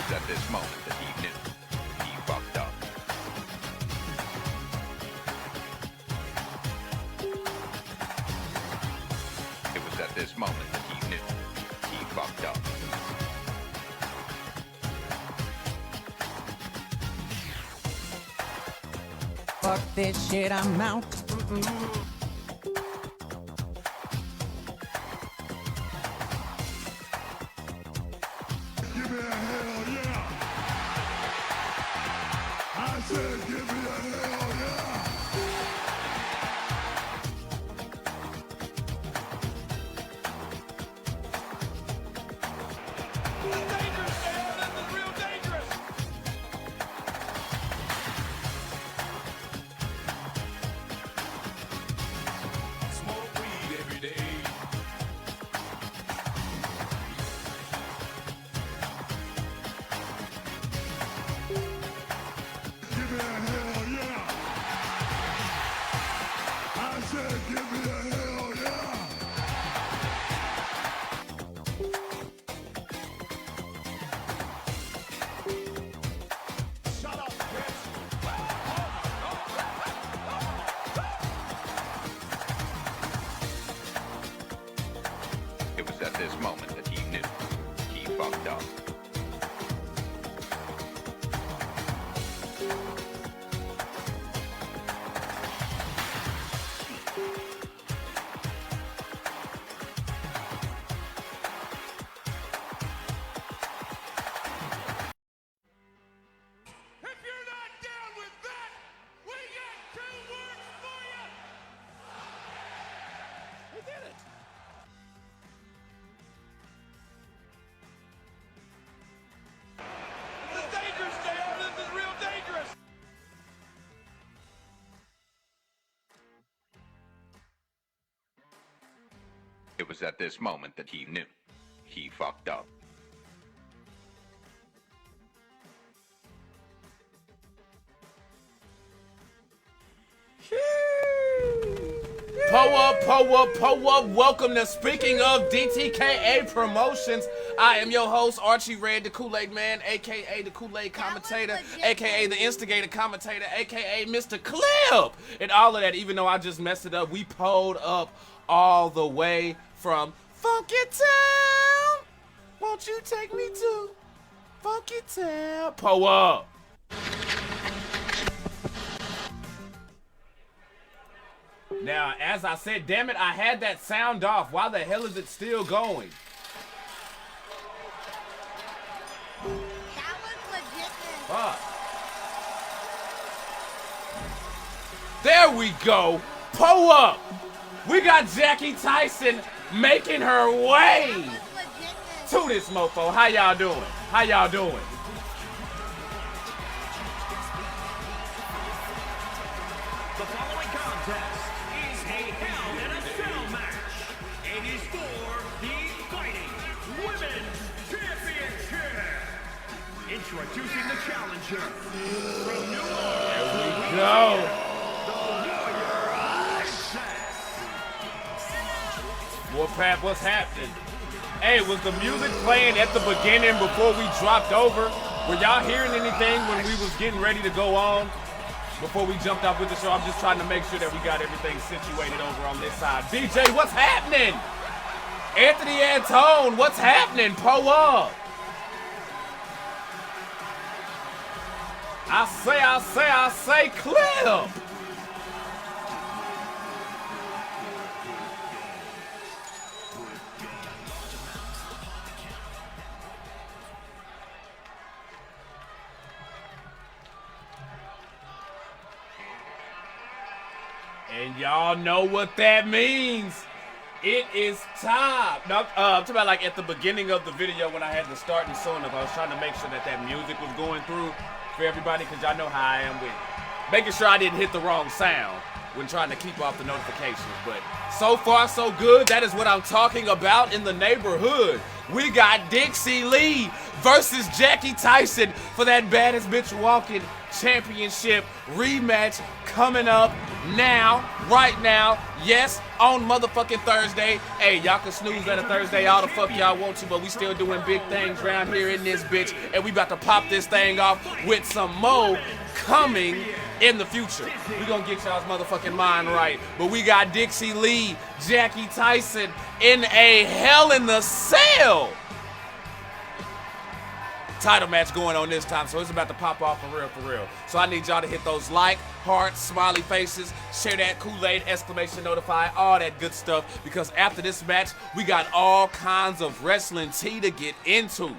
was at this moment that he knew he fucked up. It was at this moment that he knew he fucked up. Fuck this shit, I'm out. Give me a hell yeah! I said give me a hell yeah! The dangerous man, this is real dangerous! Smoke weed every day. Give me a hell yeah! I said give me a hell yeah! Shut up, bitch! It was at this moment that he knew he fucked up. If you're not down with that, we got 2 words for you! We did it! This is dangerous, JR. This is real dangerous! It was at this moment that he knew he fucked up. Po up. Welcome to Speaking of DTKA Promotions. I am your host, Archie Red, the Kool-Aid Man, aka the Kool-Aid Commentator, aka the Instigator Commentator, aka Mr. Clip. And all of that, even though I just messed it up, we pulled up all the way from Funky Town. Won't you take me to Funky Town? Po up. Now, as I said, damn it, I had that sound off. Why the hell is it still going? That was legit. Fuck. There we go. Po up. We got Jackie Tyson making her way to this mofo. How y'all doing? How y'all doing? The following contest is a Hell in a Cell match. It is for the Fighting Women's Championship. Introducing the challenger from New Orleans. There we go. Warpath, what's happening? Hey, was the music playing at the beginning before we dropped over? Were y'all hearing anything when we was getting ready to go on? Before we jumped off with the show, I'm just trying to make sure that we got everything situated over on this side. DJ, what's happening? Anthony Antone, what's happening? Po up. I say, Clip. And y'all know what that means. It is time. Now, I'm talking about like at the beginning of the video when I had the start and so enough, I was trying to make sure that that music was going through for everybody because y'all know how I am with making sure I didn't hit the wrong sound when trying to keep off the notifications. But so far, so good. That is what I'm talking about in the neighborhood. We got Dixie Lee versus Jackie Tyson for that baddest bitch walking Championship rematch coming up now, right now. Yes, on motherfucking Thursday. Hey, y'all can snooze at a Thursday all the fuck y'all want to, but we still doing big things around here in this bitch, and we about to pop this thing off with some more coming in the future. We gonna get y'all's motherfucking mind right, but we got Dixie Lee, Jackie Tyson in a Hell in the Cell title match going on this time, so it's about to pop off for real. So I need y'all to hit those like, hearts, smiley faces, share that Kool-Aid, exclamation notify, all that good stuff, because after this match, we got all kinds of wrestling tea to get into.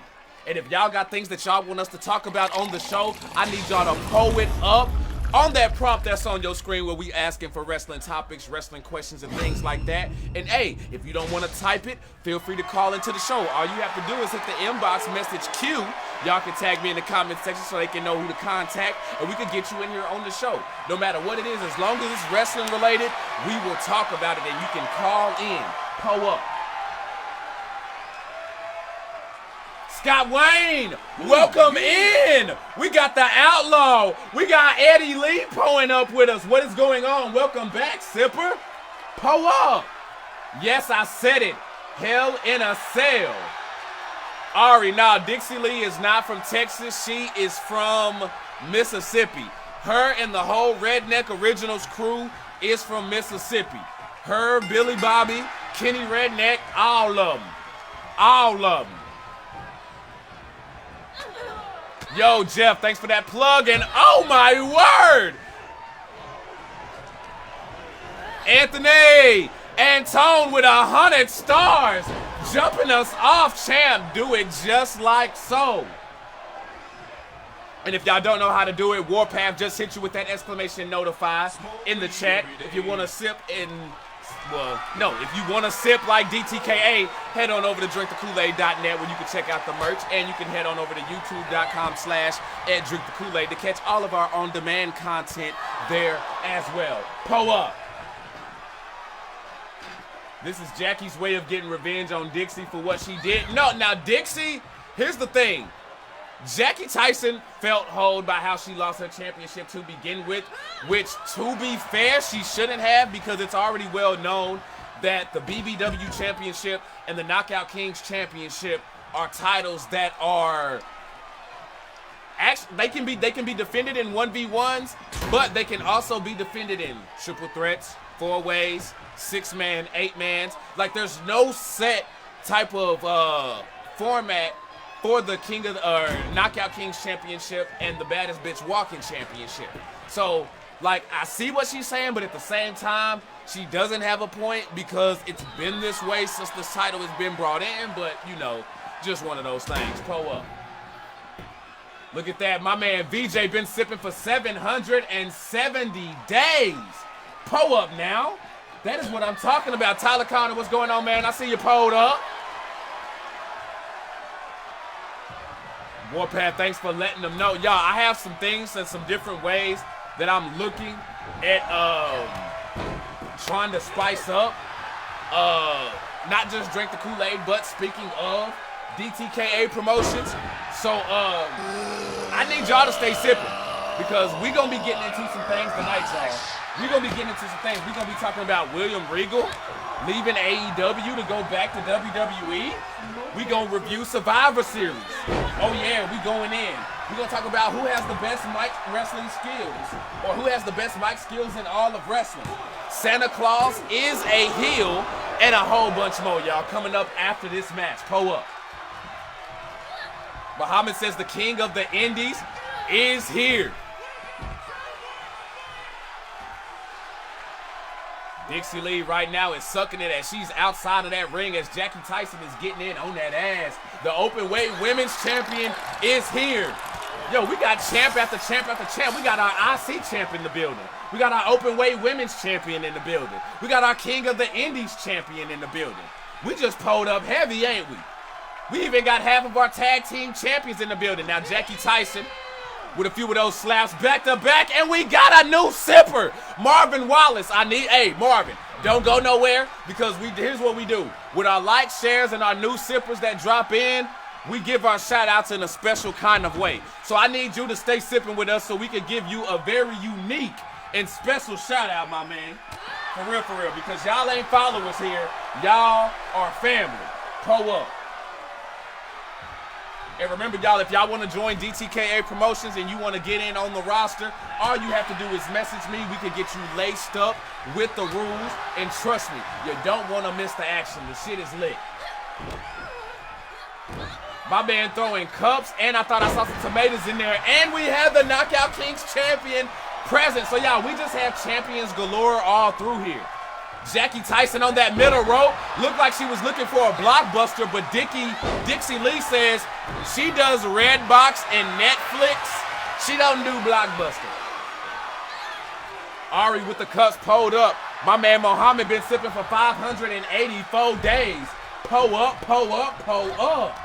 And if y'all got things that y'all want us to talk about on the show, I need y'all to pull it up on that prompt that's on your screen where we asking for wrestling topics, wrestling questions, and things like that. And hey, if you don't want to type it, feel free to call into the show. All you have to do is hit the inbox message Q. Y'all can tag me in the comment section so they can know who to contact, and we can get you in here on the show. No matter what it is, as long as it's wrestling related, we will talk about it, and you can call in, pull up. Scott Wayne, welcome in. We got the Outlaw. We got Eddie Lee pulling up with us. What is going on? Welcome back, Sipper. Pull up. Yes, I said it. Hell in a Cell. Ari, now Dixie Lee is not from Texas. She is from Mississippi. Her and the whole Redneck Originals crew is from Mississippi. Her, Billy Bobby, Kenny Redneck, all of them. All of them. Yo, Jeff, thanks for that plug, and oh my word! Anthony, Antone with 100 stars, jumping us off, champ. Do it just like so. And if y'all don't know how to do it, Warpath just hit you with that exclamation notify in the chat. If you want to sip in, well, no, if you want to sip like DTKA, head on over to drinkthekoolaid.net where you can check out the merch, and you can head on over to youtube.com/@drinkthekoolaid to catch all of our on-demand content there as well. Pull up. This is Jackie's way of getting revenge on Dixie for what she did. No, now Dixie, here's the thing. Jackie Tyson felt hold by how she lost her championship to begin with, which, to be fair, she shouldn't have, because it's already well known that the BBW Championship and the Knockout Kings Championship are titles that are actually, they can be defended in 1v1s, but they can also be defended in triple threats, 4-ways, 6-man, 8-mans. Like, there's no set type of format for the Knockout Kings Championship and the Baddest Bitch Walking Championship. So, like, I see what she's saying, but at the same time, she doesn't have a point, because it's been this way since this title has been brought in, but, you know, just one of those things. Pull up. Look at that. My man VJ been sipping for 770 days. Pull up now. That is what I'm talking about. Tyler Connor, what's going on, man? I see you pulled up. Warpath, thanks for letting them know. Y'all, I have some things and some different ways that I'm looking at trying to spice up. Not just Drink the Kool-Aid, but speaking of DTKA promotions. So I need y'all to stay sipping, because we're going to be getting into some things tonight, y'all. We're going to be getting into some things. We're going to be talking about William Regal leaving AEW to go back to WWE. We're going to review Survivor Series. Oh yeah, we going in. We're going to talk about who has the best mic wrestling skills, or who has the best mic skills in all of wrestling. Santa Claus is a heel, and a whole bunch more, y'all, coming up after this match. Pull up. Muhammad says the king of the indies is here. Dixie Lee right now is sucking it as she's outside of that ring, as Jackie Tyson is getting in on that ass. The open weight women's champion is here. Yo, we got champ after champ after champ. We got our IC champ in the building. We got our open weight women's champion in the building. We got our king of the indies champion in the building. We just pulled up heavy, ain't we? We even got half of our tag team champions in the building. Now Jackie Tyson with a few of those slaps back to back, and we got a new sipper, Marvin Wallace. Hey, Marvin, don't go nowhere, because here's what we do. With our likes, shares, and our new sippers that drop in, we give our shout outs in a special kind of way. So I need you to stay sipping with us so we can give you a very unique and special shout out, my man. For real, because y'all ain't followers here. Y'all are family. Pull up. And remember, y'all, if y'all want to join DTKA Promotions and you want to get in on the roster, all you have to do is message me. We can get you laced up with the rules. And trust me, you don't want to miss the action. The shit is lit. My man throwing cups, and I thought I saw some tomatoes in there. And we have the Knockout Kings champion present. So, y'all, we just have champions galore all through here. Jackie Tyson on that middle rope. Looked like she was looking for a blockbuster, but Dixie Lee says she does Redbox and Netflix. She don't do blockbuster. Ari with the cups pulled up. My man Mohammed been sipping for 584 days. Pull up, pull up, pull up.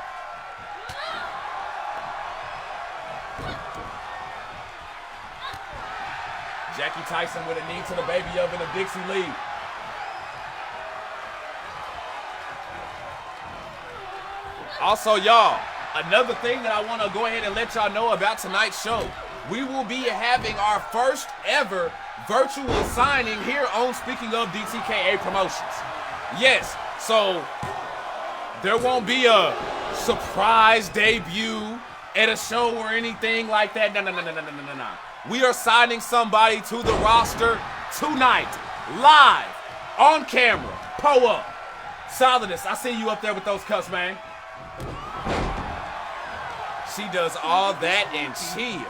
Jackie Tyson with a knee to the baby oven of Dixie Lee. Also, y'all, another thing that I want to go ahead and let y'all know about tonight's show. We will be having our first ever virtual signing here on Speaking of DTKA Promotions. Yes, so there won't be a surprise debut at a show or anything like that. No. We are signing somebody to the roster tonight, live, on camera. Pull up. Solidus, I see you up there with those cups, man. She does all that and chill.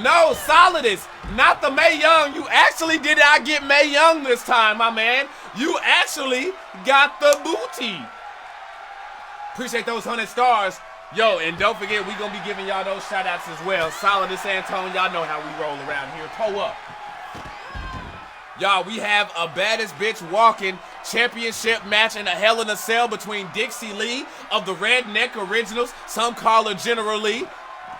No, Solidus, not the Mae Young. You actually did not get Mae Young this time, my man. You actually got the booty. Appreciate those 100 stars. Yo, and don't forget, we going to be giving y'all those shout-outs as well. Solidus Antone, y'all know how we roll around here. Pull up. Y'all, we have a baddest bitch walking championship match in a Hell in a Cell between Dixie Lee of the Redneck Originals. Some call her General Lee.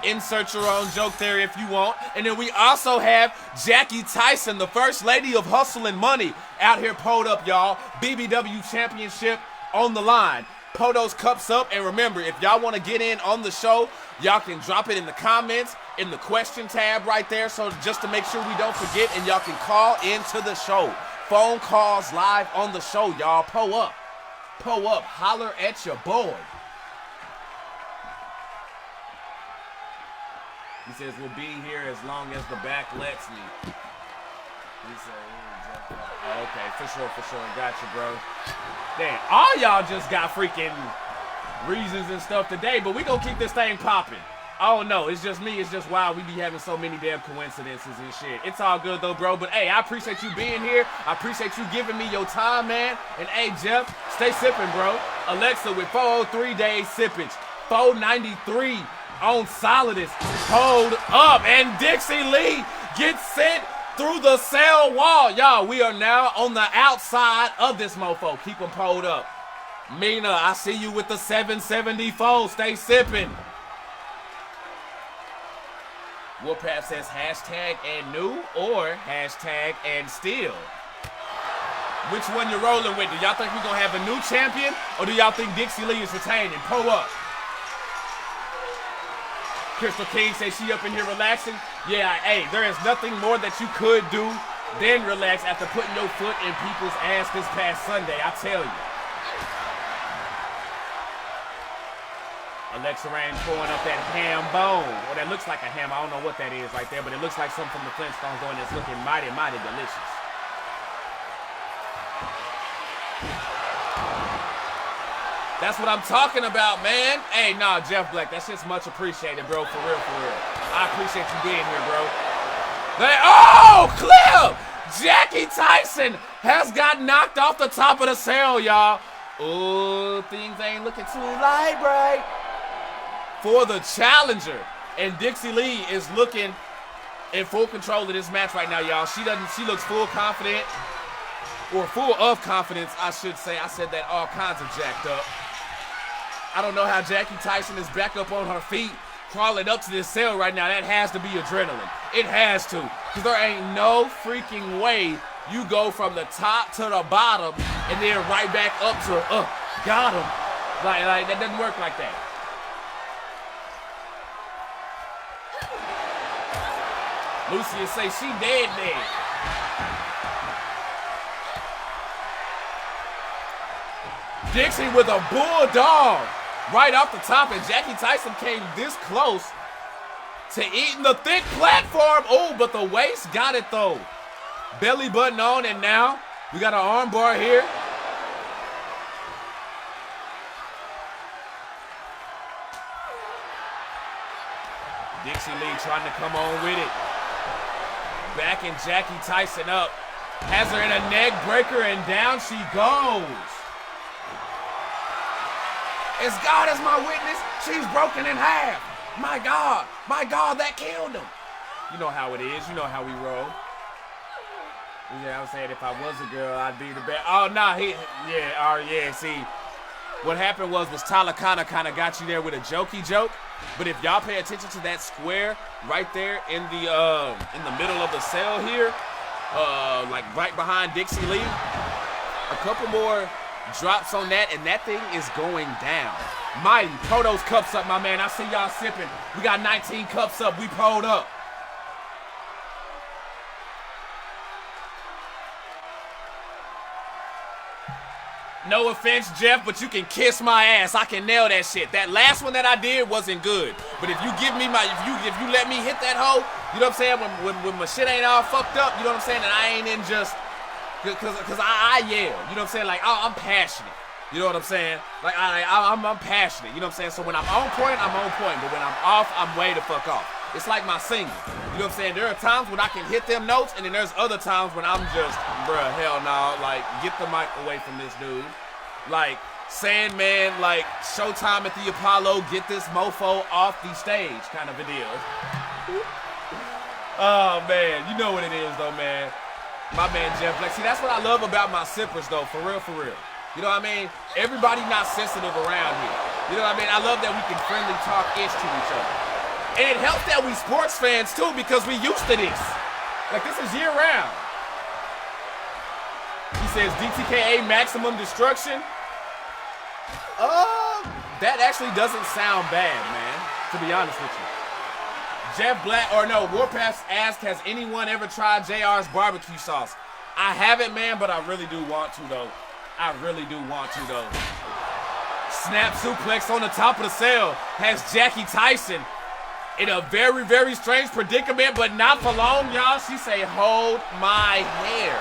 Insert your own joke there if you want. And then we also have Jackie Tyson, the first lady of Hustle and Money, out here pulled up, y'all. BBW Championship on the line. Pull those cups up, and remember, if y'all want to get in on the show, y'all can drop it in the comments, in the question tab right there, so just to make sure we don't forget, and y'all can call into the show. Phone calls live on the show, y'all. Pull up. Pull up. Holler at your boy. He says, we'll be here as long as the back lets me. He said, oh, okay, for sure. Gotcha, bro. Damn, all y'all just got freaking reasons and stuff today, but we gonna keep this thing popping. Oh no, it's just me. It's just wild. We be having so many damn coincidences and shit. It's all good though, bro. But hey, I appreciate you being here. I appreciate you giving me your time, man. And hey, Jeff, stay sipping, bro. Alexa with 403 days sippage. 493 on Solidus. Hold up. And Dixie Lee gets sent through the cell wall. Y'all, we are now on the outside of this mofo. Keep them pulled up. Mina, I see you with the 774. Stay sipping. Warpath says hashtag and new or hashtag and still. Which one you rolling with? Do y'all think we're going to have a new champion, or do y'all think Dixie Lee is retaining? Pull up. Crystal King says she up in here relaxing. Yeah, hey, there is nothing more that you could do than relax after putting your foot in people's ass this past Sunday, I tell you. Alexa Rain pouring up that ham bone. Well, that looks like a ham. I don't know what that is right there, but it looks like something from the Flintstones going that's looking mighty, mighty delicious. That's what I'm talking about, man. Hey, nah, Jeff Black, that's just much appreciated, bro, for real. I appreciate you being here, bro. Oh, clip! Jackie Tyson has got knocked off the top of the cell, y'all. Oh, things ain't looking too light, right? For the challenger. And Dixie Lee is looking in full control of this match right now, y'all. She looks full confident, or full of confidence, I should say. I said that all kinds of jacked up. I don't know how Jackie Tyson is back up on her feet, crawling up to this cell right now. That has to be adrenaline. It has to. Because there ain't no freaking way you go from the top to the bottom and then right back up to, got him. Like that doesn't work like that. Lucia say she dead. Dixie with a bulldog right off the top, and Jackie Tyson came this close to eating the thick platform. Oh, but the waist got it though. Belly button on, and now we got an arm bar here. Dixie Lee trying to come on with it. Backing Jackie Tyson up. Has her in a neck breaker, and down she goes. As God is my witness, she's broken in half. My God, that killed him. You know how it is. You know how we roll. Yeah, I was saying if I was a girl, I'd be the best. Oh, no, see. What happened was Tyler kind of got you there with a jokey joke. But if y'all pay attention to that square right there in the middle of the cell here, like right behind Dixie Lee, a couple more drops on that, and that thing is going down. Mighty, pull those cups up, my man. I see y'all sipping. We got 19 cups up. We pulled up. No offense, Jeff, but you can kiss my ass. I can nail that shit. That last one that I did wasn't good. But if you give me if you let me hit that hoe, you know what I'm saying? When my shit ain't all fucked up, you know what I'm saying? And I ain't in just, cause I yell. You know what I'm saying? Like, I'm passionate. You know what I'm saying? Like, I'm passionate. You know what I'm saying? So when I'm on point, I'm on point. But when I'm off, I'm way the fuck off. It's like my singing. You know what I'm saying? There are times when I can hit them notes, and then there's other times when I'm just, bruh, hell no. Like, get the mic away from this dude. Like, Sandman, like, Showtime at the Apollo, get this mofo off the stage kind of a deal. Oh, man. You know what it is, though, man. My man, Jeff Black. See, that's what I love about my sippers, though, for real, for real. You know what I mean? Everybody not sensitive around here. You know what I mean? I love that we can friendly talk-ish to each other. And it helps that we sports fans, too, because we used to this. Like, this is year-round. He says DTKA Maximum Destruction. That actually doesn't sound bad, man, to be honest with you. Jeff Black, or no, Warpath asked, has anyone ever tried JR's barbecue sauce? I haven't, man, but I really do want to, though. I really do want to, though. Snap suplex on the top of the cell has Jackie Tyson in a very, very strange predicament, but not for long, y'all. She say, hold my hair.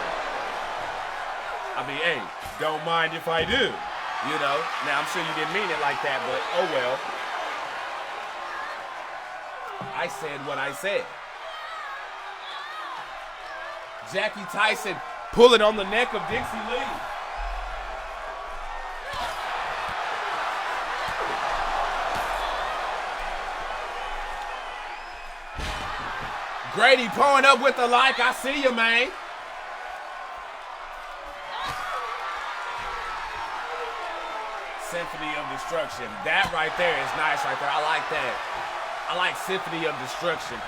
I mean, hey, don't mind if I do, you know. Now, I'm sure you didn't mean it like that, but oh well. I said what I said. Jackie Tyson pulling on the neck of Dixie Lee. Grady pulling up with the like. I see you, man. Symphony of Destruction. That right there is nice right there. I like that. I like Symphony of Destruction.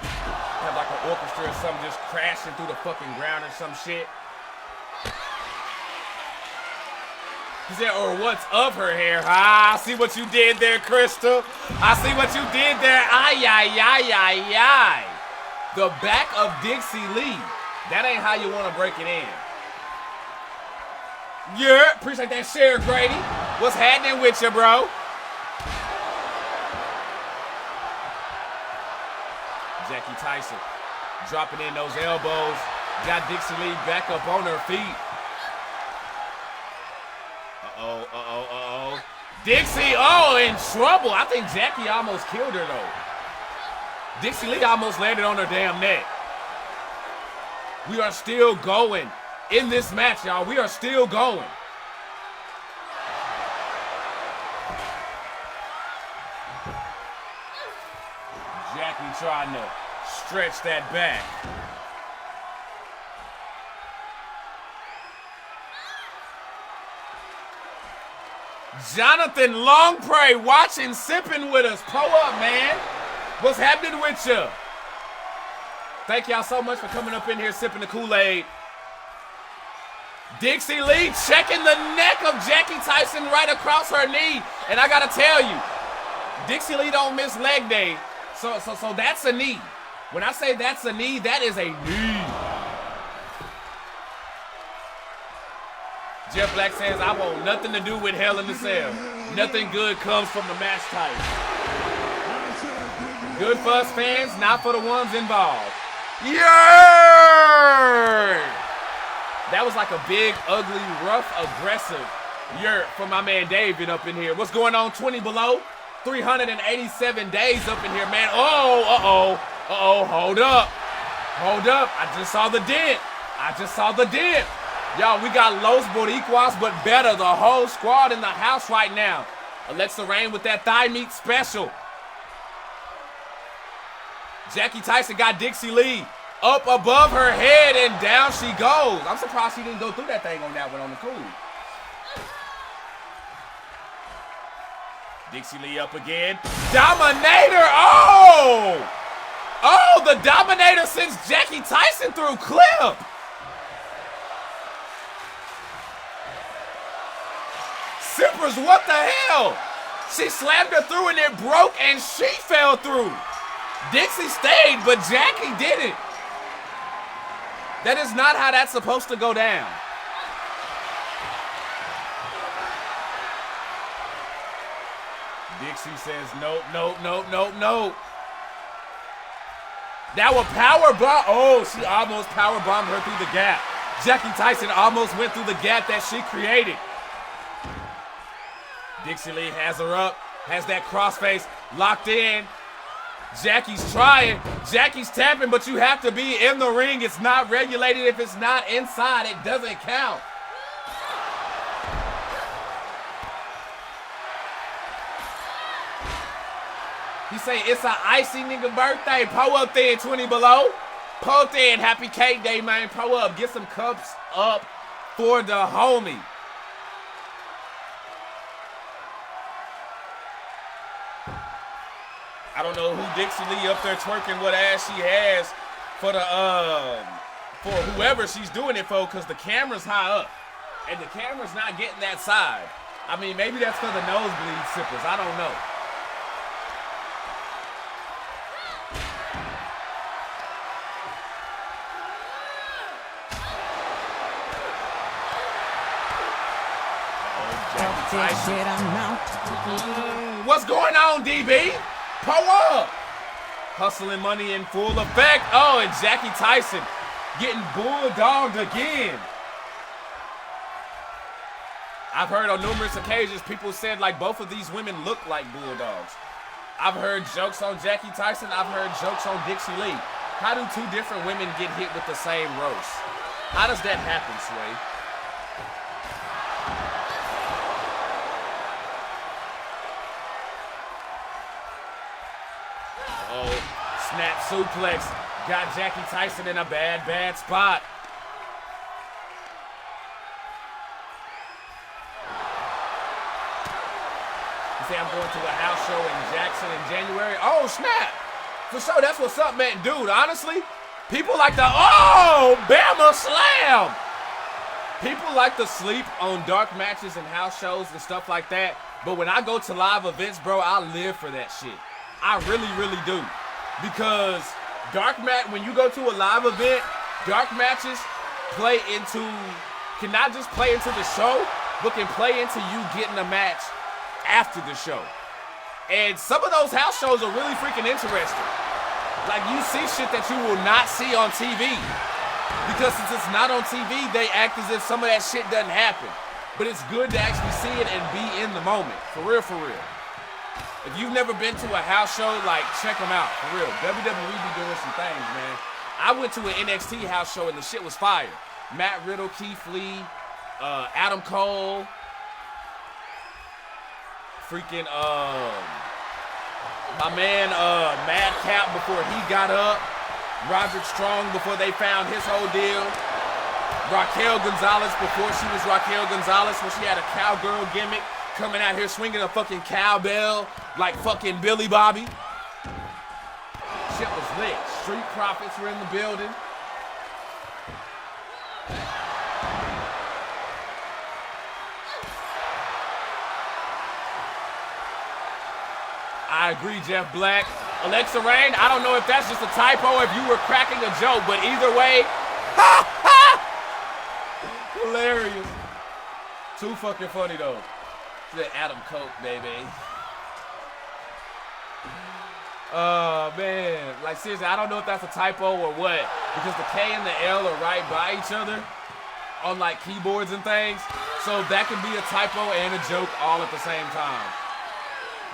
Have like an orchestra or something just crashing through the fucking ground or some shit. He said, or what's of her hair? Ah, I see what you did there, Crystal. I see what you did there. Ay, ay, ay, ay, ay. The back of Dixie Lee. That ain't how you want to break it in. Yeah, appreciate that share, Grady. What's happening with you, bro? Jackie Tyson dropping in those elbows. Got Dixie Lee back up on her feet. Uh-oh. Dixie, in trouble. I think Jackie almost killed her, though. Dixie Lee almost landed on her damn neck. We are still going in this match, y'all. We are still going. Jackie trying to stretch that back. Jonathan Longpray watching, sipping with us. Pull up, man. What's happening with you? Thank y'all so much for coming up in here sipping the Kool-Aid. Dixie Lee checking the neck of Jackie Tyson right across her knee. And I gotta tell you, Dixie Lee don't miss leg day. So that's a knee. When I say that's a knee, that is a knee. Jeff Black says, I want nothing to do with Hell in the Cell. Nothing good comes from the match type. Good for us fans, not for the ones involved. Yeah! That was like a big, ugly, rough, aggressive yurt for my man David up in here. What's going on, 20 below? 387 days up in here, man. Oh, hold up. Hold up, I just saw the dent. Y'all, we got Los Boricuas, but better. The whole squad in the house right now. Alexa Rain with that thigh meat special. Jackie Tyson got Dixie Lee up above her head, and down she goes. I'm surprised she didn't go through that thing on that one on the cool. Dixie Lee up again. Dominator! Oh, the Dominator sends Jackie Tyson through clip. Sippers, what the hell? She slammed her through and it broke and she fell through. Dixie stayed, but Jackie didn't. That is not how that's supposed to go down. Dixie says, nope. That was power bomb. Oh, she almost power bombed her through the gap. Jackie Tyson almost went through the gap that she created. Dixie Lee has her up, has that crossface locked in. Jackie's trying, Jackie's tapping, but you have to be in the ring. It's not regulated. If it's not inside, it doesn't count. He say it's an icy nigga birthday. Pull up there, 20 below. Pull up there and happy cake day, man. Pull up, get some cups up for the homie. I don't know who Dixie Lee up there twerking what ass she has for the for whoever she's doing it for, because the camera's high up and the camera's not getting that side. I mean, maybe that's for the nosebleed sippers. I don't know. What's going on, DB? Pull up. Hustling money in full effect. Oh, and Jackie Tyson getting bulldogged again. I've heard on numerous occasions people said like both of these women look like bulldogs. I've heard jokes on Jackie Tyson. I've heard jokes on Dixie Lee. How do two different women get hit with the same roast? How does that happen, Sway? Snap suplex got Jackie Tyson in a bad spot. You say I'm going to a house show in Jackson in January? Oh, snap. For sure, that's what's up, man. Dude, honestly, people like to, oh, Bama Slam. People like to sleep on dark matches and house shows and stuff like that. But when I go to live events, bro, I live for that shit. I really, really do. Because when you go to a live event, dark matches can not just play into the show, but can play into you getting a match after the show. And some of those house shows are really freaking interesting. Like, you see shit that you will not see on TV. Because since it's not on TV, they act as if some of that shit doesn't happen. But it's good to actually see it and be in the moment. For real, for real. If you've never been to a house show, like, check them out, for real. WWE be doing some things, man. I went to an NXT house show and the shit was fire. Matt Riddle, Keith Lee, Adam Cole, freaking, my man, Madcap before he got up, Roderick Strong before they found his whole deal, Raquel Gonzalez before she was Raquel Gonzalez when she had a cowgirl gimmick. Coming out here swinging a fucking cowbell like fucking Billy Bobby. Shit was lit. Street Profits were in the building. I agree, Jeff Black. Alexa Rain, I don't know if that's just a typo, if you were cracking a joke, but either way, hilarious. Too fucking funny though. That Adam Coke, baby. Oh man, like seriously, I don't know if that's a typo or what, because the K and the L are right by each other on like keyboards and things, so that could be a typo and a joke all at the same time.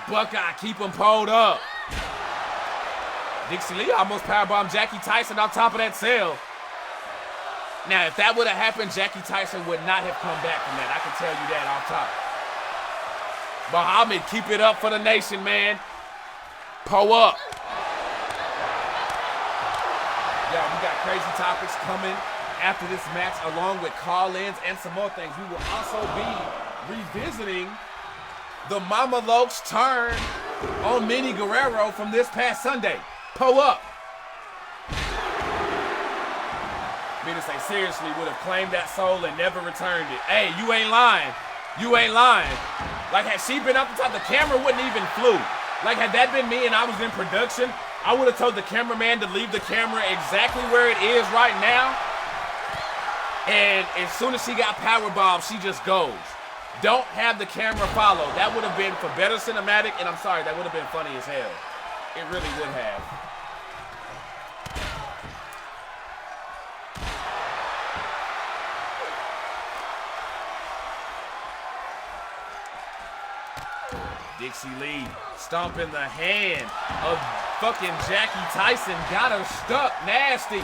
Buckeye, keep him pulled up. Dixie Lee almost powerbombed Jackie Tyson off top of that cell. Now, if that would have happened, Jackie Tyson would not have come back from that. I can tell you that off top. Muhammad, keep it up for the nation, man. Pull up. Yeah, we got crazy topics coming after this match, along with call-ins and some more things. We will also be revisiting the Mama Lokes turn on Minnie Guerrero from this past Sunday. Pull up. Me to say seriously would have claimed that soul and never returned it. Hey, you ain't lying. You ain't lying. Like, had she been up the top, the camera wouldn't even flew. Like, had that been me and I was in production, I would have told the cameraman to leave the camera exactly where it is right now. And as soon as she got powerbombed, she just goes. Don't have the camera follow. That would have been for better cinematic, and I'm sorry, that would have been funny as hell. It really would have. Dixie Lee stomping the hand of fucking Jackie Tyson. Got her stuck. Nasty.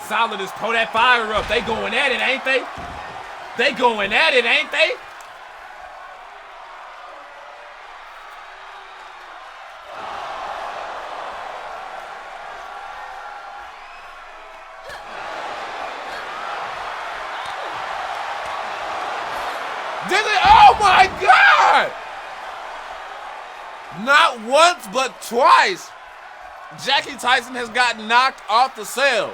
Solid as pull that fire up. They going at it, ain't they? They going at it, ain't they? Did it? Oh my God! Not once, but twice, Jackie Tyson has gotten knocked off the cell.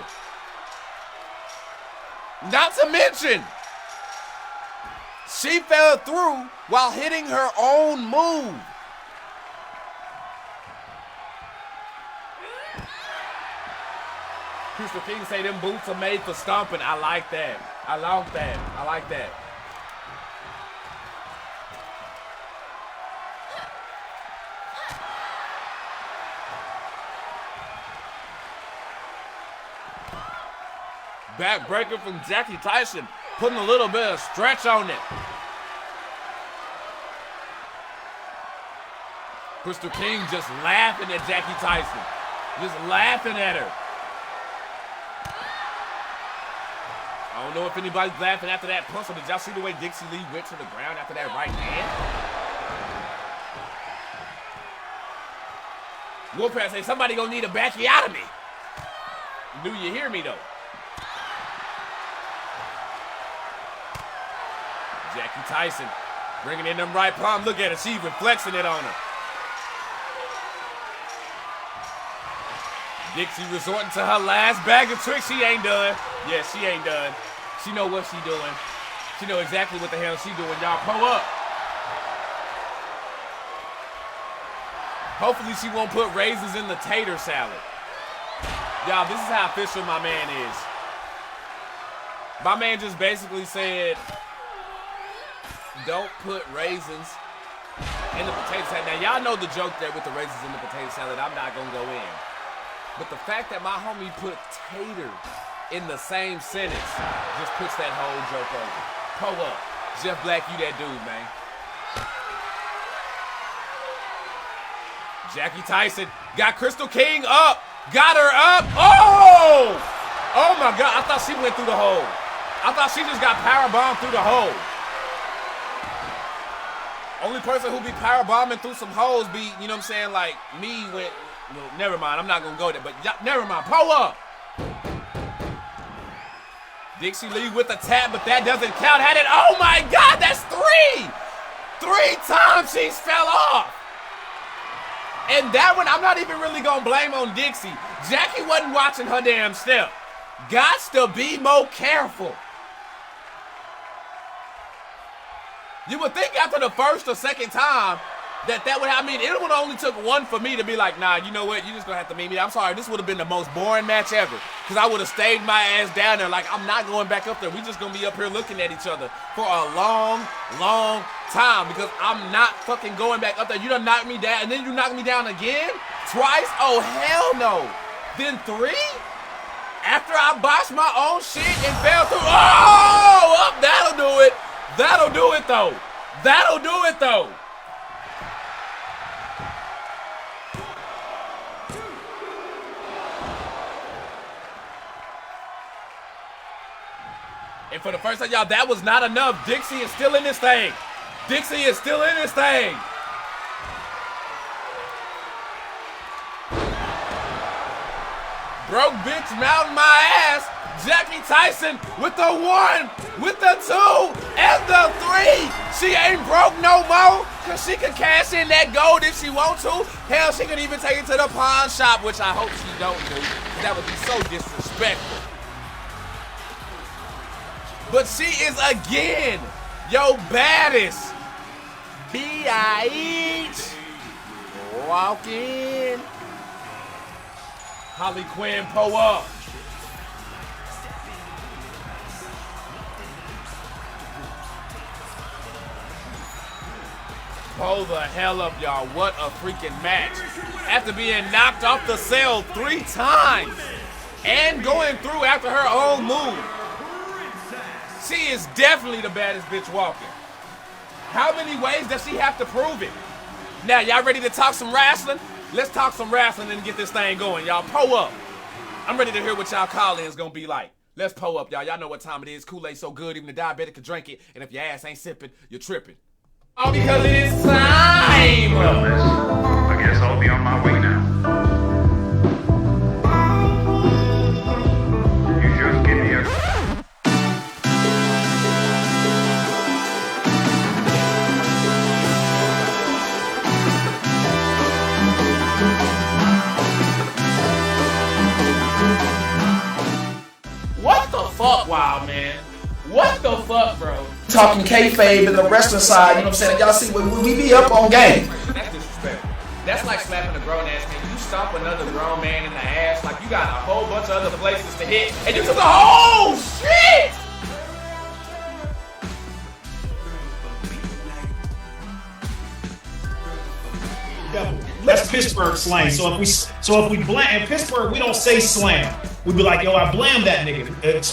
Not to mention, she fell through while hitting her own move. Crystal King say them boots are made for stomping. I like that. I like that. I like that. Backbreaker from Jackie Tyson, putting a little bit of stretch on it. Crystal King just laughing at Jackie Tyson. Just laughing at her. I don't know if anybody's laughing after that punch, or did y'all see the way Dixie Lee went to the ground after that right hand? Wolfpack say somebody gonna need a backiotomy. Do you hear me though? Jackie Tyson bringing in them right palm. Look at her. She even flexing it on her. Dixie resorting to her last bag of tricks. She ain't done. Yeah, she ain't done. She know what she doing. She know exactly what the hell she doing. Y'all pull up. Hopefully she won't put raisins in the tater salad. Y'all, this is how official my man is. My man just basically said, don't put raisins in the potato salad. Now, y'all know the joke there with the raisins in the potato salad. I'm not going to go in. But the fact that my homie put tater in the same sentence just puts that whole joke over. Pull up. Jeff Black, you that dude, man. Jackie Tyson got Crystal King up. Got her up. Oh! Oh, my God. I thought she went through the hole. I thought she just got powerbombed through the hole. Only person who be powerbombing through some holes be, you know what I'm saying, like me when, well, never mind, I'm not going to go there, but never mind, pull up. Dixie Lee with a tap, but that doesn't count. Had it, oh my God, that's three. 3 times she's fell off. And that one, I'm not even really going to blame on Dixie. Jackie wasn't watching her damn step. Gots to be more careful. You would think after the first or second time, That would, I mean, it would only took one for me to be like, nah, you know what, you just gonna have to meet me. I'm sorry, this would have been the most boring match ever. Cause I would have stayed my ass down there like, I'm not going back up there. We just gonna be up here looking at each other for a long, long time because I'm not fucking going back up there. You done knocked me down and then you knock me down again? Twice? Oh, hell no. Then 3? After I botched my own shit and fell through. Oh, that'll do it. That'll do it though. That'll do it though. And for the first time, y'all, that was not enough. Dixie is still in this thing. Dixie is still in this thing. Broke bitch mounting my ass. Jackie Tyson with the 1, with the 2, and the 3. She ain't broke no more because she can cash in that gold if she want to. Hell, she could even take it to the pawn shop, which I hope she don't do. That would be so disrespectful. But she is again your baddest. B.I.H. Walk in. Holly Quinn, pull up. Pull the hell up, y'all. What a freaking match. After being knocked off the cell 3 times and going through after her own move. She is definitely the baddest bitch walking. How many ways does she have to prove it? Now, y'all ready to talk some wrestling? Let's talk some wrestling and get this thing going, y'all. Pull up. I'm ready to hear what y'all call-in's gonna be like. Let's pull up, y'all. Y'all know what time it is. Kool-Aid so good, even the diabetic can drink it. And if your ass ain't sipping, you're tripping. All because it is time! Well, miss, I guess I'll be on my way now. You just give me a... What the fuck, Wild Man? What the fuck, bro? Talking kayfabe and the wrestling side, you know what I'm saying? Y'all see, we be up on game. That's disrespectful. That's like slapping a grown ass man. You stomp another grown man in the ass like you got a whole bunch of other places to hit, and you took the whole shit! That's Pittsburgh slang. So if we blam in Pittsburgh, we don't say slam. We be like, yo, I blam that nigga.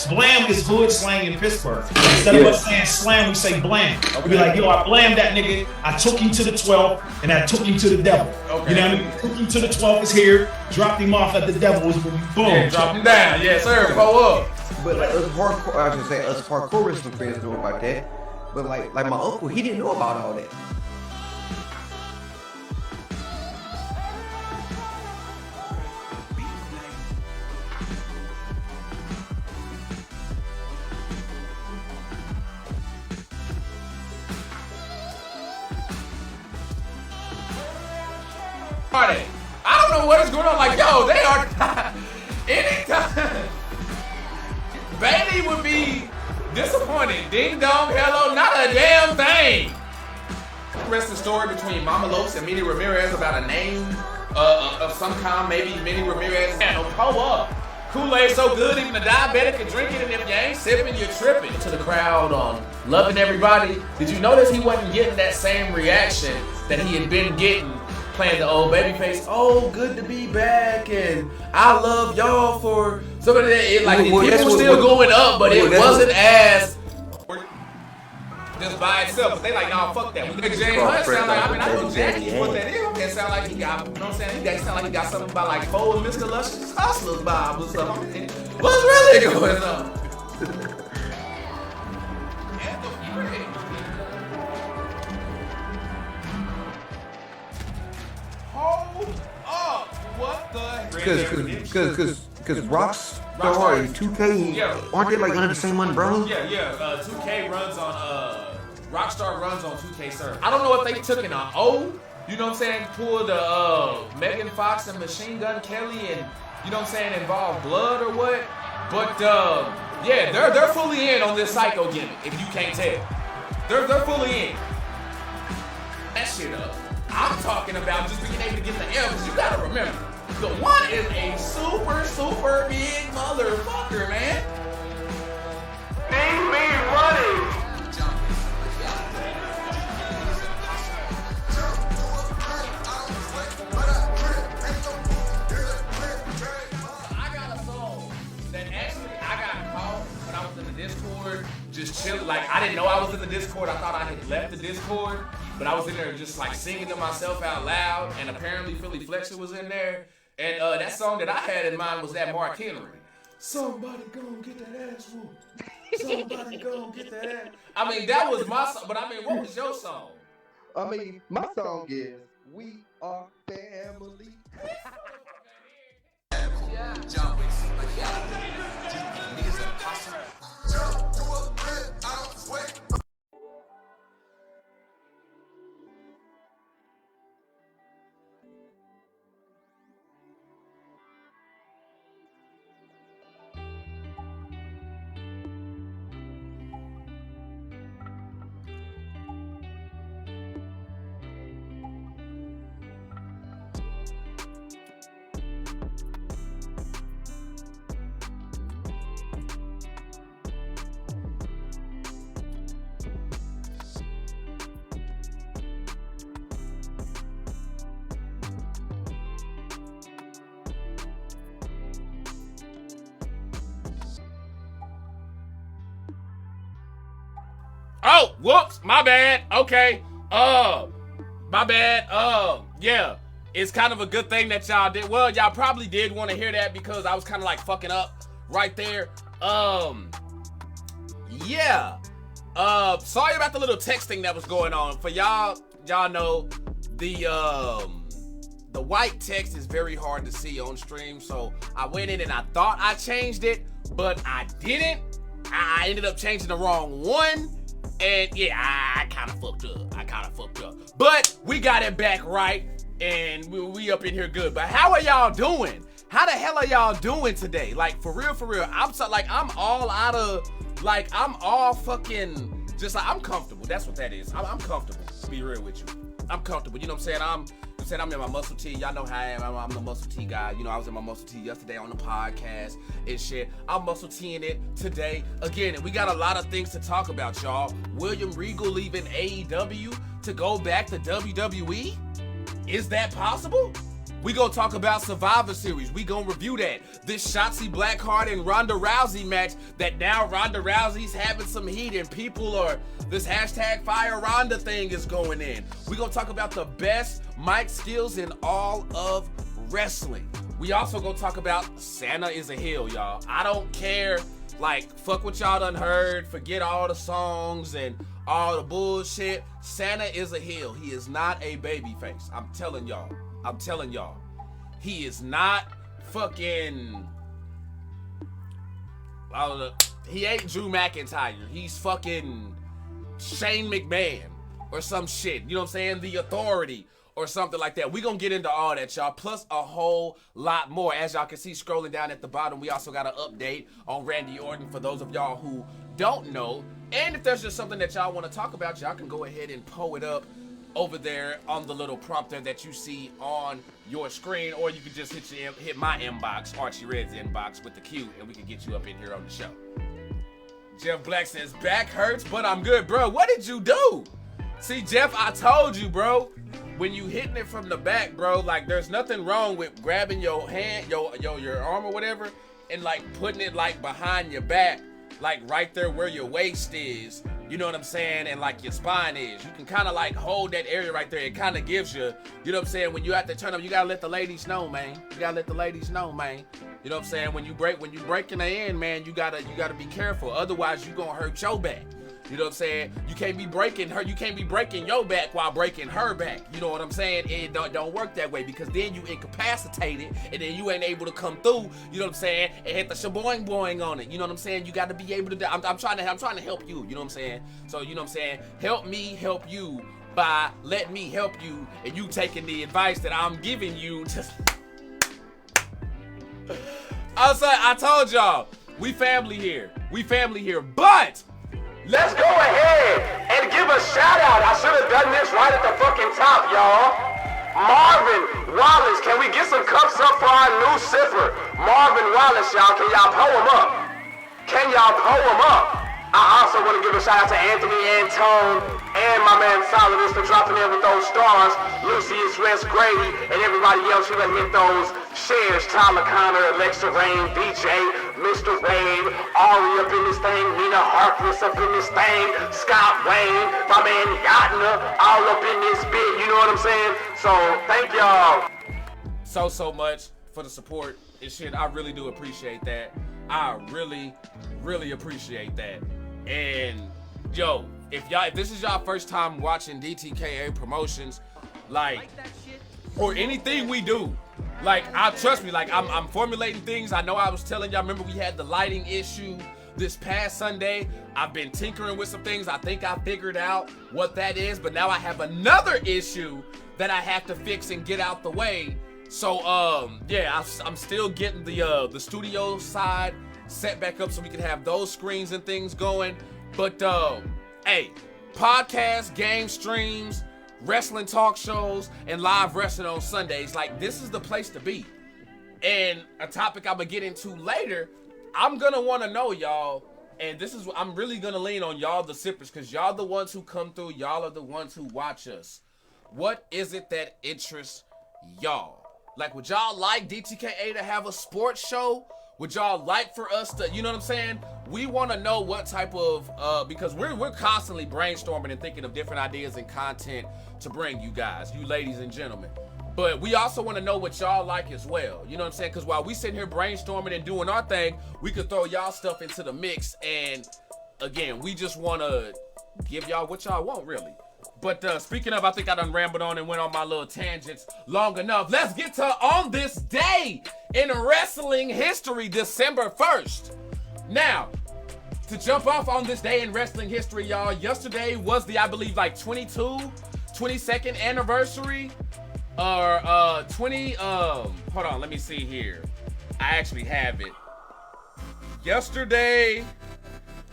Blam is hood slang in Pittsburgh. Instead of us saying slam, we say blam. We be like, yo, I blam that nigga. I took him to the 12th and I took him to the devil. Okay. You know what I mean? Took him to the 12th is here. Dropped him off at the devil was boom. Yeah, drop him down. Yes, sir. Pull up. But like us hardcore, I should say us hardcore wrestling fans know about that. But like my uncle, he didn't know about all that. I don't know what is going on. Like, yo, they are. Anytime Bailey would be disappointed. Ding dong, hello, not a damn thing. Rest the story between Mama Lopes and Minnie Ramirez about a name of some kind, maybe Minnie Ramirez. And pull up. Kool-Aid so good, even the diabetic can drink it, and if you ain't sipping, you're tripping. To the crowd on loving everybody. Did you notice he wasn't getting that same reaction that he had been getting playing the old babyface? Oh, good to be back, and I love y'all for something that it, like people were still going up, but it wasn't as just by itself. But they like, nah, fuck that. When James Hunt sound like, I mean, I know Jackie what that is. It sound like he got, you know what I'm saying? He sound like he got something about like Cole and Mr. Luscious Hustlers Bob or something. What's really going on? Hold up! What the? Because Rockstar and 2K, aren't they like under the same umbrella? Yeah. 2K runs on Rockstar runs on 2K server. I don't know if they took an O, you know what I'm saying, pulled Megan Fox and Machine Gun Kelly and, you know what I'm saying, involved blood or what. But yeah, they're fully in on this psycho gimmick, if you can't tell. They're fully in. That shit up. I'm talking about just being able to get the L, because you gotta remember, the one is a super, super big motherfucker, man. Need me running. I got a song that actually I got caught when I was in the Discord, just chilling. Like, I didn't know I was in the Discord. I thought I had left the Discord, but I was in there just like singing to myself out loud, and apparently Philly Fletcher was in there. And that song that I had in mind was that Mark Henry. Somebody go get that ass whooped. Somebody go get that ass. I mean, that was my song, but I mean, what was your song? I mean, my song is "We Are Family." Oh, whoops, my bad. Okay. My bad. Yeah. It's kind of a good thing that y'all did. Well, y'all probably did want to hear that because I was kind of like fucking up right there. Yeah. Sorry about the little texting that was going on. For y'all know the white text is very hard to see on stream, so I went in and I thought I changed it, but I didn't. I ended up changing the wrong one. And yeah, I kind of fucked up. But we got it back right, and we up in here good. But how are y'all doing? How the hell are y'all doing today? Like, for real. I'm all out of, like, I'm all fucking, just like, I'm comfortable. That's what that is. I'm comfortable, to be real with you. I'm comfortable. You know what I'm saying? I'm in my muscle tee. Y'all know how I am. I'm the muscle tee guy. You know, I was in my muscle tee yesterday on the podcast and shit. I'm muscle teeing it today again. And we got a lot of things to talk about, y'all. William Regal leaving AEW to go back to WWE? Is that possible? We gonna talk about Survivor Series. We gonna review that. This Shotzi Blackheart and Ronda Rousey match that now Ronda Rousey's having some heat and people are, this hashtag Fire Ronda thing is going in. We gonna talk about the best mic skills in all of wrestling. We also gonna talk about Santa is a heel, y'all. I don't care, like, fuck what y'all done heard, forget all the songs and all the bullshit. Santa is a heel. He is not a baby face. I'm telling y'all. He is not fucking, I don't know. He ain't Drew McIntyre. He's fucking Shane McMahon or some shit. You know what I'm saying? The Authority or something like that. We gonna get into all that, y'all, plus a whole lot more. As y'all can see scrolling down at the bottom, we also got an update on Randy Orton for those of y'all who don't know. And if there's just something that y'all want to talk about, y'all can go ahead and pull it up over there on the little prompter that you see on your screen, or you can just hit my inbox, Archie Red's inbox with the Q, and we can get you up in here on the show. Jeff Black says, back hurts, but I'm good. Bro, what did you do? See, Jeff, I told you, bro, when you hitting it from the back, bro, like, there's nothing wrong with grabbing your hand, your arm or whatever, and like putting it like behind your back, like right there where your waist is, you know what I'm saying, and like your spine is. You can kind of like hold that area right there. It kind of gives you, you know what I'm saying, when you have to turn up, you gotta let the ladies know, man. You know what I'm saying? When you breaking the end, man, you gotta be careful. Otherwise, you gonna hurt your back. You know what I'm saying? You can't be breaking your back while breaking her back. You know what I'm saying? It don't work that way, because then you incapacitated and then you ain't able to come through, you know what I'm saying, and hit the shaboing boing on it. You know what I'm saying? You got to be able to do, I'm trying to help you, you know what I'm saying? So, you know what I'm saying? Help me help you by let me help you, and you taking the advice that I'm giving you to I told y'all, we family here, but let's go ahead and give a shout out. I should have done this right at the fucking top. drop, y'all. Marvin Wallace, can we get some cups up for our new sipper? Marvin Wallace, y'all, can y'all pull him up? Can y'all pull him up? I also want to give a shout out to Anthony Antone and my man Solidus for dropping in with those stars. Lucius West Grady and everybody else who done hit those shares. Tyler Connor, Alexa Rain, DJ, Mr. Wade, Ari up in this thing, Nina Harkless up in this thing, Scott Wayne, my man Yatna, all up in this bit, you know what I'm saying? So thank y'all. So much for the support and shit. I really do appreciate that. I really appreciate that. And yo, if this is y'all first time watching DTKA promotions, like, or anything we do, like, trust me, like, I'm formulating things. I know I was telling y'all, remember we had the lighting issue this past Sunday. I've been tinkering with some things. I think I figured out what that is, but now I have another issue that I have to fix and get out the way. So yeah, I'm still getting the studio side set back up so we can have those screens and things going. But hey, podcasts, game streams, wrestling talk shows, and live wrestling on Sundays, like, this is the place to be. And a topic I'm gonna get into later, I'm gonna want to know, y'all, and this is what I'm really gonna lean on y'all, the sippers, because y'all the ones who come through, y'all are the ones who watch us. What is it that interests y'all? Like, would y'all like DTKA to have a sports show? Would y'all like for us to, you know what I'm saying? We want to know what type of, because we're constantly brainstorming and thinking of different ideas and content to bring you guys, you ladies and gentlemen. But we also want to know what y'all like as well. You know what I'm saying? Because while we sitting here brainstorming and doing our thing, we could throw y'all stuff into the mix. And again, we just want to give y'all what y'all want, really. But speaking of, I think I done rambled on and went on my little tangents long enough. Let's get to on this day in wrestling history, December 1st. Now, to jump off on this day in wrestling history, y'all, yesterday was the, I believe, like 22nd anniversary, or hold on, let me see here. I actually have it. Yesterday,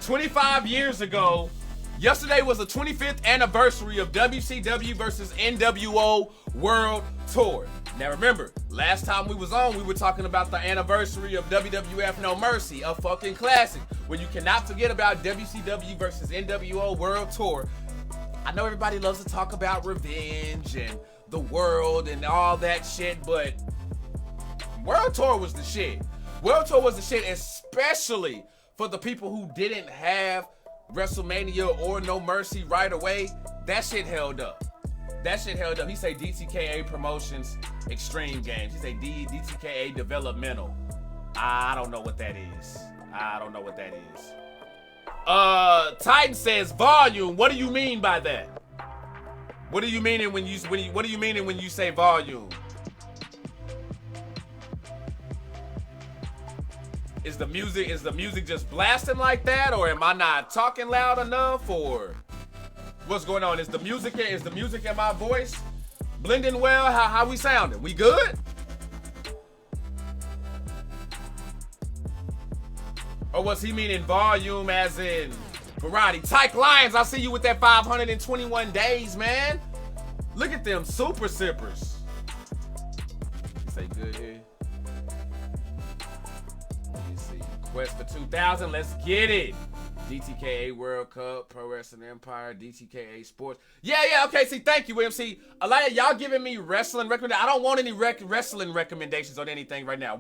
25 years ago, yesterday was the 25th anniversary of WCW versus NWO World Tour. Now remember, last time we was on, we were talking about the anniversary of WWF No Mercy, a fucking classic, where you cannot forget about WCW versus NWO World Tour. I know everybody loves to talk about revenge and the world and all that shit, but World Tour was the shit. World Tour was the shit, especially for the people who didn't have WrestleMania or No Mercy right away. That shit held up. That shit held up. He say DTKA Promotions Extreme Games. He say DTKA Developmental. I don't know what that is. I don't know what that is. Titan says volume. What do you mean by that? What do you mean when you say volume? Is the music just blasting like that, or am I not talking loud enough, or what's going on? Is the music and my voice blending well? How we sounding? We good? Or was he meaning volume as in variety? Tyke Lions, I see you with that 521 days, man. Look at them super sippers. You say good here. Quest for 2000, let's get it. DTKA World Cup, Pro Wrestling Empire, DTKA Sports. Yeah, okay, see, thank you, William. See, a lot of y'all giving me wrestling recommendations. I don't want any wrestling recommendations on anything right now.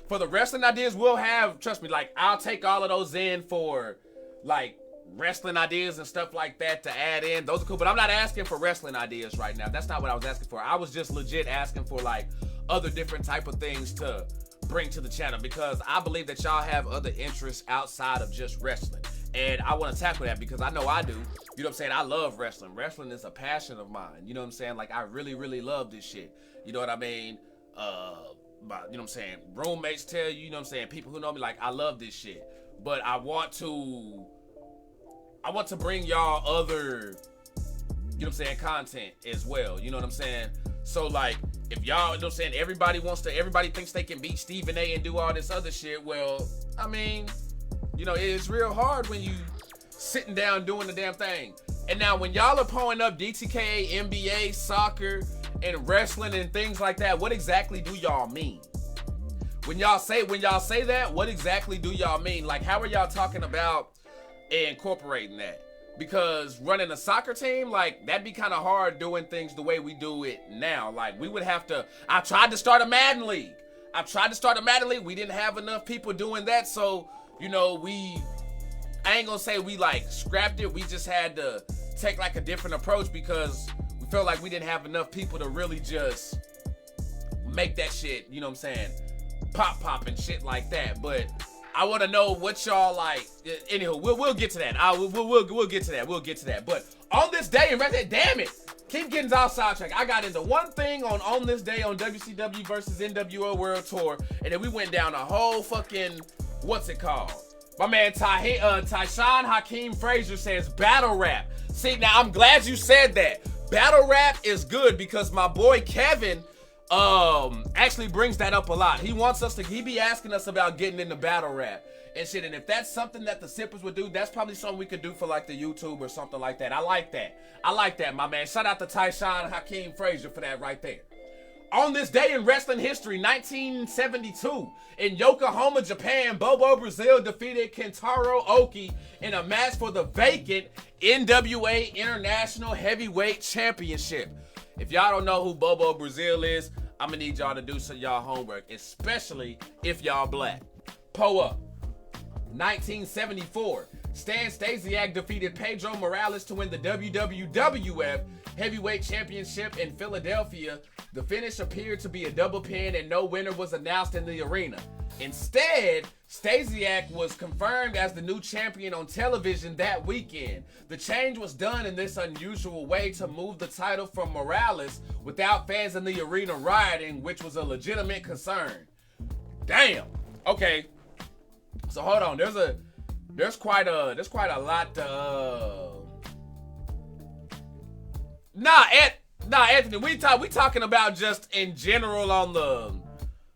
For the wrestling ideas, we'll have, trust me, like, I'll take all of those in for, like, wrestling ideas and stuff like that to add in. Those are cool, but I'm not asking for wrestling ideas right now. That's not what I was asking for. I was just legit asking for, like, other different type of things to bring to the channel, because I believe that y'all have other interests outside of just wrestling, and I want to tackle that because I know I do. You know what I'm saying? I love wrestling. Wrestling is a passion of mine. You know what I'm saying? Like, I really love this shit. You know what I mean? You know what I'm saying? Roommates tell you, you know what I'm saying? People who know me, like, I love this shit. But I want to bring y'all other, you know what I'm saying, content as well. You know what I'm saying? So, like, if y'all, you know what I'm saying, everybody thinks they can beat Stephen A and do all this other shit. Well, I mean, you know, it's real hard when you sitting down doing the damn thing. And now when y'all are pulling up DTKA, NBA, soccer, and wrestling and things like that, what exactly do y'all mean? When y'all say that, what exactly do y'all mean? Like, how are y'all talking about incorporating that? Because running a soccer team, like, that'd be kind of hard doing things the way we do it now. Like, we would have to, I tried to start a Madden League. We didn't have enough people doing that. So, you know, I ain't gonna say we like scrapped it. We just had to take like a different approach because we felt like we didn't have enough people to really just make that shit, you know what I'm saying, pop and shit like that. But I want to know what y'all like. Anywho, we'll get to that. We'll get to that. But on this day, and damn it, keep getting off sidetrack. I got into one thing on this day on WCW versus NWO World Tour, and then we went down a whole fucking, what's it called? My man Tyshawn Hakeem Frazier says battle rap. See, now I'm glad you said that. Battle rap is good because my boy Kevin actually brings that up a lot. He be asking us about getting into battle rap and shit. And if that's something that the Sippers would do, that's probably something we could do for like the YouTube or something like that. I like that, my man. Shout out to Tyshawn Hakeem Frazier for that right there. On this day in wrestling history, 1972, in Yokohama, Japan, Bobo Brazil defeated Kentaro Oki in a match for the vacant NWA International Heavyweight Championship. If y'all don't know who Bobo Brazil is, I'm gonna need y'all to do some y'all homework, especially if y'all black. Pull up. 1974, Stan Stasiak defeated Pedro Morales to win the WWF Heavyweight Championship in Philadelphia. The finish appeared to be a double pin and no winner was announced in the arena. Instead, Stasiak was confirmed as the new champion on television that weekend. The change was done in this unusual way to move the title from Morales without fans in the arena rioting, which was a legitimate concern. Damn. Okay. So hold on. There's quite a lot to Anthony, we talking about just in general on the,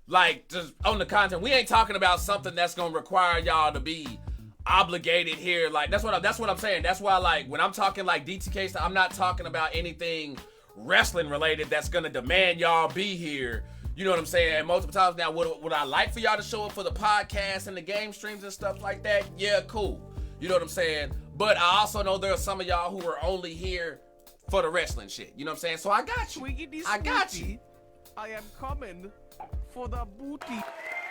like, just on the content. We ain't talking about something that's gonna require y'all to be obligated here. Like, that's what I'm saying. That's why, like, when I'm talking like DTK stuff, I'm not talking about anything wrestling related that's gonna demand y'all be here. You know what I'm saying? And multiple times now, would I like for y'all to show up for the podcast and the game streams and stuff like that? Yeah, cool. You know what I'm saying? But I also know there are some of y'all who are only here for the wrestling shit. You know what I'm saying? So I got you. I got you. I am coming for the booty.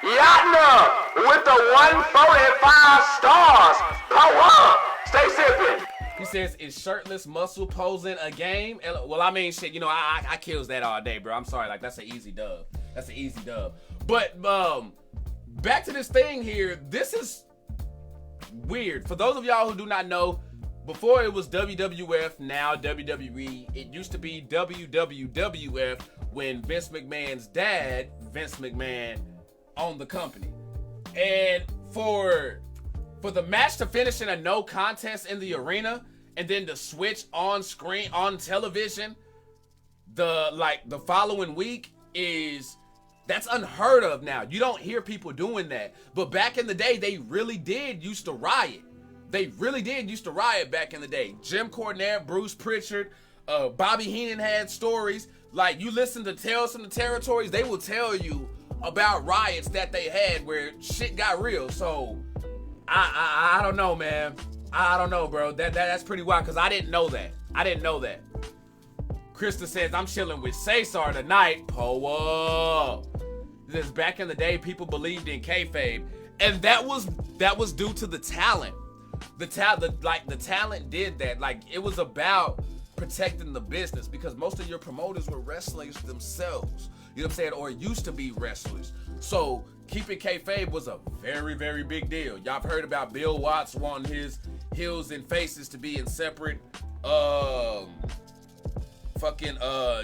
Yatna with the 145 stars. Power up. Stay sipping. He says, is shirtless muscle posing a game? Well, I mean, shit, you know, I kills that all day, bro. I'm sorry, like, that's an easy dub. But back to this thing here. This is weird. For those of y'all who do not know, before it was WWF, now WWE. It used to be WWWF when Vince McMahon's dad, Vince McMahon, owned the company. And for the match to finish in a no contest in the arena and then to switch on screen on television the following week that's unheard of now. You don't hear people doing that. But back in the day, they really did used to riot. Back in the day. Jim Cornette, Bruce Pritchard, Bobby Heenan had stories. Like, you listen to Tales from the Territories, they will tell you about riots that they had where shit got real. So I don't know, man. I don't know, bro. That's pretty wild because I didn't know that. Krista says, I'm chilling with Cesar tonight. Po up. This back in the day, people believed in kayfabe. And that was due to the talent. The talent did that. Like, it was about protecting the business because most of your promoters were wrestlers themselves. You know what I'm saying? Or used to be wrestlers. So keeping kayfabe was a very, very big deal. Y'all have heard about Bill Watts wanting his heels and faces to be in separate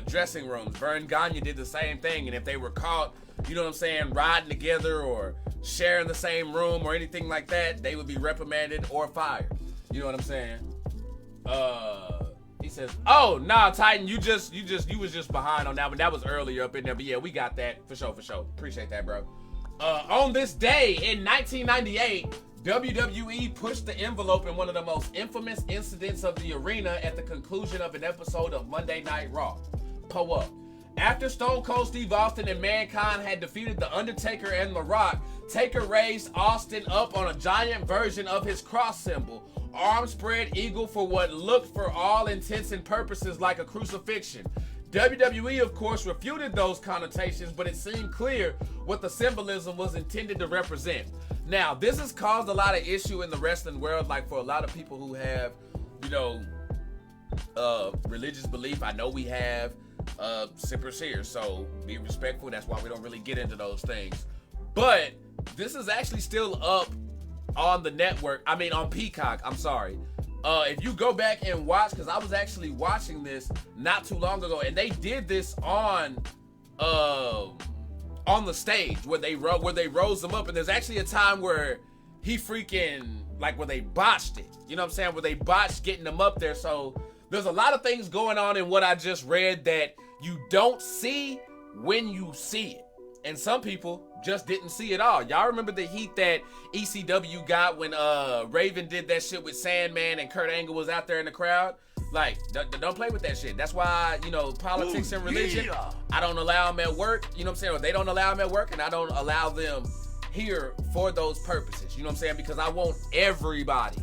dressing rooms. Vern Gagne did the same thing, and if they were caught, you know what I'm saying, riding together or sharing the same room or anything like that, they would be reprimanded or fired. You know what I'm saying? He says, oh, nah, Titan, you was just behind on that one. That was earlier up in there, but yeah, we got that for sure. Appreciate that, bro. On this day in 1998, WWE pushed the envelope in one of the most infamous incidents of the arena at the conclusion of an episode of Monday Night Raw. Pull up. After Stone Cold Steve Austin and Mankind had defeated The Undertaker and The Rock, Taker raised Austin up on a giant version of his cross symbol, arm spread eagle for what looked for all intents and purposes like a crucifixion. WWE, of course, refuted those connotations, but it seemed clear what the symbolism was intended to represent. Now, this has caused a lot of issue in the wrestling world, like for a lot of people who have, religious belief. I know we have sippers here, so be respectful. That's why we don't really get into those things. But this is actually still up on the network. I mean, on Peacock. I'm sorry. If you go back and watch, because I was actually watching this not too long ago, and they did this on the stage where they rose them up, and there's actually a time where he freaking, like, where they botched it. You know what I'm saying? Where they botched getting them up there. So there's a lot of things going on in what I just read that you don't see when you see it. And some people just didn't see it all. Y'all remember the heat that ECW got when Raven did that shit with Sandman and Kurt Angle was out there in the crowd? Like, don't play with that shit. That's why, politics and religion, I don't allow them at work, you know what I'm saying? Or they don't allow them at work, and I don't allow them here for those purposes, you know what I'm saying? Because I want everybody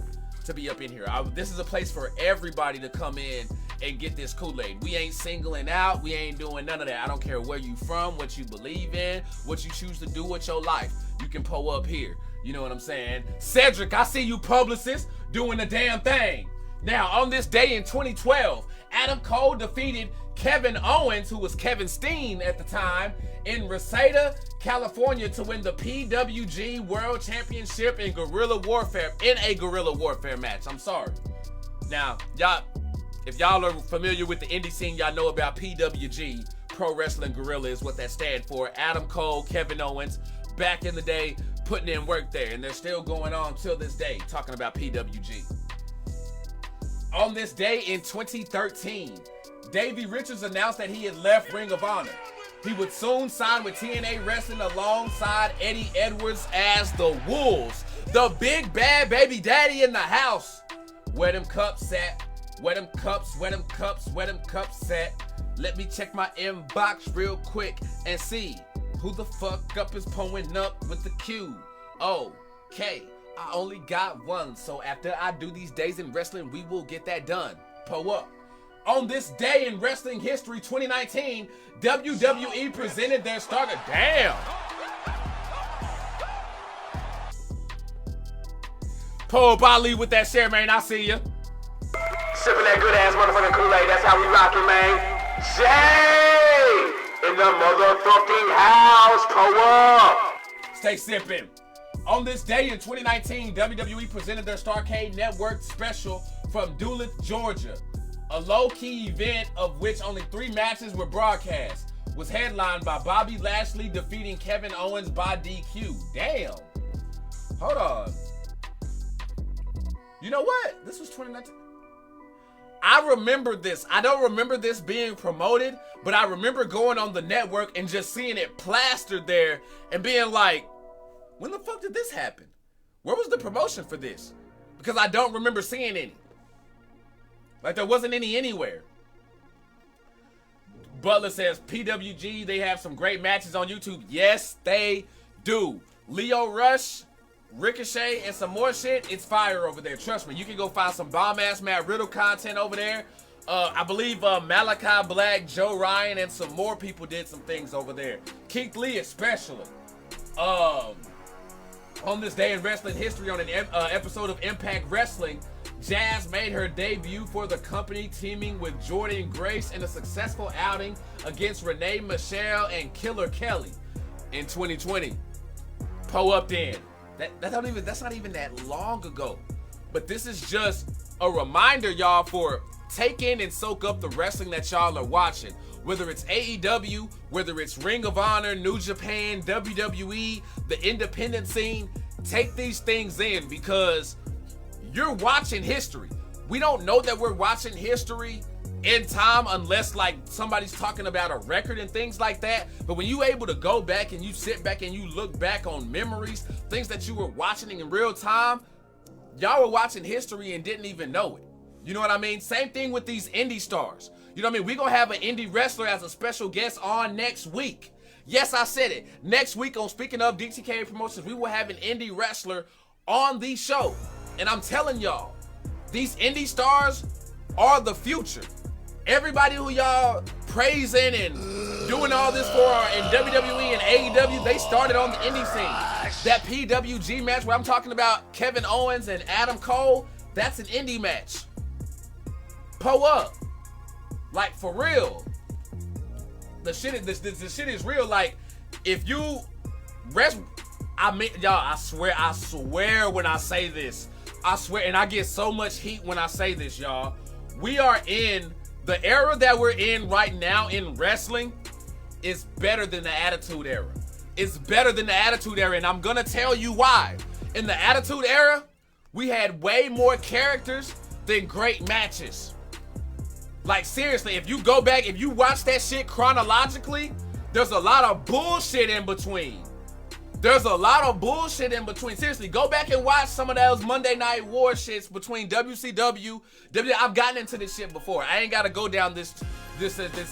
to be up in here. This is a place for everybody to come in and get this Kool-Aid. We ain't singling out. We ain't doing none of that. I don't care where you from, what you believe in, what you choose to do with your life. You can pull up here. You know what I'm saying? Cedric, I see you, publicist, doing the damn thing. Now, on this day in 2012, Adam Cole defeated Kevin Owens, who was Kevin Steen at the time, in Reseda, California, to win the PWG World Championship in a guerrilla warfare match. I'm sorry. Now, if y'all are familiar with the indie scene, y'all know about PWG, Pro Wrestling Guerrilla is what that stands for. Adam Cole, Kevin Owens, back in the day, putting in work there, and they're still going on till this day, talking about PWG. On this day in 2013, Davey Richards announced that he had left Ring of Honor. He would soon sign with TNA Wrestling alongside Eddie Edwards as the Wolves. The big bad baby daddy in the house. Where them cups at? Where them cups, where them cups, where them cups at? Let me check my inbox real quick and see who the fuck up is pulling up with the Q. Okay, I only got one, so after I do these days in wrestling, we will get that done. Pull up. On this day in wrestling history, 2019, WWE presented their starter. Damn. Pull Bali with that share, man. I see ya. Sipping that good ass motherfucking Kool-Aid. That's how we rockin', man. Jay in the motherfucking house. Pull up. Stay sipping. On this day in 2019, WWE presented their Starrcade Network special from Duluth, Georgia. A low-key event of which only 3 matches were broadcast. Was headlined by Bobby Lashley defeating Kevin Owens by DQ. Damn. Hold on. You know what? This was 2019. I remember this. I don't remember this being promoted, but I remember going on the network and just seeing it plastered there and being like, when the fuck did this happen? Where was the promotion for this? Because I don't remember seeing any. Like, there wasn't any anywhere. Butler says, PWG, they have some great matches on YouTube. Yes, they do. Leo Rush, Ricochet, and some more shit. It's fire over there. Trust me, you can go find some bomb-ass Matt Riddle content over there. I believe Malachi Black, Joe Ryan, and some more people did some things over there. Keith Lee especially. On this day in wrestling history, on an episode of Impact Wrestling, Jazz made her debut for the company, teaming with Jordan Grace in a successful outing against Renee Michelle and Killer Kelly in 2020. Pull up then. That's not even that long ago. But this is just a reminder, y'all, for take in and soak up the wrestling that y'all are watching. Whether it's AEW, whether it's Ring of Honor, New Japan, WWE, the independent scene, take these things in because you're watching history. We don't know that we're watching history in time unless like somebody's talking about a record and things like that. But when you able to go back and you sit back and you look back on memories, things that you were watching in real time, y'all were watching history and didn't even know it. You know what I mean? Same thing with these indie stars. You know what I mean? We're going to have an indie wrestler as a special guest on next week. Yes, I said it. Next week on Speaking of DTKA Promotions, we will have an indie wrestler on the show. And I'm telling y'all, these indie stars are the future. Everybody who y'all praising and doing all this for in WWE and AEW, they started on the indie scene. That PWG match where I'm talking about Kevin Owens and Adam Cole, that's an indie match. Pull up. Like, for real. The shit is real. Like, if you rest, I mean, y'all, I swear when I say this, I swear, and I get so much heat when I say this, y'all. We are in the era that we're in right now in wrestling is better than the Attitude Era. It's better than the Attitude Era, and I'm gonna tell you why. In the Attitude Era, we had way more characters than great matches. Like, seriously, if you go back, if you watch that shit chronologically, there's a lot of bullshit in between. There's a lot of bullshit in between. Seriously, go back and watch some of those Monday Night War shits between WCW, I've gotten into this shit before. I ain't gotta go down this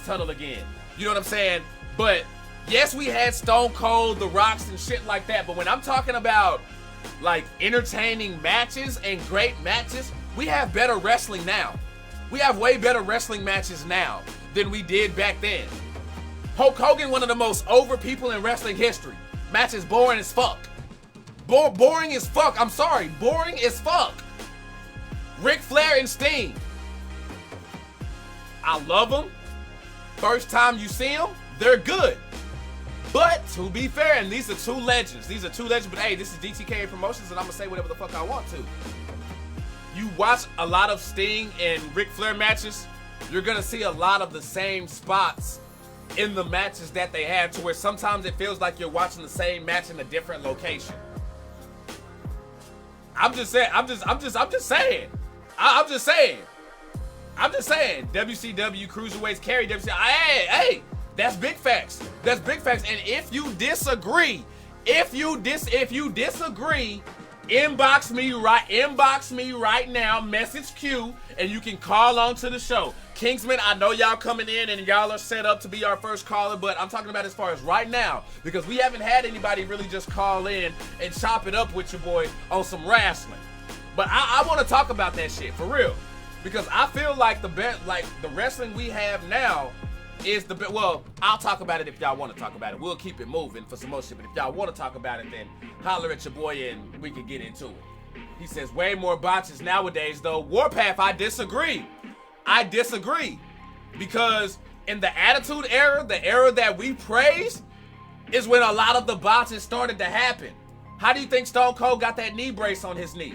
tunnel again. You know what I'm saying? But yes, we had Stone Cold, The Rocks, and shit like that. But when I'm talking about like entertaining matches and great matches, we have better wrestling now. We have way better wrestling matches now than we did back then. Hulk Hogan, one of the most over people in wrestling history. Match is boring as fuck. Boring as fuck. I'm sorry. Boring as fuck. Ric Flair and Sting. I love them. First time you see them, they're good. But to be fair, and these are two legends. These are two legends, but hey, this is DTKA Promotions and I'm gonna say whatever the fuck I want to. You watch a lot of Sting and Ric Flair matches, you're gonna see a lot of the same spots in the matches that they had, to where sometimes it feels like you're watching the same match in a different location. I'm just saying. WCW Cruiserweights carry WCW. Hey, that's big facts. That's big facts. And if you disagree, inbox me right now, message Q, and you can call on to the show. Kingsman, I know y'all coming in and y'all are set up to be our first caller, but I'm talking about as far as right now, because we haven't had anybody really just call in and chop it up with your boy on some wrestling. But I want to talk about that shit for real, because I feel like the wrestling we have now is the best. Well, I'll talk about it if y'all want to talk about it. We'll keep it moving for some more shit, but if y'all want to talk about it, then holler at your boy and we can get into it. He says way more botches nowadays though. Warpath, I disagree, because in the Attitude Era, the era that we praise, is when a lot of the botches started to happen. How do you think Stone Cold got that knee brace on his knee?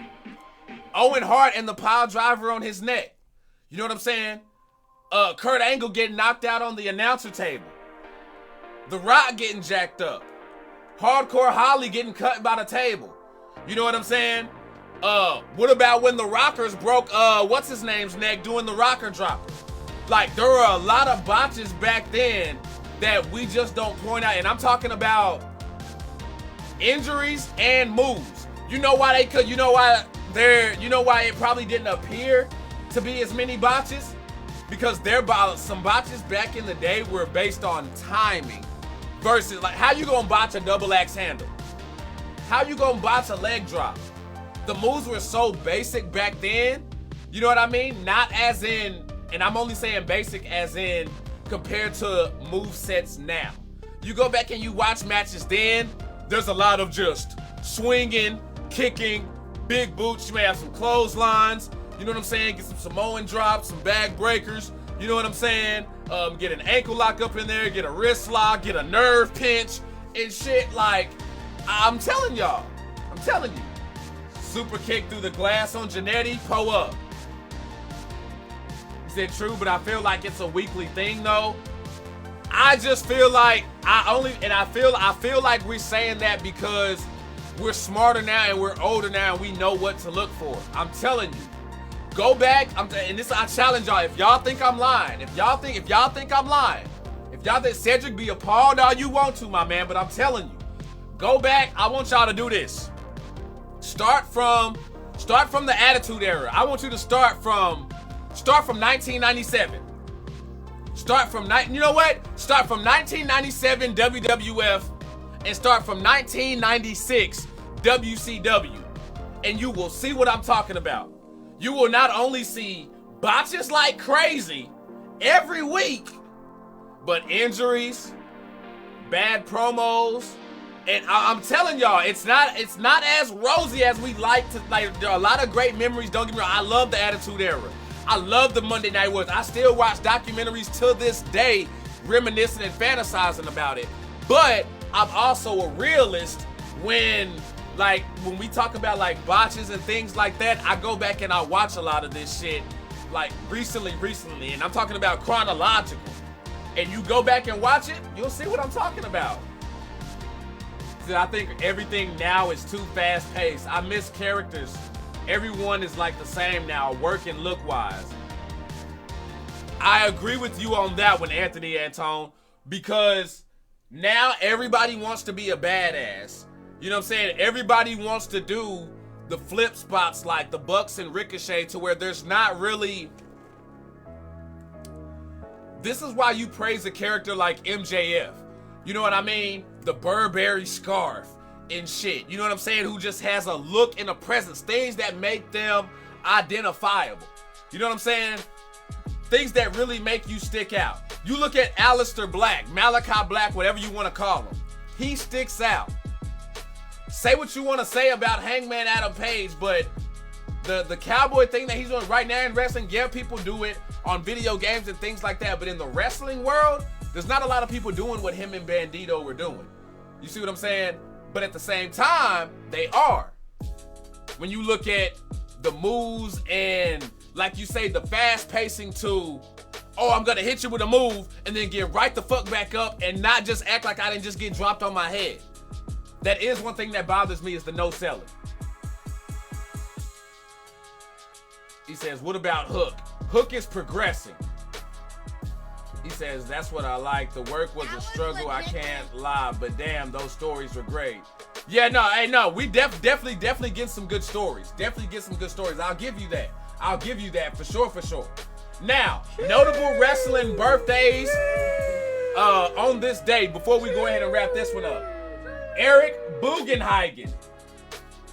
Owen Hart and the pile driver on his neck. You know what I'm saying? Kurt Angle getting knocked out on the announcer table. The Rock getting jacked up. Hardcore Holly getting cut by the table. You know what I'm saying? What about when the Rockers broke what's his name's neck doing the rocker drop? Like, there were a lot of botches back then that we just don't point out, and I'm talking about injuries and moves. You know why they could? You know why it probably didn't appear to be as many botches? Because some botches back in the day were based on timing versus, like, how you gonna botch a double axe handle? How you gonna botch a leg drop? The moves were so basic back then, you know what I mean? Not as in, and I'm only saying basic as in compared to move sets now. You go back and you watch matches then, there's a lot of just swinging, kicking, big boots. You may have some clotheslines, you know what I'm saying? Get some Samoan drops, some bag breakers, you know what I'm saying? Get an ankle lock up in there, get a wrist lock, get a nerve pinch, and shit. Like, I'm telling you. Super kick through the glass on Jannetty, pull up. He said true, but I feel like it's a weekly thing though. I just feel like I feel like we're saying that because we're smarter now and we're older now and we know what to look for. I'm telling you. Go back. And this I challenge y'all. If y'all think I'm lying, if y'all think I'm lying, if y'all think Cedric be appalled all you want to, my man, but I'm telling you, go back. I want y'all to do this. Start from the Attitude Era. I want you to start from 1997. You know what? Start from 1997 WWF and start from 1996 WCW, and you will see what I'm talking about. You will not only see botches like crazy every week, but injuries, bad promos, and I'm telling y'all, it's not as rosy as we like to. Like, there are a lot of great memories. Don't get me wrong. I love the Attitude Era. I love the Monday Night Wars. I still watch documentaries to this day, reminiscing and fantasizing about it. But I'm also a realist when we talk about like botches and things like that. I go back and I watch a lot of this shit like recently, and I'm talking about chronological. And you go back and watch it, you'll see what I'm talking about. See, I think everything now is too fast paced. I miss characters. Everyone is like the same now, work and look wise. I agree with you on that one, Anthony Antone, because now everybody wants to be a badass. You know what I'm saying? Everybody wants to do the flip spots like the Bucks and Ricochet, to where there's not really. This is why you praise a character like MJF. You know what I mean? The Burberry scarf and shit. You know what I'm saying? Who just has a look and a presence. Things that make them identifiable. You know what I'm saying? Things that really make you stick out. You look at Aleister Black, Malachi Black, whatever you want to call him. He sticks out. Say what you want to say about Hangman Adam Page, but the cowboy thing that he's doing right now in wrestling, yeah, people do it on video games and things like that, but in the wrestling world, there's not a lot of people doing what him and Bandito were doing. You see what I'm saying? But at the same time, they are. When you look at the moves and, like you say, the fast pacing to, oh, I'm gonna hit you with a move and then get right the fuck back up and not just act like I didn't just get dropped on my head. That is one thing that bothers me, is the no selling. He says, what about Hook? Hook is progressing. He says, that's what I like. The work was a struggle, I can't lie, but damn, those stories were great. Yeah, no, hey, no, we definitely get some good stories. Definitely get some good stories. I'll give you that. I'll give you that for sure. Now, notable wrestling birthdays on this day, before we go ahead and wrap this one up. Eric Bugenhagen,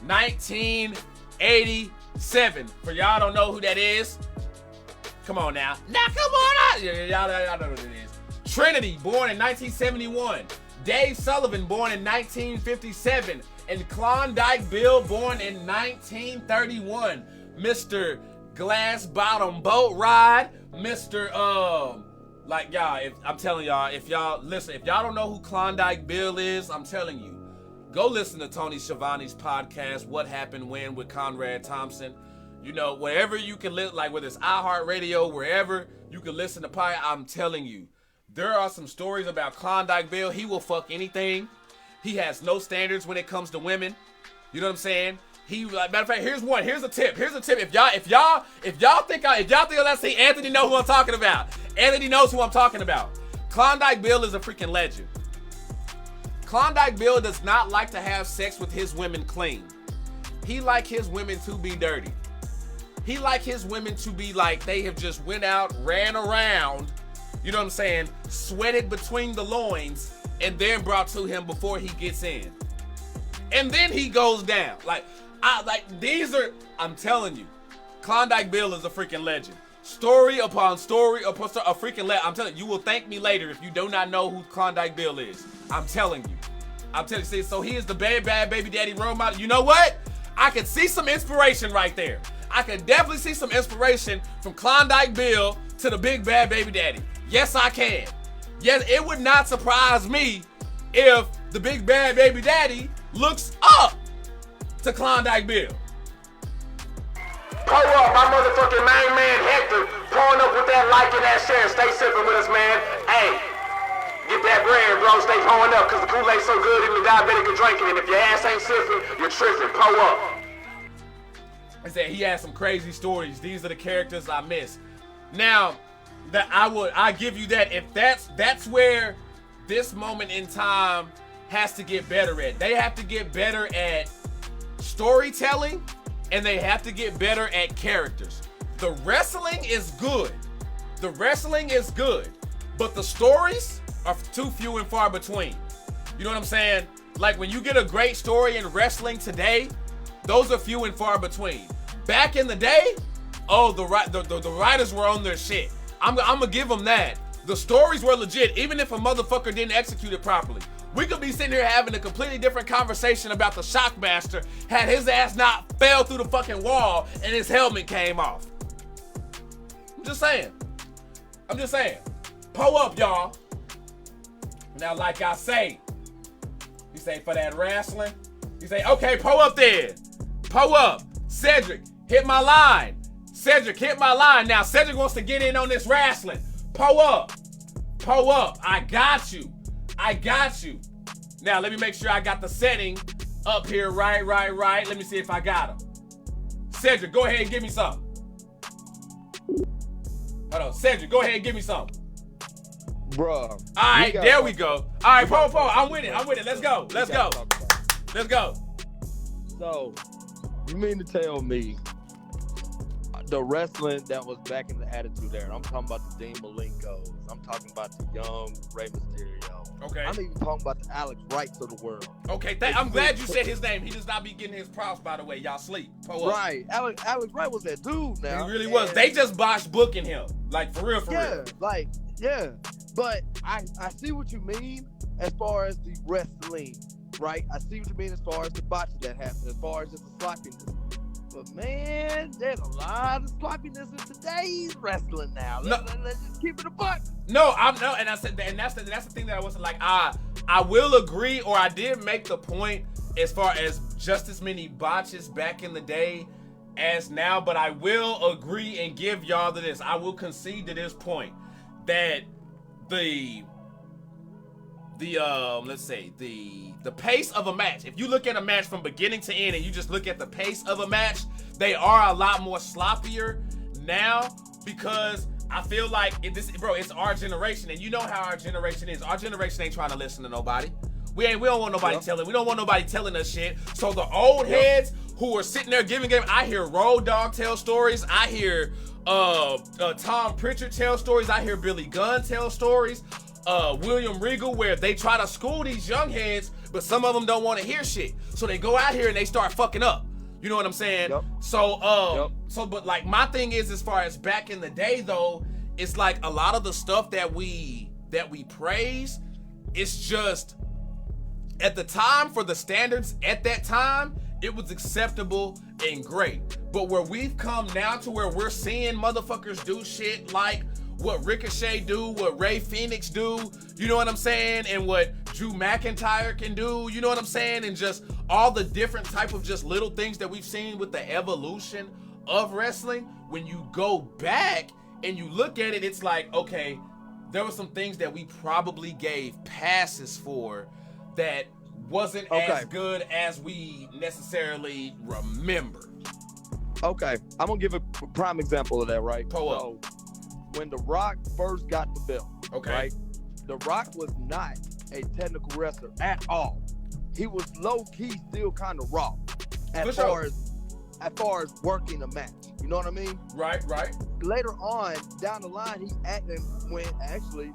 1987. For y'all don't know who that is, come on now. Now come on out. Y'all know who it is. Trinity, born in 1971. Dave Sullivan, born in 1957. And Klondike Bill, born in 1931. Mr. Glass Bottom Boat Ride. Mr. Like, y'all, I'm telling y'all, if y'all don't know who Klondike Bill is, I'm telling you, go listen to Tony Schiavone's podcast, What Happened When, with Conrad Thompson. You know, wherever you can listen, like whether it's iHeartRadio, wherever you can listen to podcast, I'm telling you, there are some stories about Klondike Bill. He will fuck anything. He has no standards when it comes to women. You know what I'm saying? Matter of fact, here's one. Here's a tip. If y'all think let's see, Anthony know who I'm talking about. Anthony knows who I'm talking about. Klondike Bill is a freaking legend. Klondike Bill does not like to have sex with his women clean. He like his women to be dirty. He like his women to be like they have just went out, ran around, you know what I'm saying, sweated between the loins, and then brought to him before he gets in. And then he goes down. I'm telling you, Klondike Bill is a freaking legend. Story upon story, a freaking legend. I'm telling you, you will thank me later if you do not know who Klondike Bill is. I'm telling you. See, so he is the bad baby daddy role model. You know what? I could see some inspiration right there. I could definitely see some inspiration from Klondike Bill to the big bad baby daddy. Yes, I can. Yes, it would not surprise me if the big bad baby daddy looks up to Klondike Bill. Pull up, my motherfucking main man Hector, pouring up with that like and that share. Stay sipping with us, man. Hey, get that bread, bro. Stay pouring up, because the Kool-Aid's so good, even the diabetic can drink it. And if your ass ain't sipping, you're tripping. Pull up. I said he had some crazy stories. These are the characters I miss. Now, that I give you that. If that's where this moment in time has to get better at. They have to get better at storytelling, and they have to get better at characters. The wrestling is good. The wrestling is good, but the stories are too few and far between. You know what I'm saying? Like when you get a great story in wrestling today, those are few and far between. Back in the day, oh, the writers were on their shit. I'm gonna give them that. The stories were legit, even if a motherfucker didn't execute it properly. We could be sitting here having a completely different conversation about the Shockmaster had his ass not fell through the fucking wall and his helmet came off. I'm just saying. Pull up, y'all. Now, like I say, you say for that wrestling, you say, okay, pull up then. Pull up. Cedric, hit my line. Cedric, hit my line. Now, Cedric wants to get in on this wrestling. Pull up. Pull up. I got you. Now, let me make sure I got the setting up here. Right. Let me see if I got him. Cedric, go ahead and give me something. Hold on. Cedric, go ahead and give me something. Bruh. All right, there we go. All right, Paul, I'm with it. Let's go. So, you mean to tell me the wrestling that was back in the Attitude Era? I'm talking about the Dean Malenko's. I'm talking about the young Rey Mysterio. Okay. I'm even talking about the Alex Wrights of the world. Okay, I'm glad you said his name. He does not be getting his props, by the way. Y'all sleep. Right. Alex Wright was that dude now. He really was. They just botched booking him. Like, for real. Yeah. But I see what you mean as far as the wrestling, right? I see what you mean as far as the botches that happen, as far as just the sloppiness. But man, there's a lot of sloppiness in today's wrestling now. Let's just keep it a buck. No, and I said, and that's the thing that I wasn't like. I will agree, or I did make the point as far as just as many botches back in the day as now. But I will agree and give y'all to this. I will concede to this point that the pace of a match, if you look at a match from beginning to end and you just look at the pace of a match, they are a lot more sloppier now, because I feel like it's our generation, and you know how our generation is. Our generation ain't trying to listen to nobody. We don't want nobody telling us shit. So the old heads who are sitting there giving game, I hear Road Dogg tell stories, I hear Tom Pritchard tell stories, I hear Billy Gunn tell stories, William Regal, where they try to school these young heads, but some of them don't want to hear shit. So they go out here and they start fucking up. You know what I'm saying? Yep. But like my thing is, as far as back in the day though, it's like a lot of the stuff that we praise, it's just at the time, for the standards at that time, it was acceptable and great. But where we've come now to where we're seeing motherfuckers do shit like what Ricochet do, what Ray Phoenix do, you know what I'm saying, and what Drew McIntyre can do, you know what I'm saying, and just all the different type of just little things that we've seen with the evolution of wrestling. When you go back and you look at it, it's like, okay, there were some things that we probably gave passes for that wasn't as good as we necessarily remember. Okay, I'm gonna give a prime example of that, right? So, when The Rock first got the belt, right? The Rock was not a technical wrestler at all. He was low-key still kind of raw as far as working a match. You know what I mean? Right. Later on, down the line, this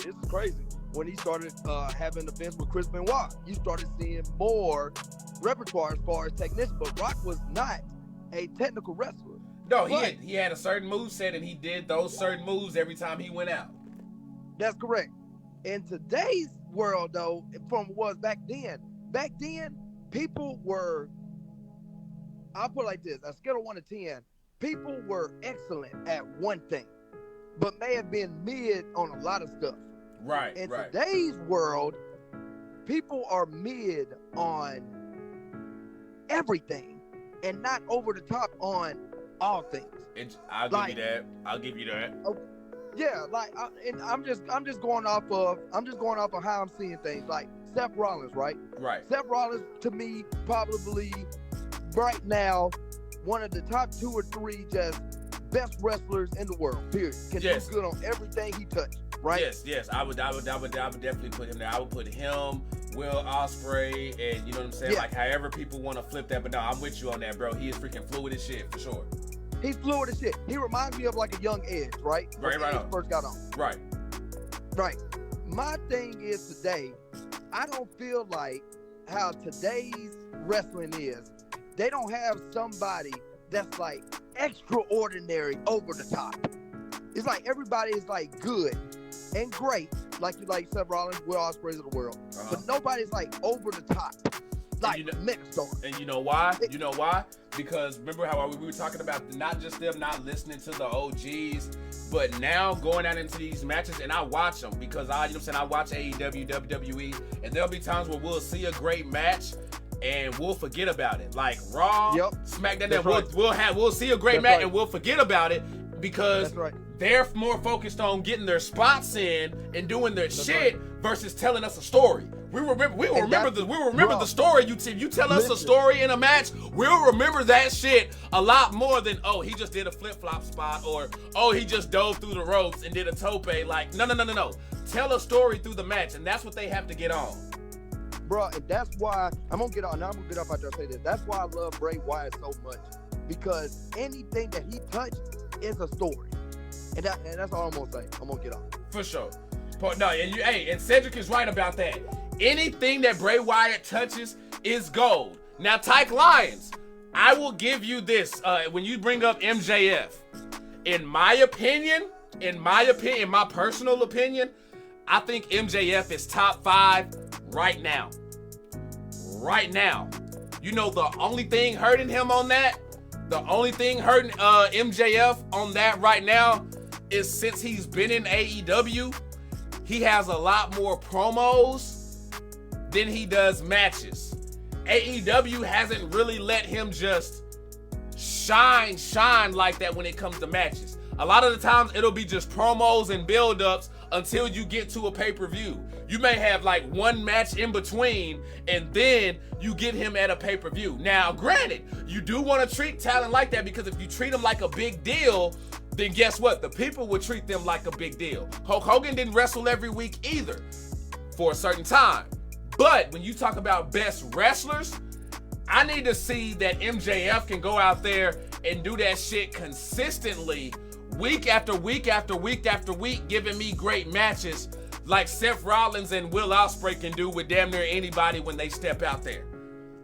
is crazy. When he started having events with Chris Benoit, you started seeing more repertoire as far as technician. But Rock was not a technical wrestler. No, he had a certain moveset, and he did those certain moves every time he went out. That's correct. In today's world, though, from what was back then, people were, I'll put it like this, a scale of 1 to 10, people were excellent at one thing, but may have been mid on a lot of stuff. Right. In today's world, people are mid on everything and not over the top on all things. I'll give you that. Yeah, I'm just going off of how I'm seeing things. Like Seth Rollins, right? Right. Seth Rollins, to me, probably right now one of the top 2 or 3 just best wrestlers in the world. Period. Can do good on everything he touched. Right? Yes. I would definitely put him there. I would put him, Will Ospreay, and you know what I'm saying? Like however people want to flip that, but no, I'm with you on that, bro. He is freaking fluid as shit for sure. He's fluid as shit. He reminds me of like a young Edge, right? Right on. First got on. Right. My thing is today, I don't feel like how today's wrestling is. They don't have somebody that's like extraordinary over the top. It's like everybody is like good and great, like Seth Rollins, Will Ospreay of the world, but nobody's like over the top, like megastar. And you know why? Because remember how we were talking about not just them not listening to the OGs, but now going out into these matches, and I watch them because I watch AEW, WWE, and there'll be times where we'll see a great match and we'll forget about it. Like Raw, SmackDown, we'll see a great match and we'll forget about it because they're more focused on getting their spots in and doing their shit versus telling us a story. We will remember the story. You tell us a story in a match, we'll remember that shit a lot more than, oh, he just did a flip-flop spot, or oh, he just dove through the ropes and did a tope. Like, no. Tell a story through the match, and that's what they have to get on. Bro, and that's why I'm gonna get off out there and say this. That's why I love Bray Wyatt so much, because anything that he touched is a story. And that's all I'm gonna say. I'm gonna get off. For sure. No, and Cedric is right about that. Anything that Bray Wyatt touches is gold. Now, Tyke Lyons, I will give you this. When you bring up MJF, in my personal opinion, I think MJF is top 5 right now. You know, the only thing hurting him on that, MJF on that right now is since he's been in AEW, he has a lot more promos than he does matches. AEW hasn't really let him just shine like that when it comes to matches. A lot of the times it'll be just promos and build-ups until you get to a pay-per-view. You may have like one match in between and then you get him at a pay-per-view. Now, granted, you do want to treat talent like that, because if you treat them like a big deal, then guess what? The people would treat them like a big deal. Hulk Hogan didn't wrestle every week either for a certain time. But when you talk about best wrestlers, I need to see that MJF can go out there and do that shit consistently, week after week after week after week, giving me great matches like Seth Rollins and Will Ospreay can do with damn near anybody when they step out there.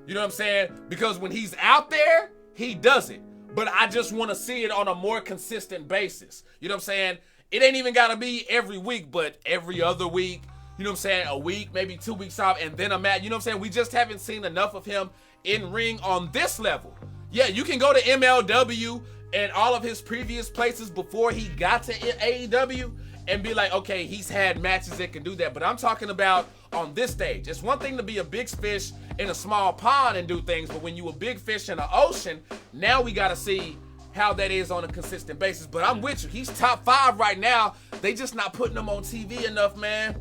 You know what I'm saying? Because when he's out there, he does it. But I just want to see it on a more consistent basis. You know what I'm saying? It ain't even got to be every week, but every other week. You know what I'm saying? A week, maybe 2 weeks off, and then a match. You know what I'm saying? We just haven't seen enough of him in ring on this level. Yeah, you can go to MLW and all of his previous places before he got to AEW and be like, okay, he's had matches that can do that. But I'm talking about on this stage. It's one thing to be a big fish in a small pond and do things, but when you a big fish in an ocean, now we got to see how that is on a consistent basis. But I'm with you. He's top 5 right now. They just not putting him on TV enough, man.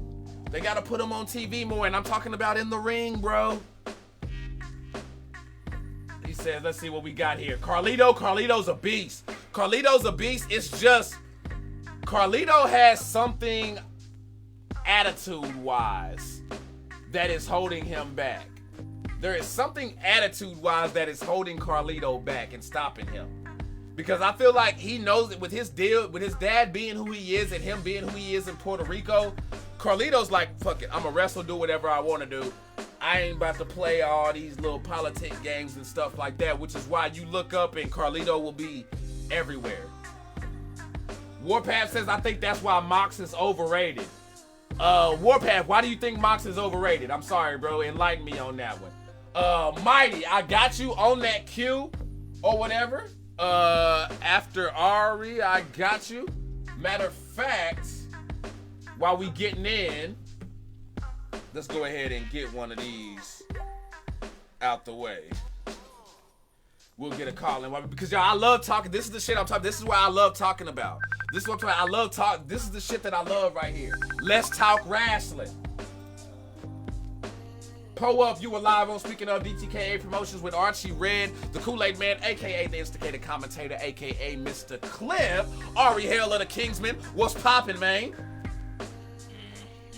They got to put him on TV more, and I'm talking about in the ring, bro. He says, let's see what we got here. Carlito's a beast. Carlito's a beast. It's just Carlito has something attitude-wise that is holding him back. There is something attitude-wise that is holding Carlito back and stopping him. Because I feel like he knows that with his deal, with his dad being who he is and him being who he is in Puerto Rico, Carlito's like, fuck it, I'm a wrestle, do whatever I want to do. I ain't about to play all these little politic games and stuff like that, which is why you look up and Carlito will be everywhere. Warpath says, I think that's why Mox is overrated. Warpath, why do you think Mox is overrated? I'm sorry, bro. Enlighten me on that one. Mighty, I got you on that cue or whatever. After Ari, I got you. Matter of fact, while we getting in, let's go ahead and get one of these out the way. We'll get a call in because y'all, I love talking. This is the shit I'm talking. This is what I love talking about. This is what I love talking. This is the shit that I love right here. Let's talk wrestling. Pull up, you were live on Speaking of DTKA Promotions with Archie Red, the Kool-Aid Man, a.k.a. the instigator commentator, a.k.a. Mr. Cliff, Ari Hale of the Kingsman. What's poppin', man?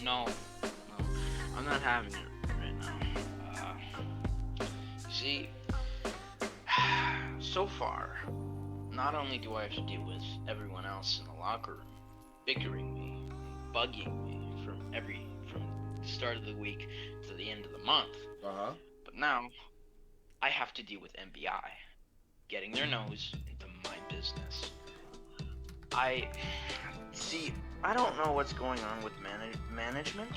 No, I'm not having it right now. See, so far, not only do I have to deal with everyone else in the locker room bickering me, bugging me from the start of the week to the end of the month, but now I have to deal with MBI getting their nose into my business. I don't know what's going on with management,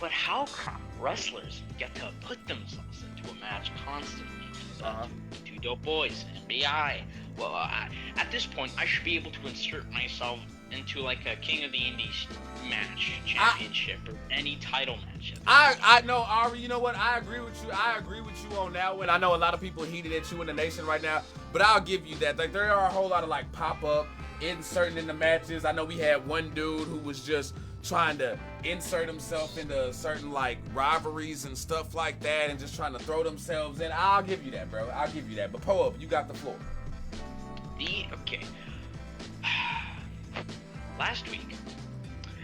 but how come wrestlers get to put themselves into a match constantly? Two dope boys, MBI. Well, at this point, I should be able to insert myself into like a King of the Indies match, championship, or any title match. I know, Ari, you know what? I agree with you. I agree with you on that one. I know a lot of people heated at you in the nation right now, but I'll give you that. Like, there are a whole lot of like pop-up inserting in the matches. I know we had one dude who was just trying to insert himself into certain like rivalries and stuff like that and just trying to throw themselves in. I'll give you that, bro. I'll give you that. But pull up, you got the floor. Okay. Last week,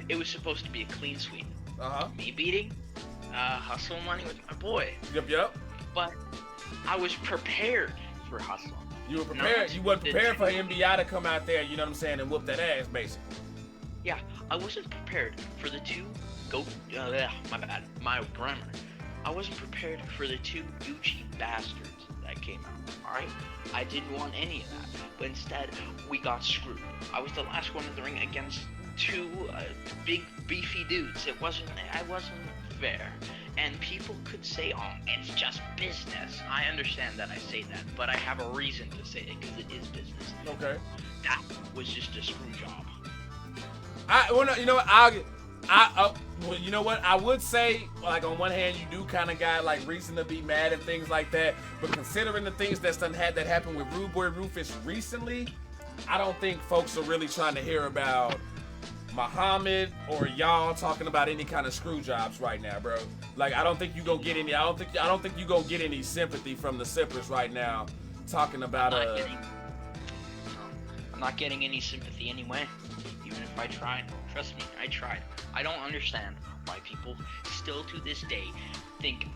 it was supposed to be a clean sweep. Me beating Hustle Money with my boy. Yep. But I was prepared for Hustle. You were prepared. You weren't prepared for MBI to come out there, you know what I'm saying, and whoop that ass, basically. Yeah, I wasn't prepared for the two my grammar. I wasn't prepared for the two Gucci bastards that came out, alright? I didn't want any of that, but instead, we got screwed. I was the last one in the ring against two big, beefy dudes. I wasn't fair. And people could say, oh, it's just business. I understand that I say that, but I have a reason to say it, because it is business. Okay. That was just a screw job. You know what? I would say, like, on one hand, you do kind of got like reason to be mad and things like that. But considering the things that happened with Rude Boy Rufus recently, I don't think folks are really trying to hear about Muhammad or y'all talking about any kind of screw jobs right now, bro. Like, I don't think you gonna get any. I don't think you gonna get any sympathy from the sippers right now, talking about I'm not getting any sympathy anyway. Even if I tried, trust me, I tried. I don't understand why people still to this day think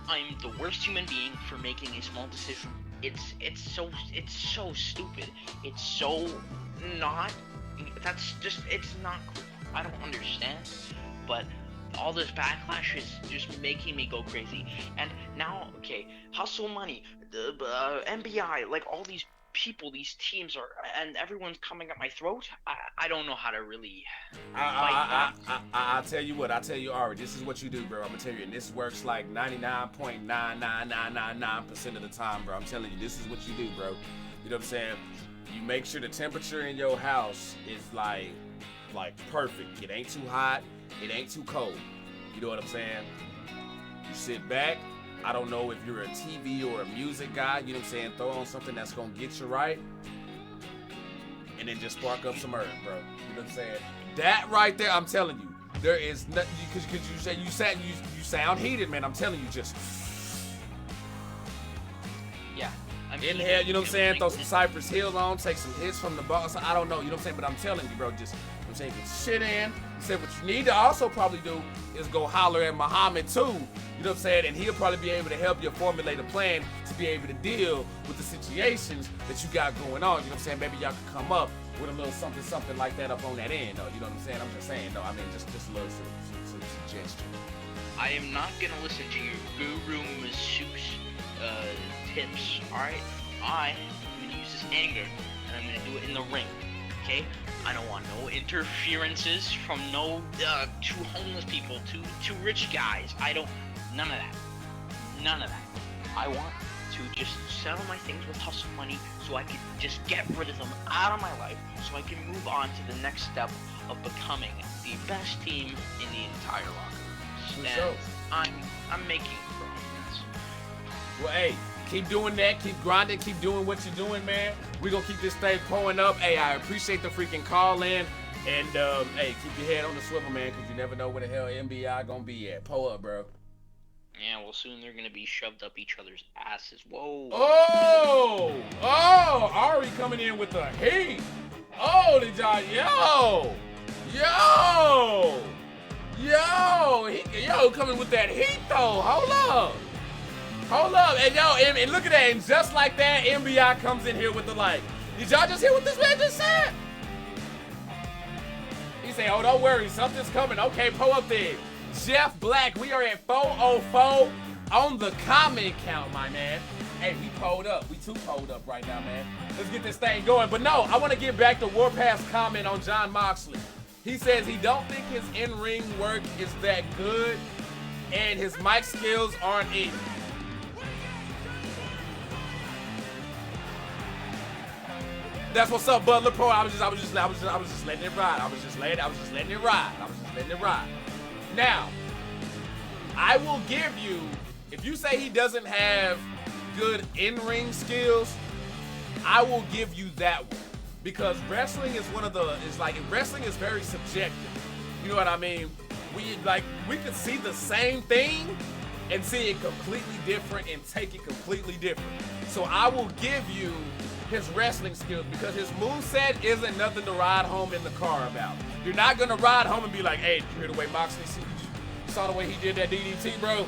I'm the worst human being for making a small decision. It's so stupid. It's so not. It's not cool. I don't understand. But all this backlash is just making me go crazy. And now, okay, Hustle Money, the MBI, like all these people, these teams are, and everyone's coming at my throat. I don't know how to really fight back. I'll tell you what. I'll tell you, Ari, this is what you do, bro. I'm gonna tell you, and this works like 99.99999% of the time, bro. I'm telling you, this is what you do, bro. You know what I'm saying? You make sure the temperature in your house is like perfect. It ain't too hot. It ain't too cold. You know what I'm saying? You sit back. I don't know if you're a TV or a music guy, you know what I'm saying? Throw on something that's gonna get you right, and then just spark up some earth, bro. You know what I'm saying? That right there, I'm telling you, there is nothing, because you sound heated, man. I'm telling you, just inhale, you know what I'm saying? Throw some Cypress Hill on, take some hits from the boss. I don't know, you know what I'm saying? But I'm telling you, bro, just, you know what I'm saying, get shit in. Said what you need to also probably do is go holler at Muhammad too. You know what I'm saying? And he'll probably be able to help you formulate a plan to be able to deal with the situations that you got going on. You know what I'm saying? Maybe y'all could come up with a little something like that up on that end, though. You know what I'm saying? I'm just saying, though. I mean, just a little suggestion. I am not gonna listen to your guru masseuse tips, alright? I'm gonna use this anger, and I'm gonna do it in the ring, okay? I don't want no interferences from no two homeless people, two rich guys. None of that. I want to just settle my things with Hustle Money so I can just get rid of them out of my life so I can move on to the next step of becoming the best team in the entire locker room. And I'm making progress. Well, hey, keep doing that, keep grinding, keep doing what you're doing, man. We're gonna keep this thing pulling up. Hey, I appreciate the freaking call in. And hey, keep your head on the swivel, man, because you never know where the hell MBI gonna be at. Pull up, bro. Yeah, well, soon they're gonna be shoved up each other's asses. Whoa. Oh, Ari coming in with the heat. Oh, did y'all, yo, coming with that heat though. Hold up, and look at that, and just like that, MBI comes in here with the like. Did y'all just hear what this man just said? He said, oh, don't worry, something's coming. Okay, pull up there. Jeff Black, we are at 404 on the comment count, my man. Hey, we pulled up. We too pulled up right now, man. Let's get this thing going. But no, I want to get back to Warpath's comment on Jon Moxley. He says he don't think his in-ring work is that good and his mic skills aren't it. That's what's up, Butler Pro. I was just letting it ride. I was just letting it ride. Now, I will give you, if you say he doesn't have good in-ring skills, I will give you that one. Because wrestling is wrestling is very subjective. You know what I mean? We could see the same thing and see it completely different and take it completely different. So I will give you his wrestling skills because his moveset isn't nothing to ride home in the car about. You're not gonna ride home and be like, hey, did you hear the way Moxley, you saw the way he did that DDT, bro? You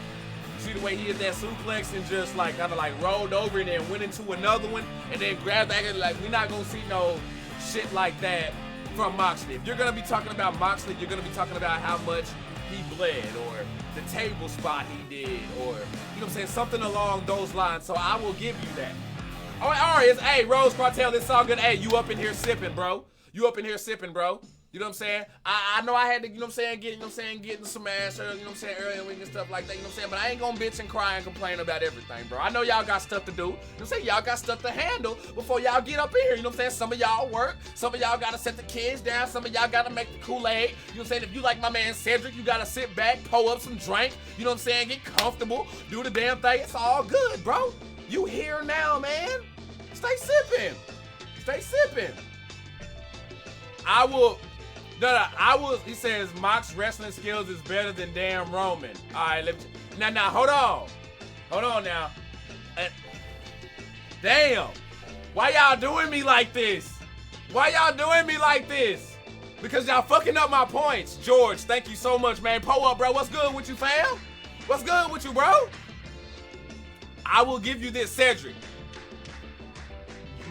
see the way he did that suplex and just like kind of like rolled over and then went into another one and then grabbed that. Like, we're not gonna see no shit like that from Moxley. If you're gonna be talking about Moxley, you're gonna be talking about how much he bled or the table spot he did or, you know what I'm saying, something along those lines. So I will give you that. All right, hey, Rose Cartel, it's all good. Hey, you up in here sipping, bro. You know what I'm saying? I know I had to, getting some ass early, early in the week and stuff like that, but I ain't gonna bitch and cry and complain about everything, bro. I know y'all got stuff to do. Y'all got stuff to handle before y'all get up in here, Some of y'all work, some of y'all gotta set the kids down, some of y'all gotta make the Kool-Aid, If you like my man Cedric, you gotta sit back, pull up some drink, get comfortable, do the damn thing. It's all good, bro. You here now, man. Stay sipping. He says Mox wrestling skills is better than damn Roman. All right, now, hold on now. Damn. Why y'all doing me like this? Because y'all fucking up my points. George, thank you so much, man. Pull up, bro. What's good with you, fam? What's good with you, bro? I will give you this, Cedric.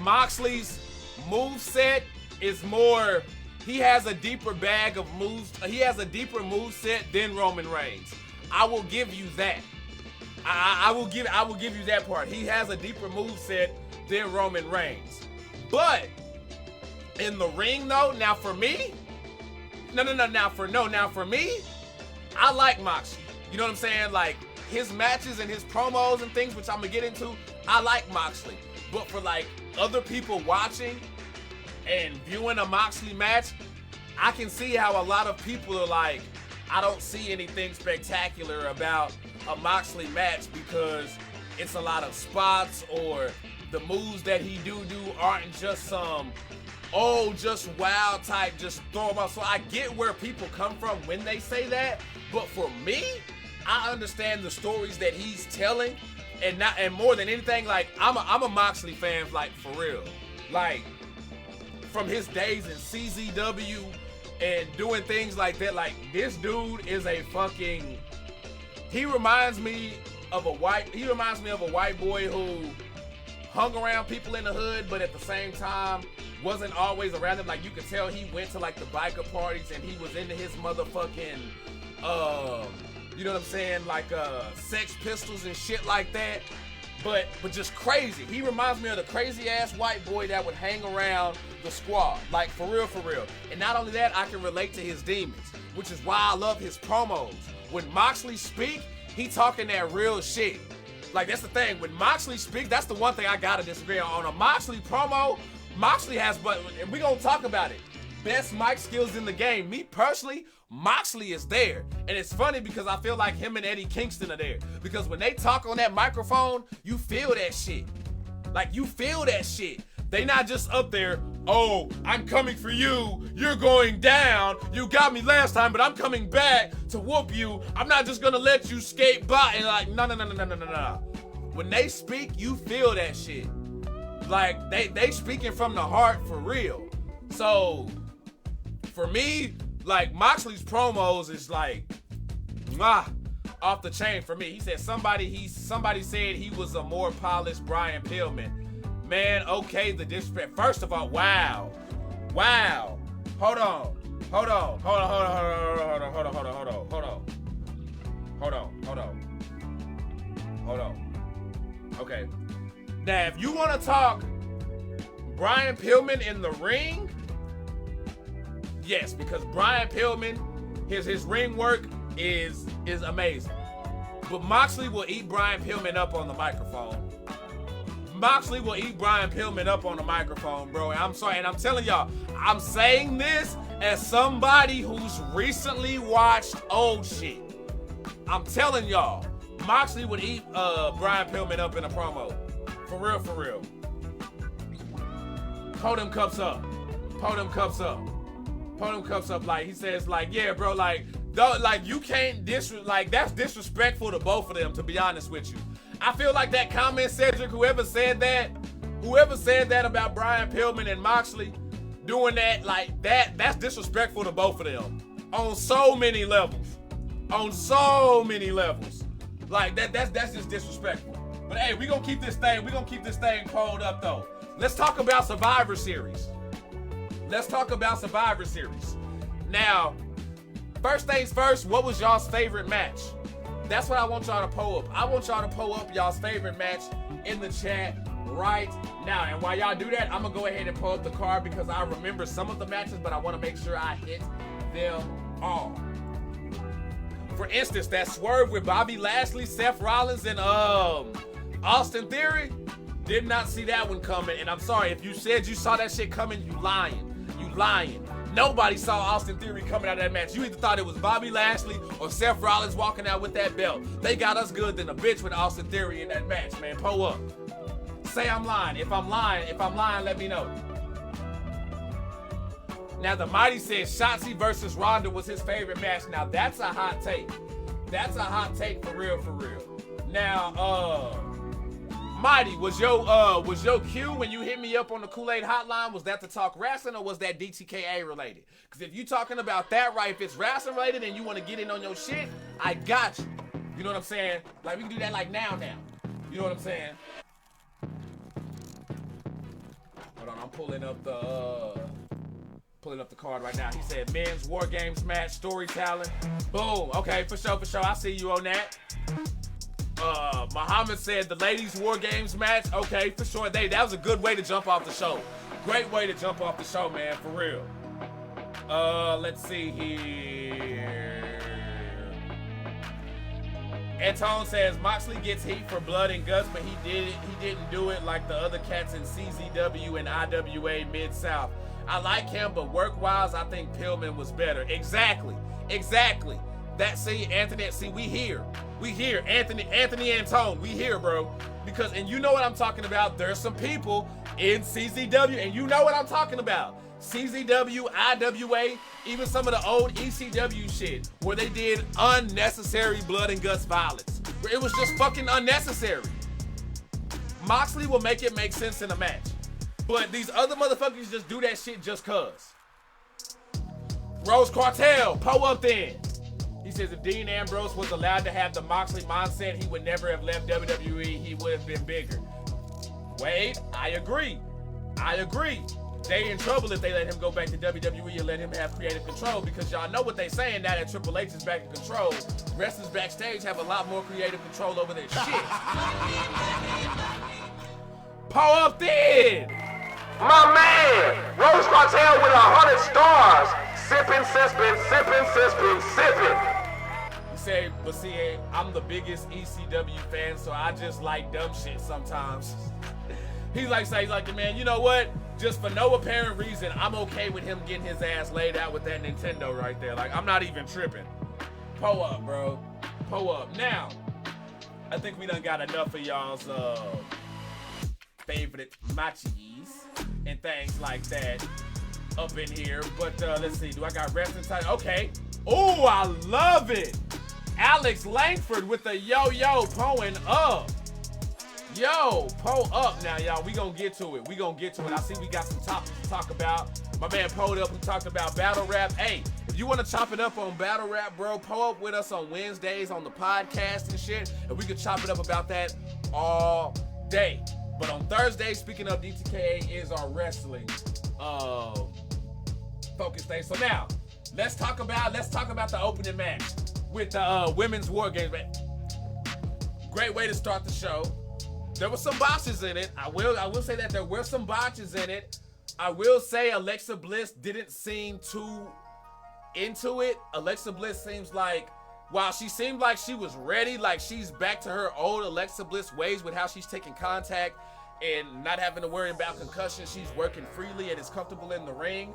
Moxley's moveset is more, he has a deeper bag of moves. He has a deeper moveset than Roman Reigns. I will give you that. I will give you that part. He has a deeper moveset than Roman Reigns. But in the ring though, now for me, I like Moxley. You know what I'm saying? Like his matches and his promos and things, which I'm gonna get into, I like Moxley. But for like other people watching and viewing a Moxley match, I can see how a lot of people are like, I don't see anything spectacular about a Moxley match because it's a lot of spots or the moves that he do aren't just some, just wild type, just throw them up. So I get where people come from when they say that, but for me, I understand the stories that he's telling, and more than anything, like I'm a Moxley fan, like for real, like from his days in CZW and doing things like that. Like this dude is a fucking. He reminds me of a white boy who hung around people in the hood, but at the same time wasn't always around them. Like you could tell he went to like the biker parties and he was into his motherfucking you know what I'm saying, like Sex Pistols and shit like that, but just crazy. He reminds me of the crazy ass white boy that would hang around the squad, like for real. And not only that, I can relate to his demons, which is why I love his promos. When Moxley speak, he talking that real shit. Like that's the thing, when Moxley speaks, that's the one thing I gotta disagree on a Moxley promo. Moxley has, but we gonna talk about it, best mic skills in the game. Me personally, Moxley is there. And it's funny because I feel like him and Eddie Kingston are there. Because when they talk on that microphone, you feel that shit. Like you feel that shit. They not just up there oh, I'm coming for you. You're going down. You got me last time, but I'm coming back to whoop you. I'm not just gonna let you skate by. And like, no. When they speak, you feel that shit. Like, they speaking from the heart for real. So, for me, like, Moxley's promos is like, off the chain for me. He said somebody said he was a more polished Brian Pillman. Man, okay, the disrespect. First of all, wow. Hold on. Okay. Now, if you want to talk Brian Pillman in the ring, yes, because Brian Pillman, his ring work is amazing. But Moxley will eat Brian Pillman up on the microphone. Bro. And I'm sorry, and I'm telling y'all, I'm saying this as somebody who's recently watched old shit. I'm telling y'all, Moxley would eat Brian Pillman up in a promo. For real. Pull them cups up. Like, he says, like, yeah, bro, like, you can't that's disrespectful to both of them, to be honest with you. I feel like that comment, Cedric, whoever said that about Brian Pillman and Moxley doing that, like, that's disrespectful to both of them on so many levels. Like, that's just disrespectful. But hey, we gonna keep this thing pulled up though. Let's talk about Survivor Series. Now, first things first, what was y'all's favorite match? That's what I want y'all to pull up. I want y'all to pull up y'all's favorite match in the chat right now. And while y'all do that, I'm gonna go ahead and pull up the card because I remember some of the matches, but I want to make sure I hit them all. For instance, that swerve with Bobby Lashley, Seth Rollins, and Austin Theory, did not see that one coming. And I'm sorry, if you said you saw that shit coming, you lying. Nobody saw Austin Theory coming out of that match. You either thought it was Bobby Lashley or Seth Rollins walking out with that belt. They got us good than a bitch with Austin Theory in that match, man. Pull up. Say I'm lying. If I'm lying, let me know. Now, the Mighty says Shotzi versus Ronda was his favorite match. Now, that's a hot take. For real. Now, Mighty, was your cue when you hit me up on the Kool-Aid hotline, was that to talk wrestling or was that DTKA related? Because if you talking about that, right, if it's wrestling related and you want to get in on your shit, I got you. You know what I'm saying? Like, we can do that like now. You know what I'm saying? Hold on, I'm pulling up the card right now. He said men's War Games match, storytelling. Boom. Okay, for sure. I see you on that. Muhammad said the ladies War Games match. Okay, for sure. That was a good way to jump off the show. Great way to jump off the show, man, for real. Let's see here. Antone says Moxley gets heat for blood and guts, but he didn't do it like the other cats in CZW and IWA Mid-South. I like him, but work-wise, I think Pillman was better. Exactly. Anthony, we here. Anthony Antone, we here, bro. Because, and you know what I'm talking about, there's some people in CZW, and you know what I'm talking about. CZW, IWA, even some of the old ECW shit, where they did unnecessary blood and guts violence. Where it was just fucking unnecessary. Moxley will make it make sense in a match. But these other motherfuckers just do that shit just cuz. Rose Cartel, pull up then. He says if Dean Ambrose was allowed to have the Moxley mindset, he would never have left WWE. He would have been bigger. Wade, I agree. They in trouble if they let him go back to WWE and let him have creative control, because y'all know what they saying now that Triple H is back in control. Wrestlers backstage have a lot more creative control over their shit. Pull up then. My man, Rose Cartel with 100 stars. Sippin'. He said, but see, I'm the biggest ECW fan, so I just like dumb shit sometimes. He's like, man, you know what? Just for no apparent reason, I'm okay with him getting his ass laid out with that Nintendo right there. Like, I'm not even tripping. Pull up, bro. Pull up. Now, I think we done got enough of y'all's favorite matches. And and things like that up in here. But let's see, do I got wrestling title? Okay. Oh, I love it. Alex Langford with the yo-yo pulling up. Yo, pull up now, y'all. We gonna get to it. I see we got some topics to talk about. My man pulled up who talked about battle rap. Hey, if you want to chop it up on battle rap, bro, pull up with us on Wednesdays on the podcast and shit, and we could chop it up about that all day. But on Thursday, speaking of DTKA, is our wrestling focus day. So now, let's talk about the opening match with the women's war games. Great way to start the show. There were some botches in it. I will say that there were some botches in it. I will say Alexa Bliss didn't seem too into it. Alexa Bliss seems like, while she seemed like she was ready, like she's back to her old Alexa Bliss ways with how she's taking contact and not having to worry about concussion. She's working freely and is comfortable in the ring.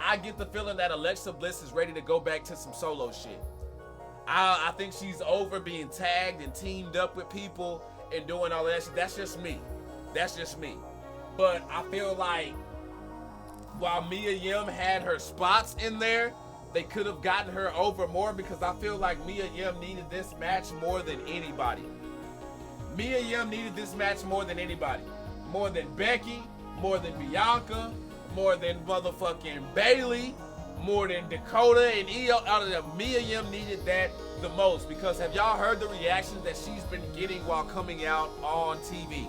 I get the feeling that Alexa Bliss is ready to go back to some solo shit. I think she's over being tagged and teamed up with people and doing all that shit. That's just me. But I feel like while Mia Yim had her spots in there, they could have gotten her over more, because I feel like Mia Yim needed this match more than anybody. Mia Yim needed this match more than anybody. More than Becky, more than Bianca, more than motherfucking Bailey, more than Dakota and Io. Out of them, Mia Yim needed that the most, because have y'all heard the reactions that she's been getting while coming out on TV?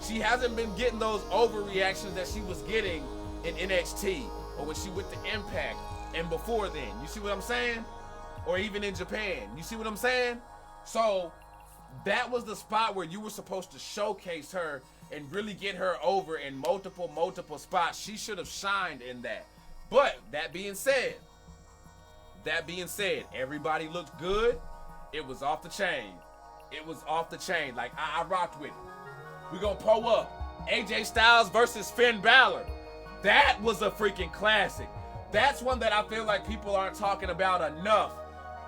She hasn't been getting those overreactions that she was getting in NXT or when she went to Impact and before then. You see what I'm saying? Or even in Japan. You see what I'm saying? So that was the spot where you were supposed to showcase her and really get her over in multiple spots. She should have shined in that. But that being said, everybody looked good. It was off the chain. Like, I rocked with it. We gonna pull up AJ Styles versus Finn Balor. That was a freaking classic. That's one that I feel like people aren't talking about enough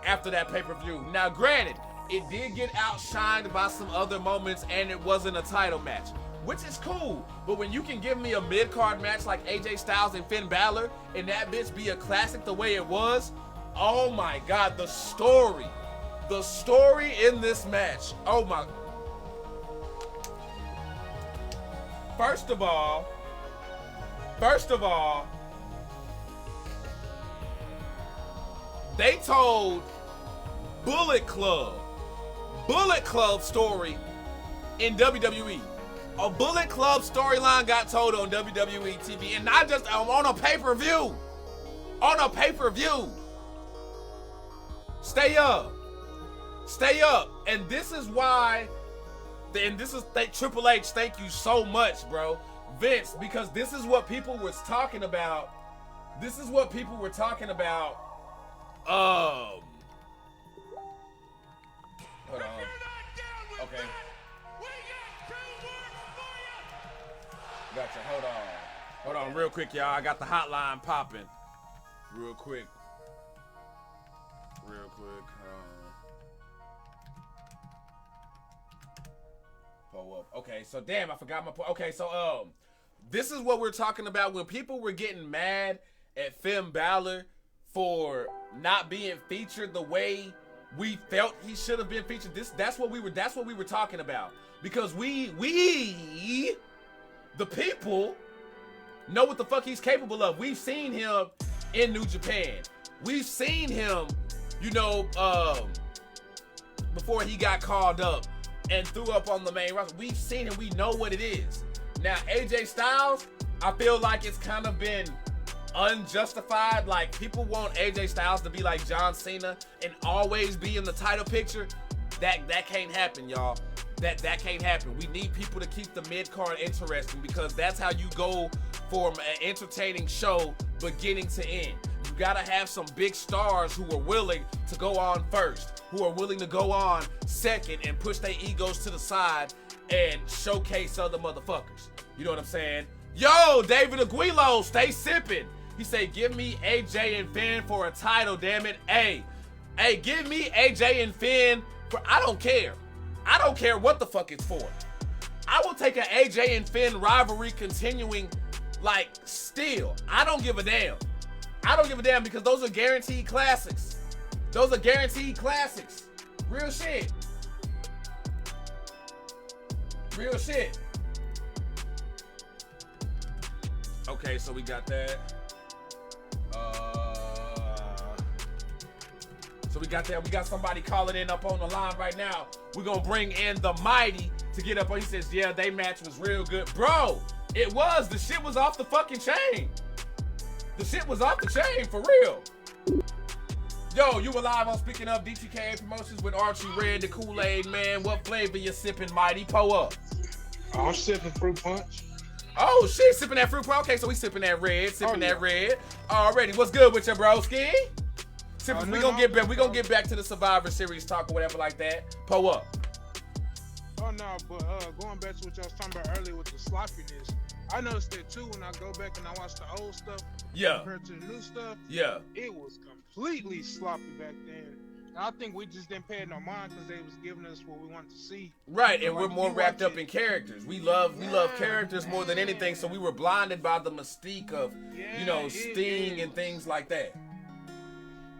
after that pay-per-view. Now, granted, it did get outshined by some other moments, and it wasn't a title match, which is cool. But when you can give me a mid-card match like AJ Styles and Finn Balor, and that bitch be a classic the way it was, oh my God, the story in this match, oh my. First of all, they told Bullet Club story in WWE. A Bullet Club storyline got told on WWE TV, and not just on a pay-per-view. Stay up. And this is why, Triple H, thank you so much, bro. Vince, because this is what people were talking about. Hold on. Okay. Gotcha. Hold on real quick, y'all. I got the hotline popping. Real quick. Pull up. Okay, so damn, I forgot my point. Okay, so this is what we're talking about when people were getting mad at Finn Balor for not being featured the way we felt he should have been featured. That's what we were talking about, because we the people know what the fuck he's capable of. We've seen him in New Japan. We've seen him, before he got called up and threw up on the main roster. We've seen him. We know what it is. Now, AJ Styles, I feel like it's kind of been unjustified. Like, people want AJ Styles to be like John Cena and always be in the title picture. That can't happen, y'all. That can't happen. We need people to keep the mid-card interesting, because that's how you go from an entertaining show beginning to end. You gotta have some big stars who are willing to go on first, who are willing to go on second and push their egos to the side and showcase other motherfuckers. You know what I'm saying? Yo, David Aguilo, stay sipping. He said, give me AJ and Finn for a title, damn it. Hey, give me AJ and Finn for, I don't care what the fuck it's for. I will take an AJ and Finn rivalry continuing, like, still. I don't give a damn. I don't give a damn because those are guaranteed classics. Those are guaranteed classics. Real shit. Real shit. Okay, so we got that. So we got that. We got somebody calling in up on the line right now. We're going to bring in the Mighty to get up on. He says, yeah, they match was real good. Bro, it was. The shit was off the fucking chain. The shit was off the chain, for real. Yo, you were live on Speaking Of DTKA Promotions with Archie Red, the Kool-Aid Man. What flavor you sipping, Mighty? Pull up. I'm sipping fruit punch. Oh, shit, sipping that fruit punch. Okay, so we sipping that red, red. Already, what's good with you, broski? We gonna get back to the Survivor Series talk or whatever like that. Pull up. Oh no, but going back to what y'all was talking about earlier with the sloppiness, I noticed that too when I go back and I watch the old stuff. Yeah. Compared to the new stuff. Yeah. It was completely sloppy back then. And I think we just didn't pay it no mind because they was giving us what we wanted to see. Right, and we're more wrapped up in characters. We love characters more than anything, so we were blinded by the mystique of, Sting and things like that.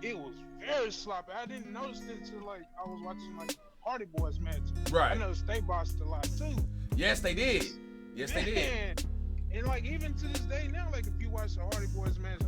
It was very sloppy. I didn't notice it until like I was watching like Hardy Boys match. Right. I noticed they boxed a lot too. Yes, they did. Yes, they did. And like even to this day now, like if you watch the Hardy Boys match,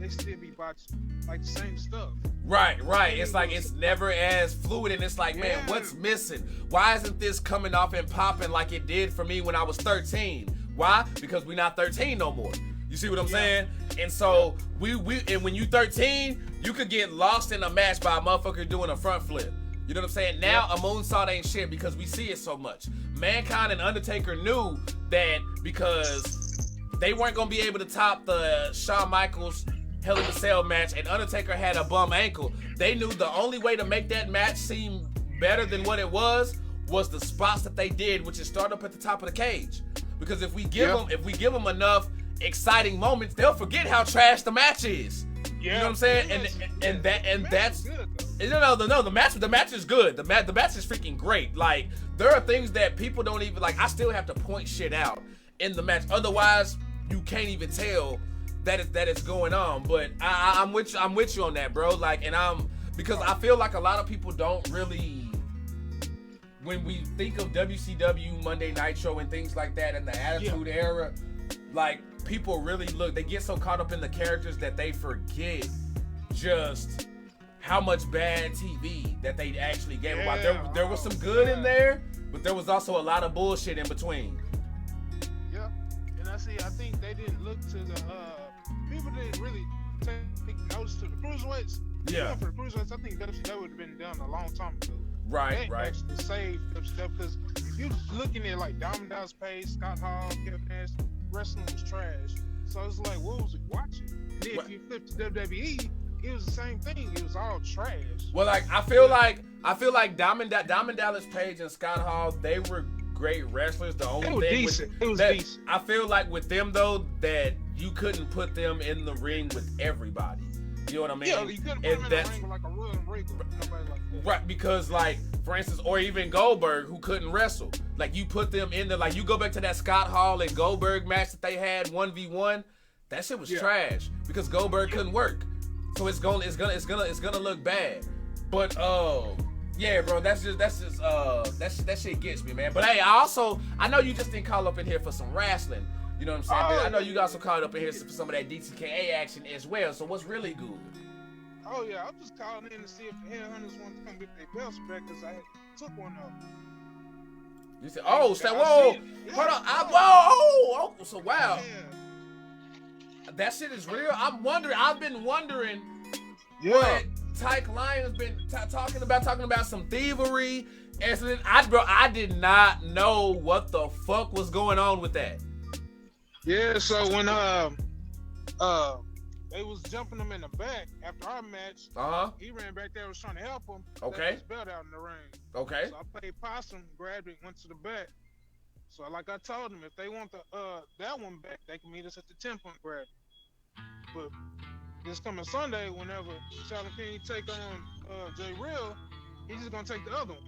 they still be boxing like the same stuff. Right. It's like it's never as fluid, and it's like, man, what's missing? Why isn't this coming off and popping like it did for me when I was 13? Why? Because we're not 13 no more. You see what I'm saying? And so and when you 13, you could get lost in a match by a motherfucker doing a front flip. You know what I'm saying? Now a moonsault ain't shit because we see it so much. Mankind and Undertaker knew that because they weren't gonna be able to top the Shawn Michaels Hell in a Cell match, and Undertaker had a bum ankle. They knew the only way to make that match seem better than what it was the spots that they did, which is start up at the top of the cage. Because if we give them enough exciting moments, they'll forget how trash the match is. You know what I'm saying? And that's the match is good. The match is freaking great. Like there are things that people don't even like. I still have to point shit out in the match. Otherwise, you can't even tell that it's going on. But I'm with you on that, bro. Like, because I feel like a lot of people don't really. When we think of WCW Monday Nitro and things like that and the Attitude Era, like people really they get so caught up in the characters that they forget just how much bad TV that they actually gave about. There was some good in there, but there was also a lot of bullshit in between. Yeah, and I think they didn't look to the people didn't really take notice to the cruiserweights. Yeah, for the cruiserweights, I think that would have been done a long time ago. Right. Actually saved stuff because if you're looking at like Diamond Dallas Page, Scott Hall, Kevin Nash, wrestling was trash. So it's like, what was it watching? And then if you flip to WWE, it was the same thing. It was all trash. Well, like I feel like Diamond Dallas Page and Scott Hall, they were great wrestlers. The only thing decent. I feel like with them though, that you couldn't put them in the ring with everybody. You know what I mean? Yeah, you couldn't put them in the ring with like a Regal, nobody like that. Right, because like, for instance, or even Goldberg, who couldn't wrestle. Like you put them in there, like you go back to that Scott Hall and Goldberg match that they had 1v1. That shit was trash because Goldberg couldn't work. So it's gonna look bad. But yeah, bro, that shit gets me, man. But hey, I know you just didn't call up in here for some wrestling. You know what I'm saying? I know you got some caught up in here for some of that DTKA action as well. So what's really good? Oh yeah, I'm just calling in to see if the Headhunters want to come get their belts back because I took one of them. You said, whoa, hold on, whoa, so wow. Yeah. That shit is real. I've been wondering what Tyke Lyon's been talking about some thievery. And so I did not know what the fuck was going on with that. Yeah, so when they was jumping him in the back after our match, he ran back there, was trying to help him. Okay. Left his belt out in the ring. Okay. So I played possum, grabbed it, went to the back. So like I told them, if they want that one back, they can meet us at the 10-point grab. But this coming Sunday, whenever Charlie King take on Jay Real, he's just gonna take the other one.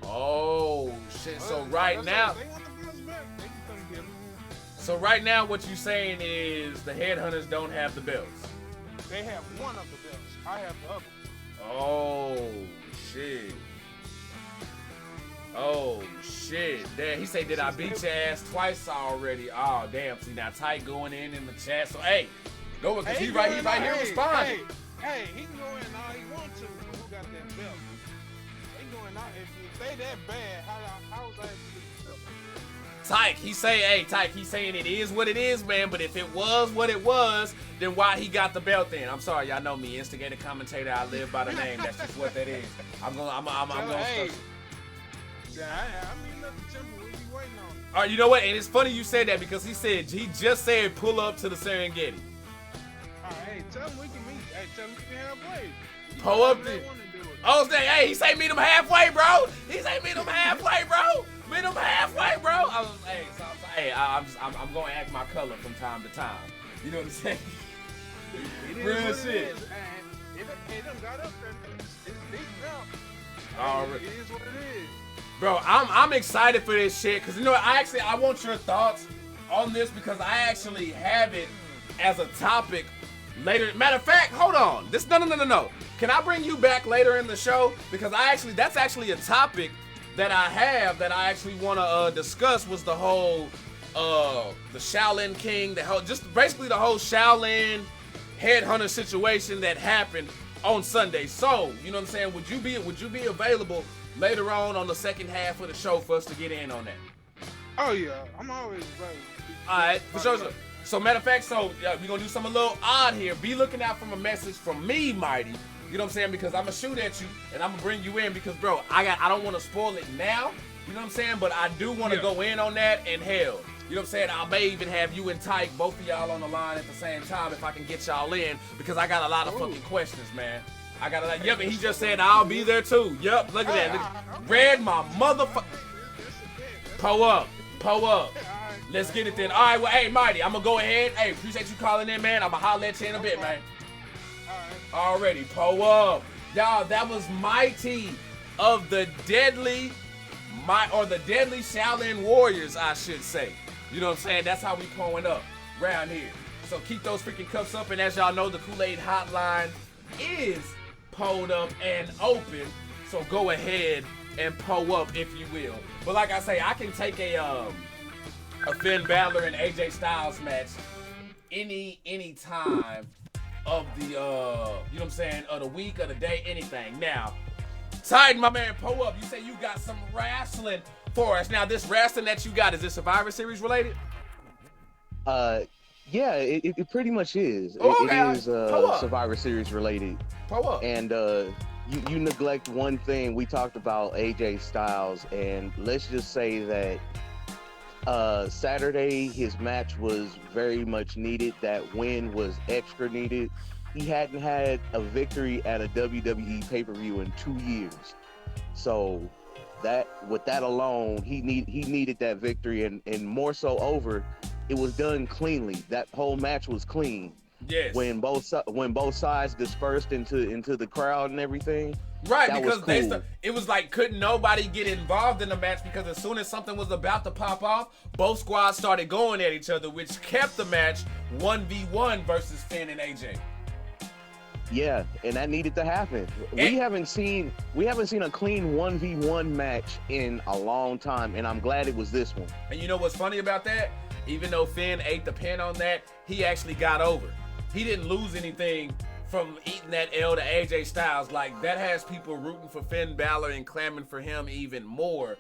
Oh shit! So right now, They want the belts back. They can come get them. so right now, what you saying is the headhunters don't have the belts. They have one of the belts. I have the other. Oh shit! Oh shit! Damn, he said, "Did I beat your ass twice already?" Oh damn! See now, Tyke going in the chat. So hey, go because he right here responding. Hey, he can go in all he wants to. Who got that belt? They going out. If they that bad, how was I able to get the belt? Tyke, he's saying it is what it is, man. But if it was what it was, then why he got the belt then? I'm sorry, y'all know me, instigator, commentator. I live by the name. That's just what that is. I'm gonna. Hey, I mean nothing simple. What you waiting on? All right, you know what? And it's funny you said that because he just said pull up to the Serengeti. All right, hey, tell him we can meet. Hey, tell him we can halfway. Pull up there. Oh, hey, he say meet him halfway, bro. He say meet him halfway, bro. Meet him halfway, bro. I'm gonna act my color from time to time. You know what I'm saying? Real shit. It done got up there. It's deep now. Already. It is what it is. Bro, I'm excited for this shit because you know what? I want your thoughts on this because I actually have it as a topic later. Matter of fact, hold on. No. Can I bring you back later in the show? Because that's actually a topic that I have that I actually want to discuss was the whole the Shaolin King, just basically the whole Shaolin headhunter situation that happened on Sunday. So, you know what I'm saying? Would you be available later on the second half of the show for us to get in on that? Oh yeah, I'm always available. All right, for sure. So matter of fact, we're gonna do something a little odd here. Be looking out for a message from me, Mighty. You know what I'm saying? Because I'm gonna shoot at you and I'm gonna bring you in because, bro, I don't want to spoil it now. You know what I'm saying? But I do want to go in on that and hell. You know what I'm saying? I may even have you and Tyke, both of y'all on the line at the same time if I can get y'all in because I got a lot of fucking questions, man. I got a lot. Yep, and he just said I'll be there too. Yep, look at that. Red my motherfucker. Pull up. Let's get it then. All right, well, hey, Mighty, I'm gonna go ahead. Hey, appreciate you calling in, man. I'm gonna holler at you in a bit, man. Already, pull up. Y'all, that was Mighty of the deadly Shaolin Warriors, I should say. You know what I'm saying? That's how we pulling up around here. So keep those freaking cuffs up, and as y'all know, the Kool-Aid hotline is pulled up and open. So go ahead and pull up if you will. But like I say, I can take a Finn Balor and AJ Styles match any time of the you know what I'm saying, of the week, of the day, anything. Now, Titan, my man, pull up. You say you got some wrestling for us. Now, this wrestling that you got, is this Survivor Series related? Yeah, it pretty much is. Okay, it is Survivor Series related. Pull up. And you neglect one thing. We talked about AJ Styles, and let's just say that Saturday his match was very much needed. That win was extra needed. He hadn't had a victory at a WWE pay-per-view in 2 years. So with that alone, he needed that victory, and more so over. It was done cleanly. That whole match was clean. Yes. When both sides dispersed into the crowd and everything. Right, because cool. It was like couldn't nobody get involved in the match because as soon as something was about to pop off, both squads started going at each other, which kept the match 1v1 versus Finn and AJ. Yeah, and that needed to happen. We haven't seen a clean 1v1 match in a long time, and I'm glad it was this one. And you know what's funny about that? Even though Finn ate the pin on that, he actually got over. He didn't lose anything from eating that L to AJ Styles. Like, that has people rooting for Finn Balor and clamoring for him even more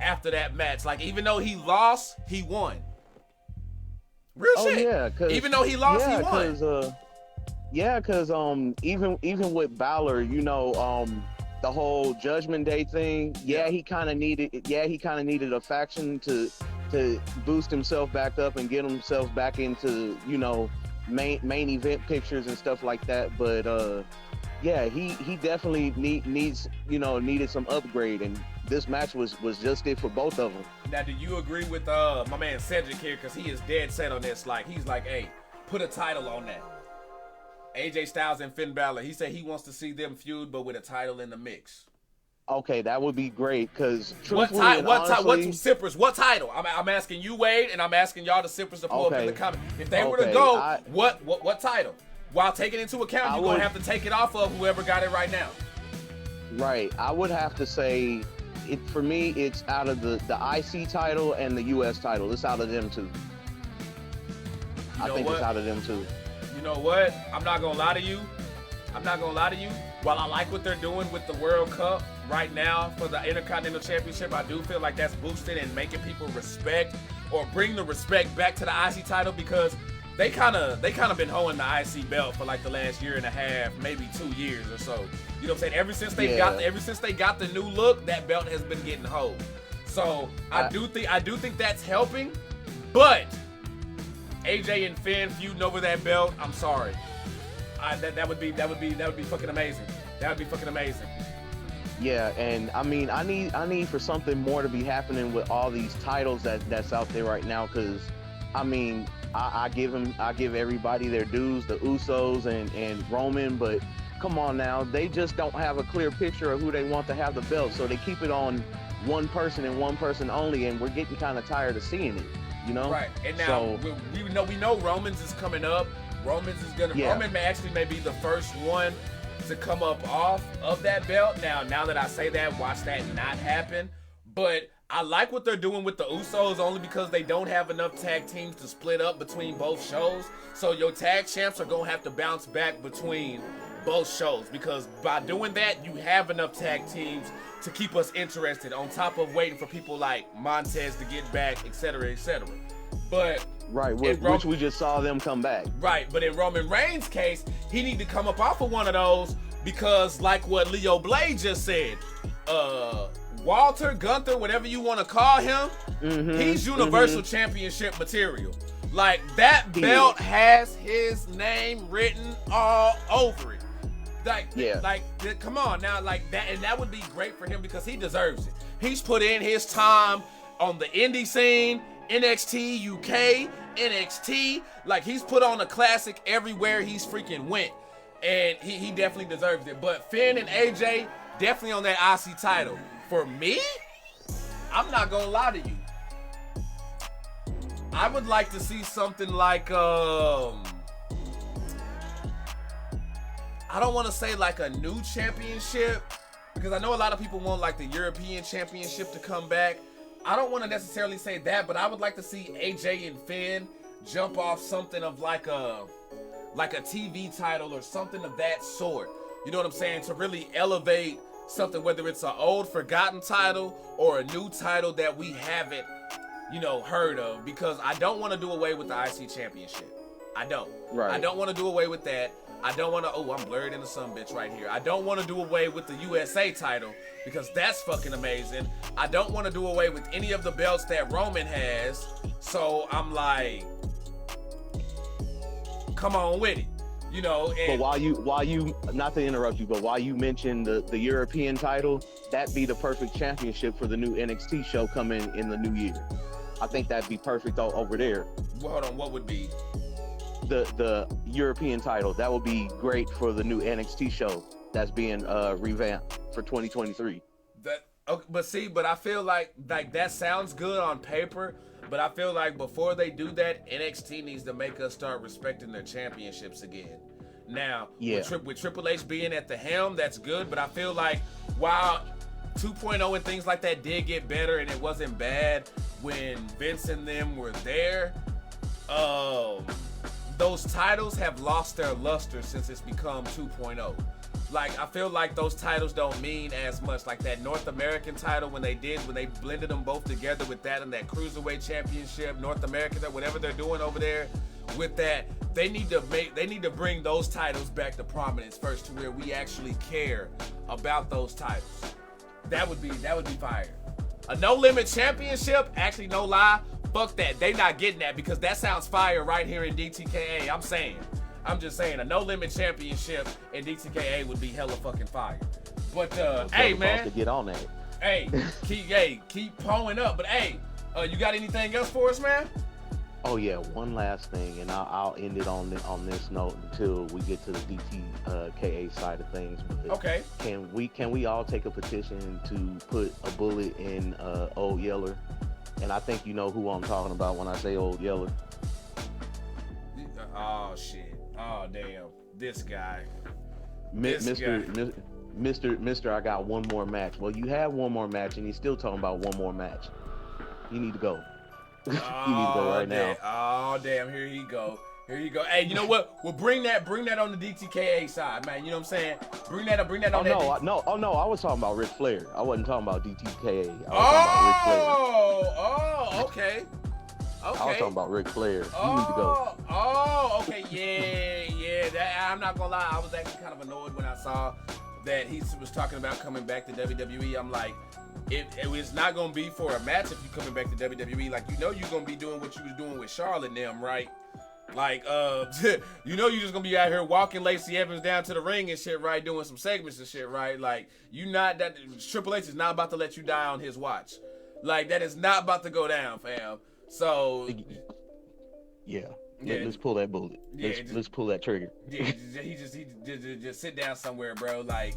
after that match. Like, even though he lost, he won. Real shit. Yeah, even though he lost, he won. Because even with Balor, you know, the whole Judgment Day thing, he kind of needed a faction to boost himself back up and get himself back into, you know, main event pictures and stuff like that. But he definitely needed some upgrade, and this match was just it for both of them. Now, do you agree with my man Cedric here? Because he is dead set on this. Like, he's like, hey, put a title on that. AJ Styles and Finn Balor. He said he wants to see them feud, but with a title in the mix. Okay, that would be great because what Sippers? What title? I'm asking you, Wade, and I'm asking y'all the Sippers to pull up in the comment. If they were to go, what title? While taking into account, you're gonna have to take it off of whoever got it right now. Right. I would have to say, for me, it's out of the IC title and the US title. It's out of them two. I think it's out of them two. You know what? I'm not gonna lie to you. While I like what they're doing with the World Cup right now for the Intercontinental Championship, I do feel like that's boosted and making people respect or bring the respect back to the IC title because they kind of been holding the IC belt for like the last year and a half, maybe 2 years or so. You know what I'm saying? Ever since they got the new look, that belt has been getting hold. So I do think that's helping, but AJ and Finn feuding over that belt, I'm sorry. That would be fucking amazing. That would be fucking amazing. Yeah, and I mean, I need for something more to be happening with all these titles that's out there right now. Because, I mean, I give everybody their dues, the Usos and Roman, but come on now, they just don't have a clear picture of who they want to have the belt, so they keep it on one person and one person only, and we're getting kind of tired of seeing it. You know? Right. And now we know Roman's is coming up. Roman may be the first one to come up off of that belt. Now that I say that, watch that not happen. But I like what they're doing with the Usos only because they don't have enough tag teams to split up between both shows. So your tag champs are going to have to bounce back between both shows because by doing that, you have enough tag teams to keep us interested on top of waiting for people like Montez to get back, etc., etc. But right, which we just saw them come back. Right, but in Roman Reigns' case, he need to come up off of one of those because, like what Leo Blade just said, Walter, Gunther, whatever you want to call him, he's Universal Championship material. Like that belt has his name written all over it. Come on now, like that, and that would be great for him because he deserves it. He's put in his time on the indie scene. NXT UK, NXT, like he's put on a classic everywhere he's freaking went, and he definitely deserves it. But Finn and AJ definitely on that IC title. For me, I'm not gonna lie to you. I would like to see something like I don't want to say like a new championship because I know a lot of people want like the European Championship to come back. I don't want to necessarily say that, but I would like to see AJ and Finn jump off something of like a TV title or something of that sort. You know what I'm saying? To really elevate something, whether it's an old forgotten title or a new title that we haven't, heard of. Because I don't want to do away with the IC Championship. I don't. Right. I don't want to do away with that. I don't want to, I'm blurred into some bitch right here. I don't want to do away with the USA title because that's fucking amazing. I don't want to do away with any of the belts that Roman has. So I'm like, come on with it. And but while you, not to interrupt you, but while you mentioned the European title, that'd be the perfect championship for the new NXT show coming in the new year. I think that'd be perfect over there. Well, hold on, what would be? The European title. That would be great for the new NXT show that's being revamped for 2023. But I feel like that sounds good on paper, but I feel like before they do that, NXT needs to make us start respecting their championships again. Now, with Triple H being at the helm, that's good, but I feel like while 2.0 and things like that did get better and it wasn't bad when Vince and them were there, those titles have lost their luster since it's become 2.0. Like, I feel like those titles don't mean as much. Like that North American title when they blended them both together with that and that Cruiserweight Championship, North American, whatever they're doing over there with that, they need to bring those titles back to prominence first to where we actually care about those titles. That would be fire. A No Limit Championship, actually no lie, fuck that. They not getting that because that sounds fire right here in DTKA. I'm just saying a No Limit Championship in DTKA would be hella fucking fire. But hey man, to get on that. Hey, keep pulling up. But hey, you got anything else for us, man? Oh yeah, one last thing, and I'll end it on this note until we get to the DTKA side of things. But okay. Can we all take a petition to put a bullet in Old Yeller? And I think you know who I'm talking about when I say Old Yeller. Oh shit! Oh damn! This guy. Mr. I got one more match. Well, you have one more match, and he's still talking about one more match. You need to go. You need to go right now. Oh damn! Here you go. Here you go. Hey, you know what? Well, bring that on the DTKA side, man. You know what I'm saying? Bring that on that. Oh no! I was talking about Ric Flair. I wasn't talking about DTKA. I was talking about Ric Flair. Okay. I was talking about Ric Flair. You need to go. Oh, okay. Yeah. I'm not gonna lie. I was actually kind of annoyed when I saw that he was talking about coming back to WWE. I'm like, it was not gonna be for a match if you coming back to WWE. Like, you know, you're gonna be doing what you was doing with Charlotte and them, right? Like, you know, you just gonna be out here walking Lacey Evans down to the ring and shit, right? Doing some segments and shit, right? Like, Triple H is not about to let you die on his watch. Like, that is not about to go down, fam. So, yeah. Let's pull that bullet. Let's pull that trigger. Yeah, he just sit down somewhere, bro. Like,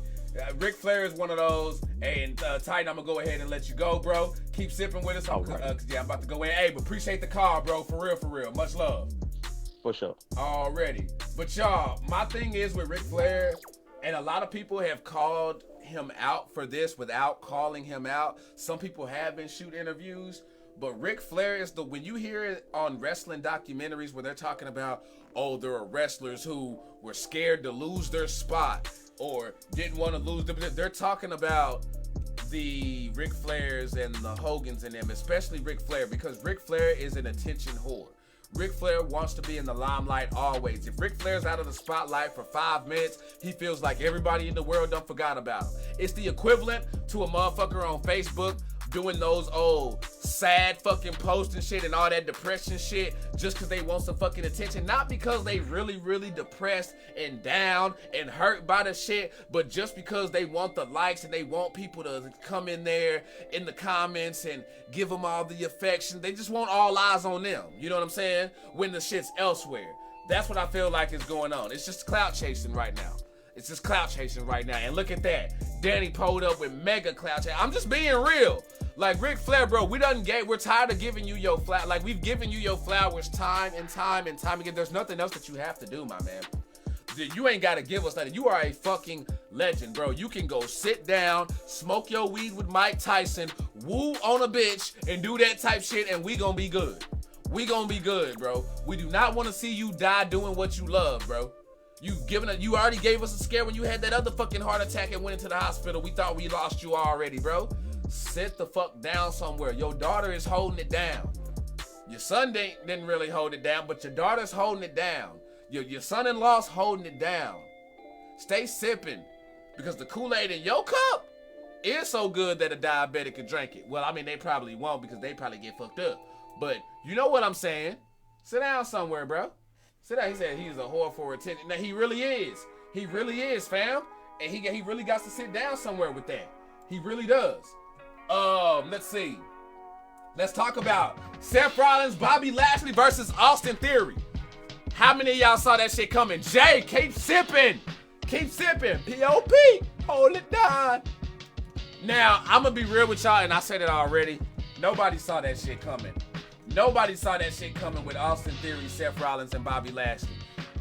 Ric Flair is one of those. And Titan, I'm gonna go ahead and let you go, bro. Keep sipping with us. I'm about to go in. Hey, but appreciate the call, bro. For real. Much love. For sure. Already. But y'all, my thing is with Ric Flair, and a lot of people have called him out for this without calling him out. Some people have been shoot interviews. But Ric Flair is when you hear it on wrestling documentaries where they're talking about, oh, there are wrestlers who were scared to lose their spot or didn't want to lose them. They're talking about the Ric Flairs and the Hogans and them, especially Ric Flair, because Ric Flair is an attention whore. Ric Flair wants to be in the limelight always. If Ric Flair's out of the spotlight for 5 minutes, he feels like everybody in the world done forgot about him. It's the equivalent to a motherfucker on Facebook doing those old sad fucking posts and shit and all that depression shit just because they want some fucking attention. Not because they really depressed and down and hurt by the shit, but just because they want the likes and they want people to come in there in the comments and give them all the affection. They just want all eyes on them. You know what I'm saying? When the shit's elsewhere. That's what I feel like is going on. It's just clout chasing right now. It's just clout chasing right now. And look at that. Danny pulled up with mega clout chasing. I'm just being real. Like, Ric Flair, bro, we're tired of giving you your flowers. Like, we've given you your flowers time and time again. There's nothing else that you have to do, my man. You ain't got to give us nothing. You are a fucking legend, bro. You can go sit down, smoke your weed with Mike Tyson, woo on a bitch, and do that type shit, and we gonna be good. We gonna be good, bro. We do not want to see you die doing what you love, bro. You already gave us a scare when you had that other fucking heart attack and went into the hospital. We thought we lost you already, bro. Sit the fuck down somewhere. Your daughter is holding it down. Your son didn't really hold it down, but your daughter's holding it down. Your son-in-law's holding it down. Stay sipping, because the Kool-Aid in your cup is so good that a diabetic could drink it. Well, I mean, they probably won't because they probably get fucked up. But you know what I'm saying. Sit down somewhere, bro. Sit down. He said he's a whore for attention. Now, he really is. He really is, fam. And he really got to sit down somewhere with that. He really does. Let's see. Let's talk about Seth Rollins, Bobby Lashley versus Austin Theory. How many of y'all saw that shit coming? Jay, keep sipping. Keep sipping. P.O.P. Hold it down. Now, I'm going to be real with y'all, and I said it already. Nobody saw that shit coming. Nobody saw that shit coming with Austin Theory, Seth Rollins, and Bobby Lashley.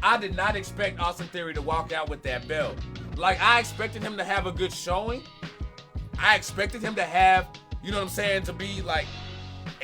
I did not expect Austin Theory to walk out with that belt. Like, I expected him to have a good showing. I expected him to have, you know what I'm saying, to be like,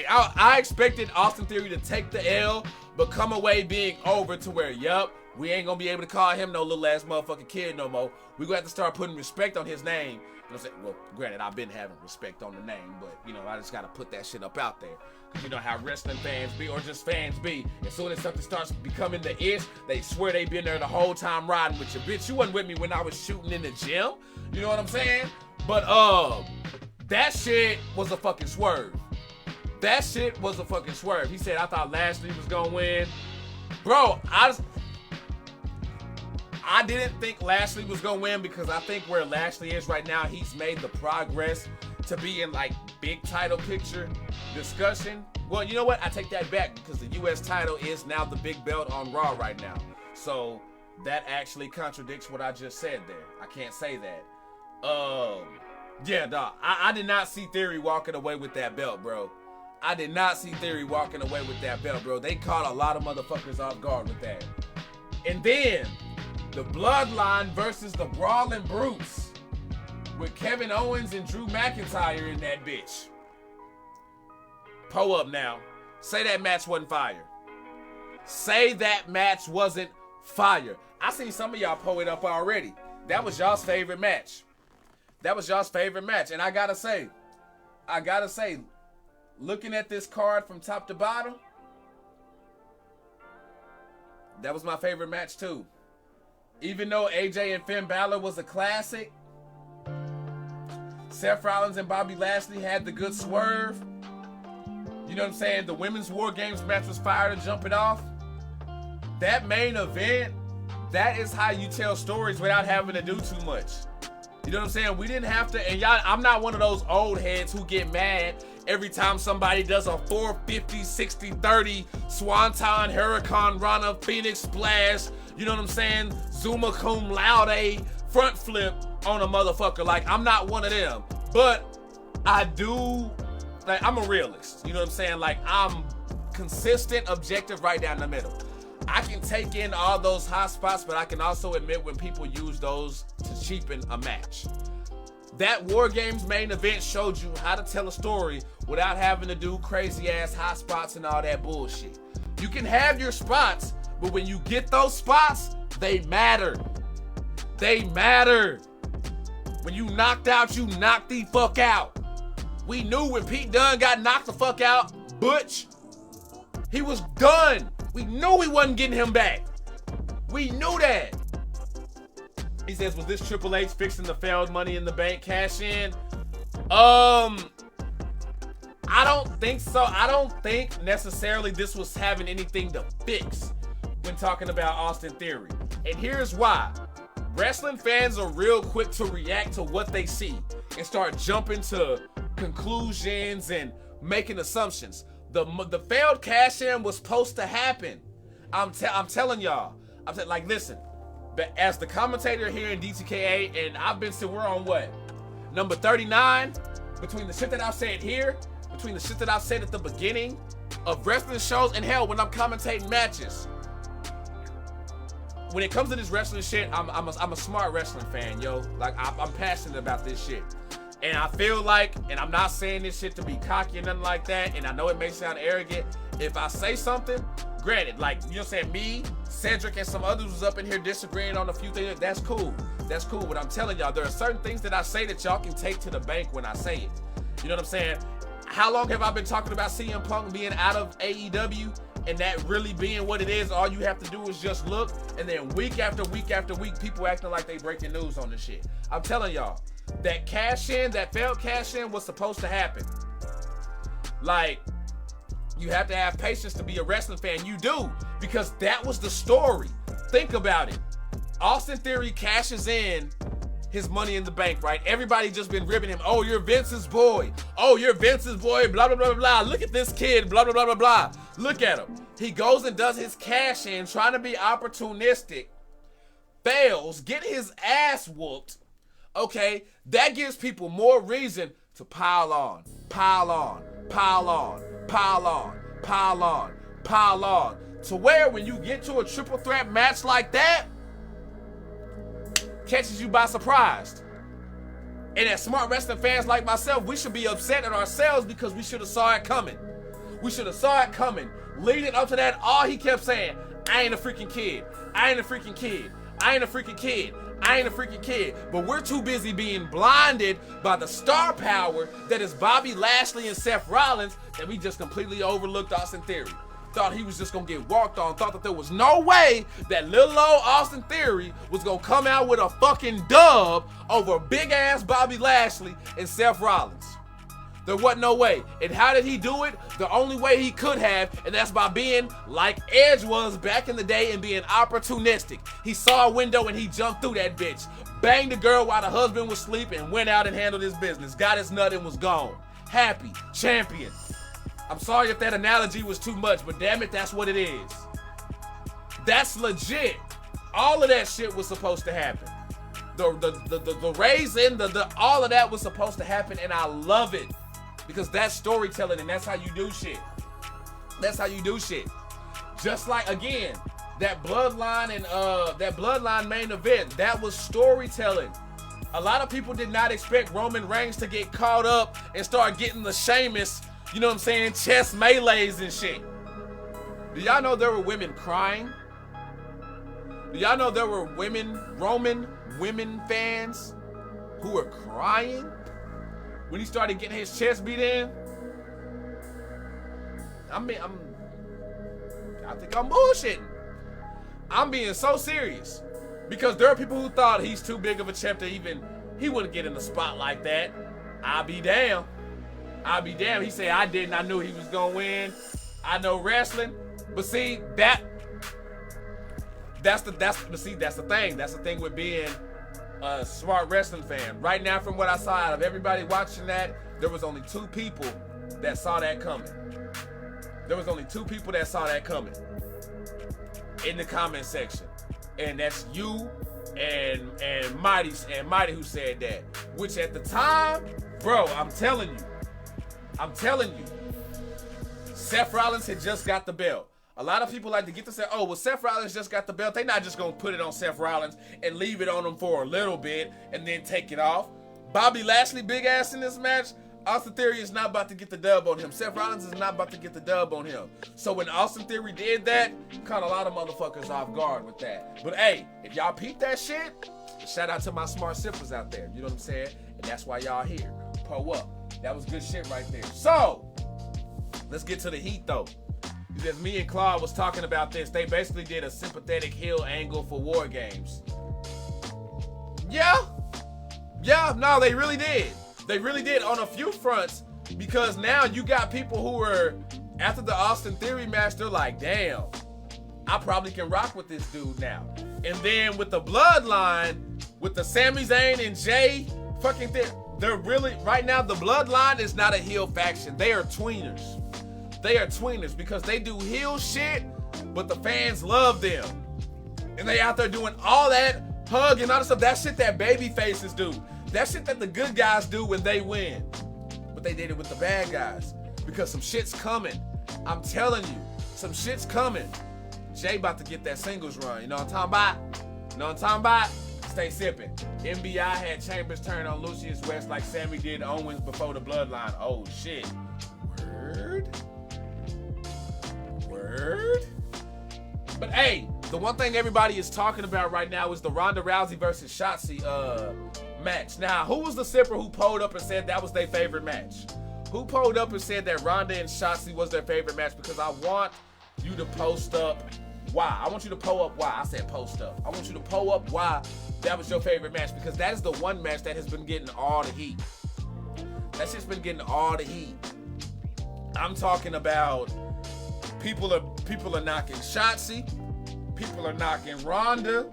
I expected Austin Theory to take the L, but come away being over to where, yup, we ain't gonna be able to call him no little ass motherfucking kid no more. We gonna have to start putting respect on his name. You know, well, granted, I've been having respect on the name, but, you know, I just gotta put that shit up out there. You know how wrestling fans be, or just fans be. As soon as something starts becoming the ish, they swear they been there the whole time riding with you. Bitch, you wasn't with me when I was shooting in the gym. You know what I'm saying? But, that shit was a fucking swerve. That shit was a fucking swerve. He said, I thought Lashley was gonna win. Bro, I didn't think Lashley was gonna win because I think where Lashley is right now, he's made the progress to be in like big title picture discussion. Well, you know what? I take that back because the U.S. title is now the big belt on Raw right now. So that actually contradicts what I just said there. I can't say that. Yeah, dog. I did not see Theory walking away with that belt, bro. I did not see Theory walking away with that belt, bro. They caught a lot of motherfuckers off guard with that. And then the Bloodline versus the Brawling Brutes with Kevin Owens and Drew McIntyre in that bitch. Pull up now. Say that match wasn't fire. Say that match wasn't fire. I seen some of y'all pull it up already. That was y'all's favorite match. That was y'all's favorite match. And I gotta say, looking at this card from top to bottom, that was my favorite match too. Even though AJ and Finn Balor was a classic, Seth Rollins and Bobby Lashley had the good swerve. You know what I'm saying? The Women's War Games match was fire to jump it off. That main event, that is how you tell stories without having to do too much. You know what I'm saying? We didn't have to, and y'all, I'm not one of those old heads who get mad every time somebody does a 450, 60, 30 Swanton, Hurricane Rana, Phoenix Splash, you know what I'm saying? Zuma Cum Laude, front flip on a motherfucker. Like, I'm not one of them. But I do, like, I'm a realist. You know what I'm saying? Like, I'm consistent, objective, right down the middle. I can take in all those hot spots, but I can also admit when people use those to cheapen a match. That War Games main event showed you how to tell a story without having to do crazy ass hot spots and all that bullshit. You can have your spots, but when you get those spots, they matter. They matter. When you knocked out, you knocked the fuck out. We knew when Pete Dunne got knocked the fuck out, Butch, he was done. We knew we wasn't getting him back. We knew that. He says, was this Triple H fixing the failed Money in the Bank cash in? I don't think so. I don't think necessarily this was having anything to fix when talking about Austin Theory. And here's why. Wrestling fans are real quick to react to what they see and start jumping to conclusions and making assumptions. The failed cash-in was supposed to happen. I'm telling y'all. Like, listen. But as the commentator here in DTKA, and I've been we're on what? Number 39? Between the shit that I've said here, between the shit that I've said at the beginning of wrestling shows, and hell, when I'm commentating matches. When it comes to this wrestling shit, I'm a smart wrestling fan, yo. Like, I'm passionate about this shit. And I feel like, and I'm not saying this shit to be cocky or nothing like that, and I know it may sound arrogant, if I say something, granted, like, you know what I'm saying, me, Cedric, and some others was up in here disagreeing on a few things, that's cool. That's cool, but I'm telling y'all, there are certain things that I say that y'all can take to the bank when I say it. You know what I'm saying? How long have I been talking about CM Punk being out of AEW and that really being what it is? All you have to do is just look, and then week after week after week, people acting like they breaking news on this shit. I'm telling y'all, that cash-in, that failed cash-in was supposed to happen. Like, you have to have patience to be a wrestling fan. You do, because that was the story. Think about it. Austin Theory cashes in his Money in the Bank, right? Everybody just been ribbing him. Oh, you're Vince's boy. Oh, you're Vince's boy, blah, blah, blah, blah. Look at this kid, blah, blah, blah, blah, blah. Look at him. He goes and does his cash-in, trying to be opportunistic. Fails, get his ass whooped. Okay, that gives people more reason to pile on, pile on, pile on, pile on, pile on, pile on. To where when you get to a triple threat match like that, catches you by surprise. And as smart wrestling fans like myself, we should be upset at ourselves because we should have saw it coming. We should have saw it coming. Leading up to that, all he kept saying, I ain't a freaking kid. I ain't a freaking kid. I ain't a freaking kid. I ain't a freaking kid. But we're too busy being blinded by the star power that is Bobby Lashley and Seth Rollins that we just completely overlooked Austin Theory. Thought he was just gonna get walked on. Thought that there was no way that little old Austin Theory was gonna come out with a fucking dub over big ass Bobby Lashley and Seth Rollins. There wasn't no way. And how did he do it? The only way he could have, and that's by being like Edge was back in the day and being opportunistic. He saw a window and he jumped through that bitch. Banged the girl while the husband was asleep and went out and handled his business. Got his nut and was gone. Happy. Champion. I'm sorry if that analogy was too much, but damn it, that's what it is. That's legit. All of that shit was supposed to happen. The raising, all of that was supposed to happen, and I love it. Because that's storytelling, and that's how you do shit. That's how you do shit. Just like, again, that bloodline and that bloodline main event, that was storytelling. A lot of people did not expect Roman Reigns to get caught up and start getting the Sheamus, you know what I'm saying, chest melees and shit. Do y'all know there were women crying? Do y'all know there were Roman women fans who were crying when he started getting his chest beat in? I think I'm bullshitting. I'm being so serious. Because there are people who thought he's too big of a champ to he wouldn't get in the spot like that. I'll be damned. I'll be damned. He said, I didn't. I knew he was going to win. I know wrestling. But see, that's the thing. That's the thing with being a smart wrestling fan. Right now, from what I saw out of everybody watching that, there was only 2 people that saw that coming. There was only 2 people that saw that coming in the comment section. And that's you and Mighty who said that. Which at the time, bro, I'm telling you, Seth Rollins had just got the belt. A lot of people like to get to say, oh, well, Seth Rollins just got the belt. They're not just going to put it on Seth Rollins and leave it on him for a little bit and then take it off. Bobby Lashley, big ass in this match. Austin Theory is not about to get the dub on him. Seth Rollins is not about to get the dub on him. So when Austin Theory did that, caught a lot of motherfuckers off guard with that. But hey, if y'all peep that shit, shout out to my smart sippers out there. You know what I'm saying? And that's why y'all here. Pull up. That was good shit right there. So, let's get to the heat though. Because me and Claude was talking about this. They basically did a sympathetic heel angle for War Games. Yeah, no, they really did. They really did on a few fronts, because now you got people who were, after the Austin Theory match, they're like, damn, I probably can rock with this dude now. And then with the Bloodline, with the Sami Zayn and Jay fucking thing, they're really, right now, the Bloodline is not a heel faction. They are tweeners. They are tweeners because they do heel shit, but the fans love them. And they out there doing all that hug and all that stuff. That shit that baby faces do. That shit that the good guys do when they win. But they did it with the bad guys because some shit's coming. I'm telling you, some shit's coming. Jay about to get that singles run. You know what I'm talking about? You know what I'm talking about? Stay sipping. MBI had Chambers turn on Lucius West like Sammy did Owens before the Bloodline. Oh shit. Word. But hey, the one thing everybody is talking about right now is the Ronda Rousey versus Shotzi match. Now, who was the sipper who pulled up and said that was their favorite match? Who pulled up and said that Ronda and Shotzi was their favorite match? Because I want you to post up why. I want you to pull up why. I said post up. I want you to pull up why that was your favorite match, because that is the one match that has been getting all the heat. That shit's been getting all the heat. I'm talking about people are knocking Shotzi. People are knocking Ronda.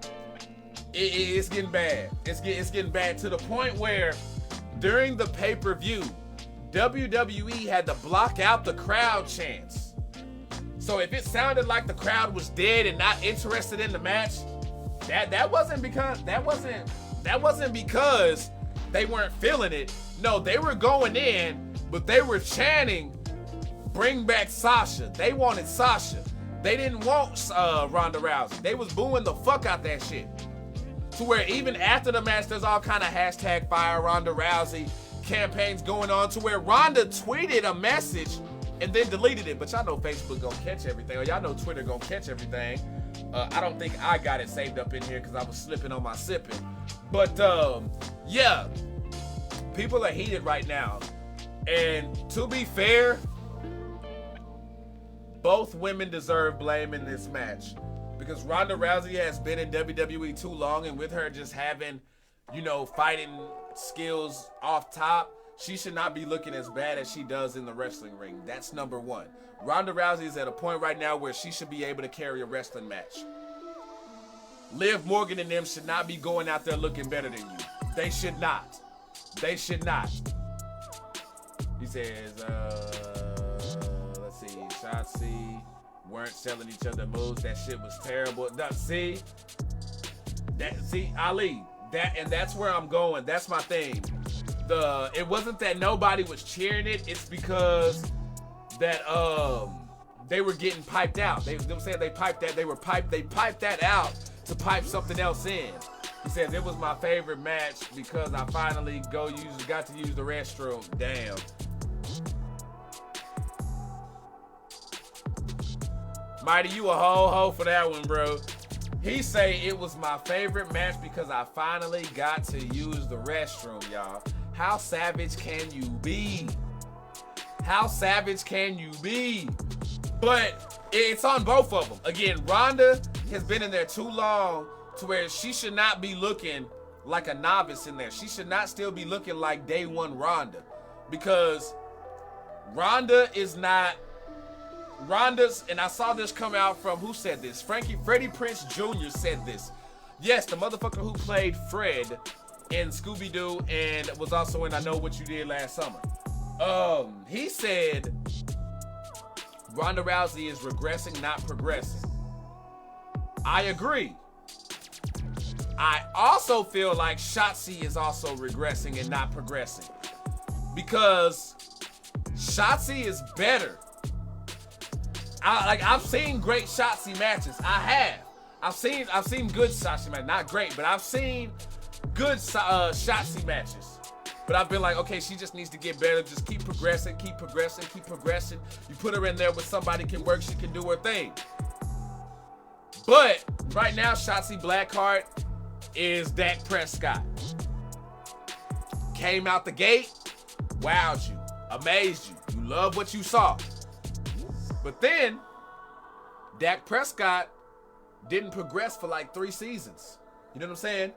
It's getting bad. It's getting bad to the point where during the pay-per-view, WWE had to block out the crowd chants. So if it sounded like the crowd was dead and not interested in the match, that wasn't because they weren't feeling it. No, they were going in, but they were chanting, "Bring back Sasha." They wanted Sasha. They didn't want Ronda Rousey. They was booing the fuck out that shit. To where even after the match, there's all kind of hashtag fire Ronda Rousey campaigns going on, to where Ronda tweeted a message and then deleted it. But y'all know Facebook gonna catch everything, or y'all know Twitter gonna catch everything. I don't think I got it saved up in here because I was slipping on my sipping. But yeah, people are heated right now. And to be fair, both women deserve blame in this match, because Ronda Rousey has been in WWE too long, and with her just having, fighting skills off top, she should not be looking as bad as she does in the wrestling ring. That's number one. Ronda Rousey is at a point right now where she should be able to carry a wrestling match. Liv Morgan and them should not be going out there looking better than you. They should not. They should not. He says, let's see, Shotzi weren't selling each other moves. That shit was terrible. See, Ali, that's where I'm going. That's my thing. It wasn't that nobody was cheering it. It's because that they were getting piped out. They piped that out to pipe something else in. He says it was my favorite match because I finally got to use the restroom. Damn. Mighty, you a whole hoe for that one, bro. He say it was my favorite match because I finally got to use the restroom, y'all. How savage can you be? How savage can you be? But it's on both of them. Again, Ronda has been in there too long to where she should not be looking like a novice in there. She should not still be looking like day one Ronda. Because Ronda's, and I saw this come out from, who said this? Freddie Prinze Jr. said this. Yes, the motherfucker who played Fred in Scooby-Doo and was also in I Know What You Did Last Summer. He said Ronda Rousey is regressing, not progressing. I agree. I also feel like Shotzi is also regressing and not progressing. Because Shotzi is better. I've seen great Shotzi matches. I have. I've seen good Shotzi matches. Not great, but I've seen good Shotzi matches. But I've been like, okay, she just needs to get better. Just keep progressing, keep progressing, keep progressing. You put her in there with somebody can work, she can do her thing. But right now, Shotzi Blackheart is Dak Prescott. Came out the gate, wowed you, amazed you. You love what you saw. But then, Dak Prescott didn't progress for like 3 seasons. You know what I'm saying?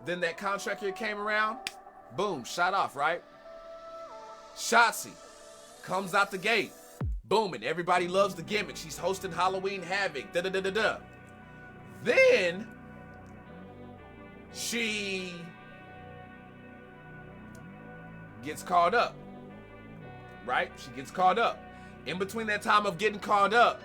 Then that contract year came around, boom, shot off, right? Shotzi comes out the gate, booming. Everybody loves the gimmick. She's hosting Halloween Havoc, da-da-da-da-da. Then, she gets called up, right? She gets called up. In between that time of getting called up,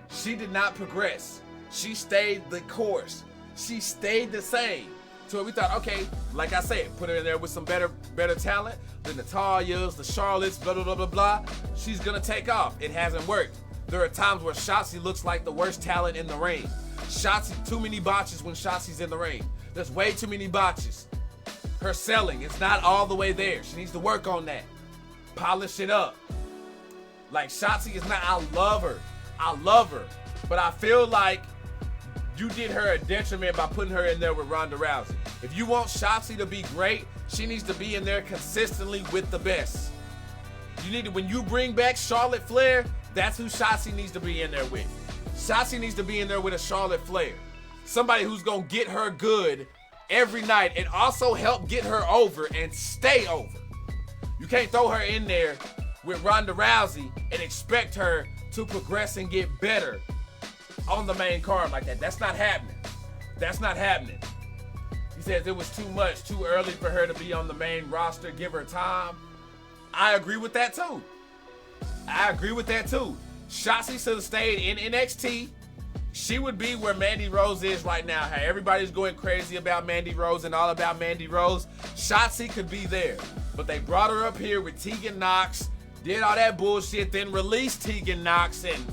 she did not progress. She stayed the course. She stayed the same. So we thought, okay, like I said, put her in there with some better talent. The Natalias, the Charlottes, blah, blah, blah, blah, blah. She's gonna take off. It hasn't worked. There are times where Shotzi looks like the worst talent in the ring. Shotzi, too many botches when Shotzi's in the ring. There's way too many botches. Her selling, it's not all the way there. She needs to work on that. Polish it up. Like, Shotzi is not, I love her. But I feel like you did her a detriment by putting her in there with Ronda Rousey. If you want Shotzi to be great, she needs to be in there consistently with the best. You need to, when you bring back Charlotte Flair, that's who Shotzi needs to be in there with. Shotzi needs to be in there with a Charlotte Flair. Somebody who's gonna get her good every night and also help get her over and stay over. You can't throw her in there with Ronda Rousey and expect her to progress and get better on the main card like that. That's not happening. That's not happening. He says it was too much, too early for her to be on the main roster. Give her time. I agree with that too. Shotzi should have stayed in NXT. She would be where Mandy Rose is right now. How everybody's going crazy about Mandy Rose and all about Mandy Rose. Shotzi could be there. But they brought her up here with Tegan Nox, did all that bullshit, then released Tegan Nox, and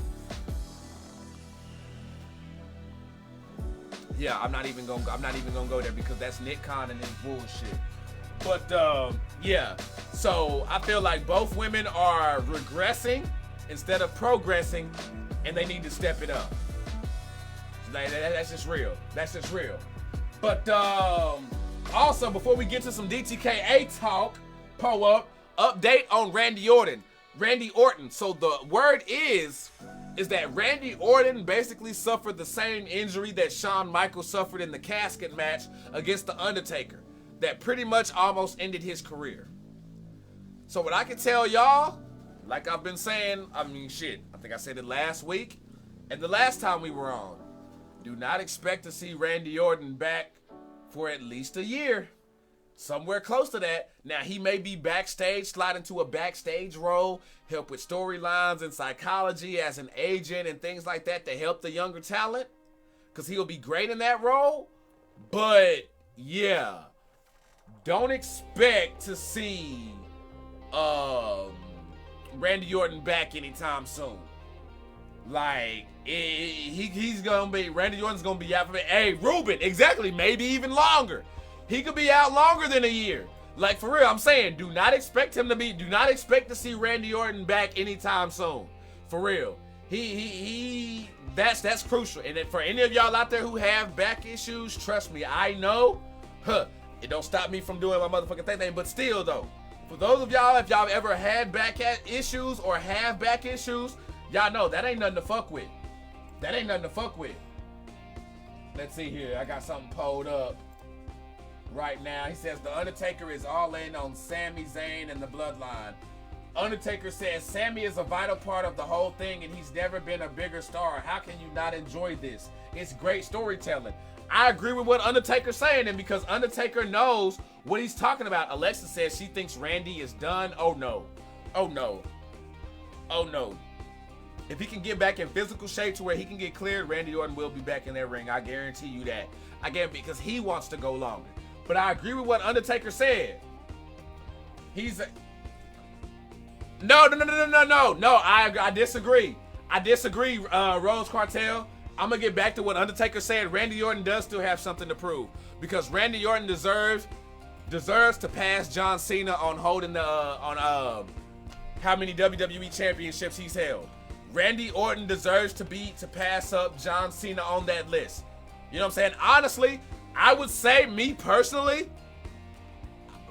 yeah, I'm not even gonna go there because that's Nick Khan and his bullshit. But yeah, so I feel like both women are regressing instead of progressing, and they need to step it up. Like, that's just real. But also, before we get to some DTKA talk, update on Randy Orton. So the word is that Randy Orton basically suffered the same injury that Shawn Michaels suffered in the casket match against The Undertaker. That pretty much almost ended his career. So what I can tell y'all, like I've been saying, I mean, shit, I think I said it last week and the last time we were on. Do not expect to see Randy Orton back for at least a year. Somewhere close to that. Now, he may be backstage, slide into a backstage role, help with storylines and psychology as an agent and things like that to help the younger talent, because he'll be great in that role. But, yeah, don't expect to see Randy Orton back anytime soon. Like, he's gonna be, Randy Orton's gonna be out for, hey, Ruben, exactly, maybe even longer. He could be out longer than a year. Like, for real, I'm saying, do not expect to see Randy Orton back anytime soon. For real. That's crucial. And for any of y'all out there who have back issues, trust me, I know, it don't stop me from doing my motherfucking thing, but still though, for those of y'all, if y'all ever had back issues or have back issues, y'all know that ain't nothing to fuck with. That ain't nothing to fuck with. Let's see here. I got something pulled up right now. He says The Undertaker is all in on Sami Zayn and the Bloodline. Undertaker says Sami is a vital part of the whole thing and he's never been a bigger star. How can you not enjoy this? It's great storytelling. I agree with what Undertaker's saying, and because Undertaker knows what he's talking about. Alexa says she thinks Randy is done. Oh no. Oh no. Oh no. If he can get back in physical shape to where he can get cleared, Randy Orton will be back in that ring. I guarantee you that. Again, because he wants to go longer. But I agree with what Undertaker said. No, I disagree. I disagree, Rose Cartel. I'm going to get back to what Undertaker said. Randy Orton does still have something to prove. Because Randy Orton deserves to pass John Cena on holding the, how many WWE championships he's held. Randy Orton deserves to pass up John Cena on that list. You know what I'm saying? Honestly, I would say, me personally,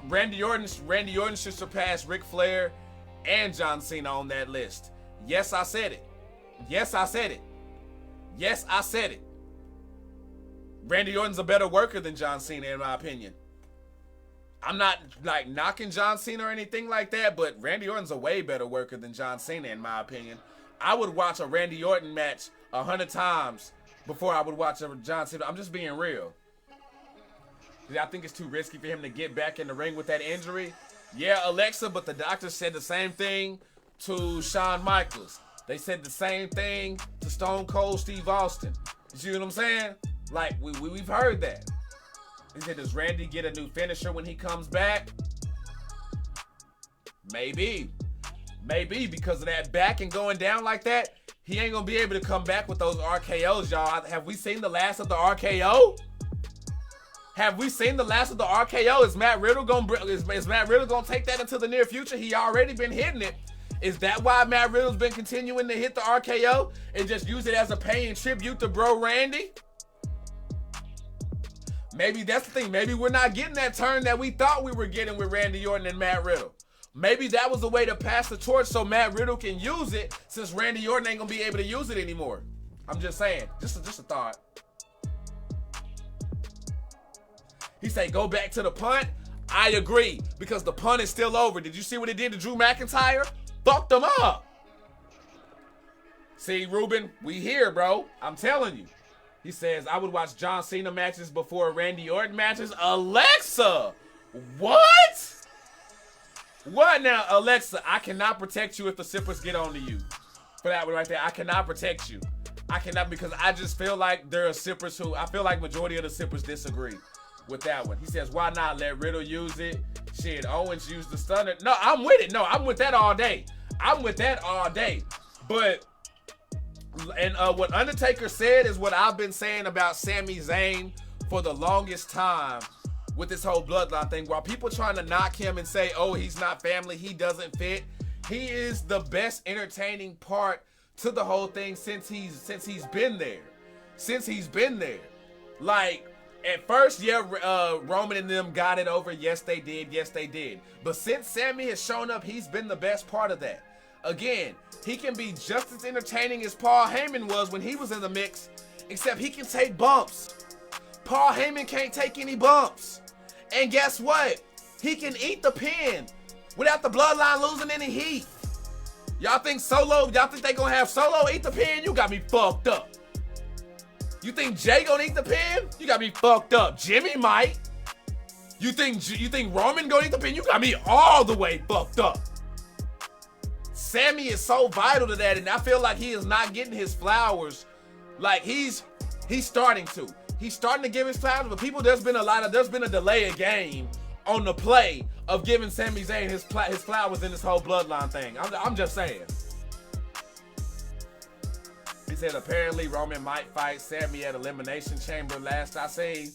Randy Orton should surpass Ric Flair and John Cena on that list. Yes, I said it. Yes, I said it. Yes, I said it. Randy Orton's a better worker than John Cena, in my opinion. I'm not like knocking John Cena or anything like that, but Randy Orton's a way better worker than John Cena, in my opinion. I would watch a Randy Orton match 100 times before I would watch a John Cena. I'm just being real. I think it's too risky for him to get back in the ring with that injury. Yeah, Alexa, but the doctor said the same thing to Shawn Michaels. They said the same thing to Stone Cold Steve Austin. You see what I'm saying? Like, we've heard that. He said, does Randy get a new finisher when he comes back? Maybe. Maybe, because of that back and going down like that, he ain't gonna be able to come back with those RKOs, y'all. Have we seen the last of the RKO? Have we seen the last of the RKO? Is Matt Riddle gonna take that into the near future? He already been hitting it. Is that why Matt Riddle's been continuing to hit the RKO and just use it as a paying tribute to bro Randy? Maybe that's the thing. Maybe we're not getting that turn that we thought we were getting with Randy Orton and Matt Riddle. Maybe that was a way to pass the torch so Matt Riddle can use it, since Randy Orton ain't gonna be able to use it anymore. I'm just saying. Just a thought. He say go back to the punt. I agree, because the punt is still over. Did you see what it did to Drew McIntyre? Fucked them up. See, Ruben, we here, bro. I'm telling you. He says, I would watch John Cena matches before Randy Orton matches. Alexa, what? What now, Alexa? I cannot protect you if the sippers get on to you. For that one right there, I cannot protect you. I cannot, because I just feel like there are sippers who, I feel like majority of the sippers disagree with that one. He says, why not let Riddle use it? Shit, Owens used the stunner. No, I'm with it. No, I'm with that all day. I'm with that all day. But, and what Undertaker said is what I've been saying about Sami Zayn for the longest time with this whole bloodline thing. While people trying to knock him and say, oh, he's not family, he doesn't fit, he is the best entertaining part to the whole thing since he's been there. Since he's been there. Like, at first, yeah, Roman and them got it over. Yes, they did. Yes, they did. But since Sami has shown up, he's been the best part of that. Again, he can be just as entertaining as Paul Heyman was when he was in the mix, except he can take bumps. Paul Heyman can't take any bumps. And guess what? He can eat the pin. without the bloodline losing any heat. Y'all think they gonna have Solo eat the pin? You got me fucked up. You think Jay gonna eat the pin? You got me fucked up. Jimmy might. You think Roman gonna eat the pin? You got me all the way fucked up. Sammy is so vital to that, and I feel like he is not getting his flowers. Like he's starting to. He's starting to give his flowers, but there's been a delay of game on the play of giving Sami Zayn his flowers in this whole bloodline thing. I'm just saying. He said apparently Roman might fight Sami at Elimination Chamber last I seen.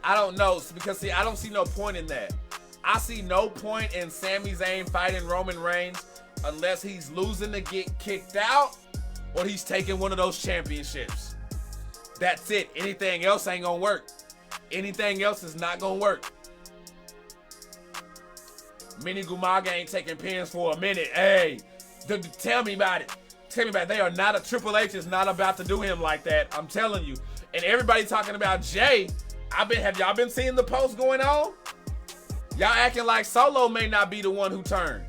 I don't know, because see, I don't see no point in that. I see no point in Sami Zayn fighting Roman Reigns unless he's losing to get kicked out or he's taking one of those championships. That's it. Anything else ain't gonna work. Anything else is not gonna work. Mini Gumaga ain't taking pins for a minute. Hey, tell me about it. Tell me about it. They are not, Triple H is not about to do him like that. I'm telling you. And everybody talking about Jay. Have y'all been seeing the posts going on? Y'all acting like Solo may not be the one who turned.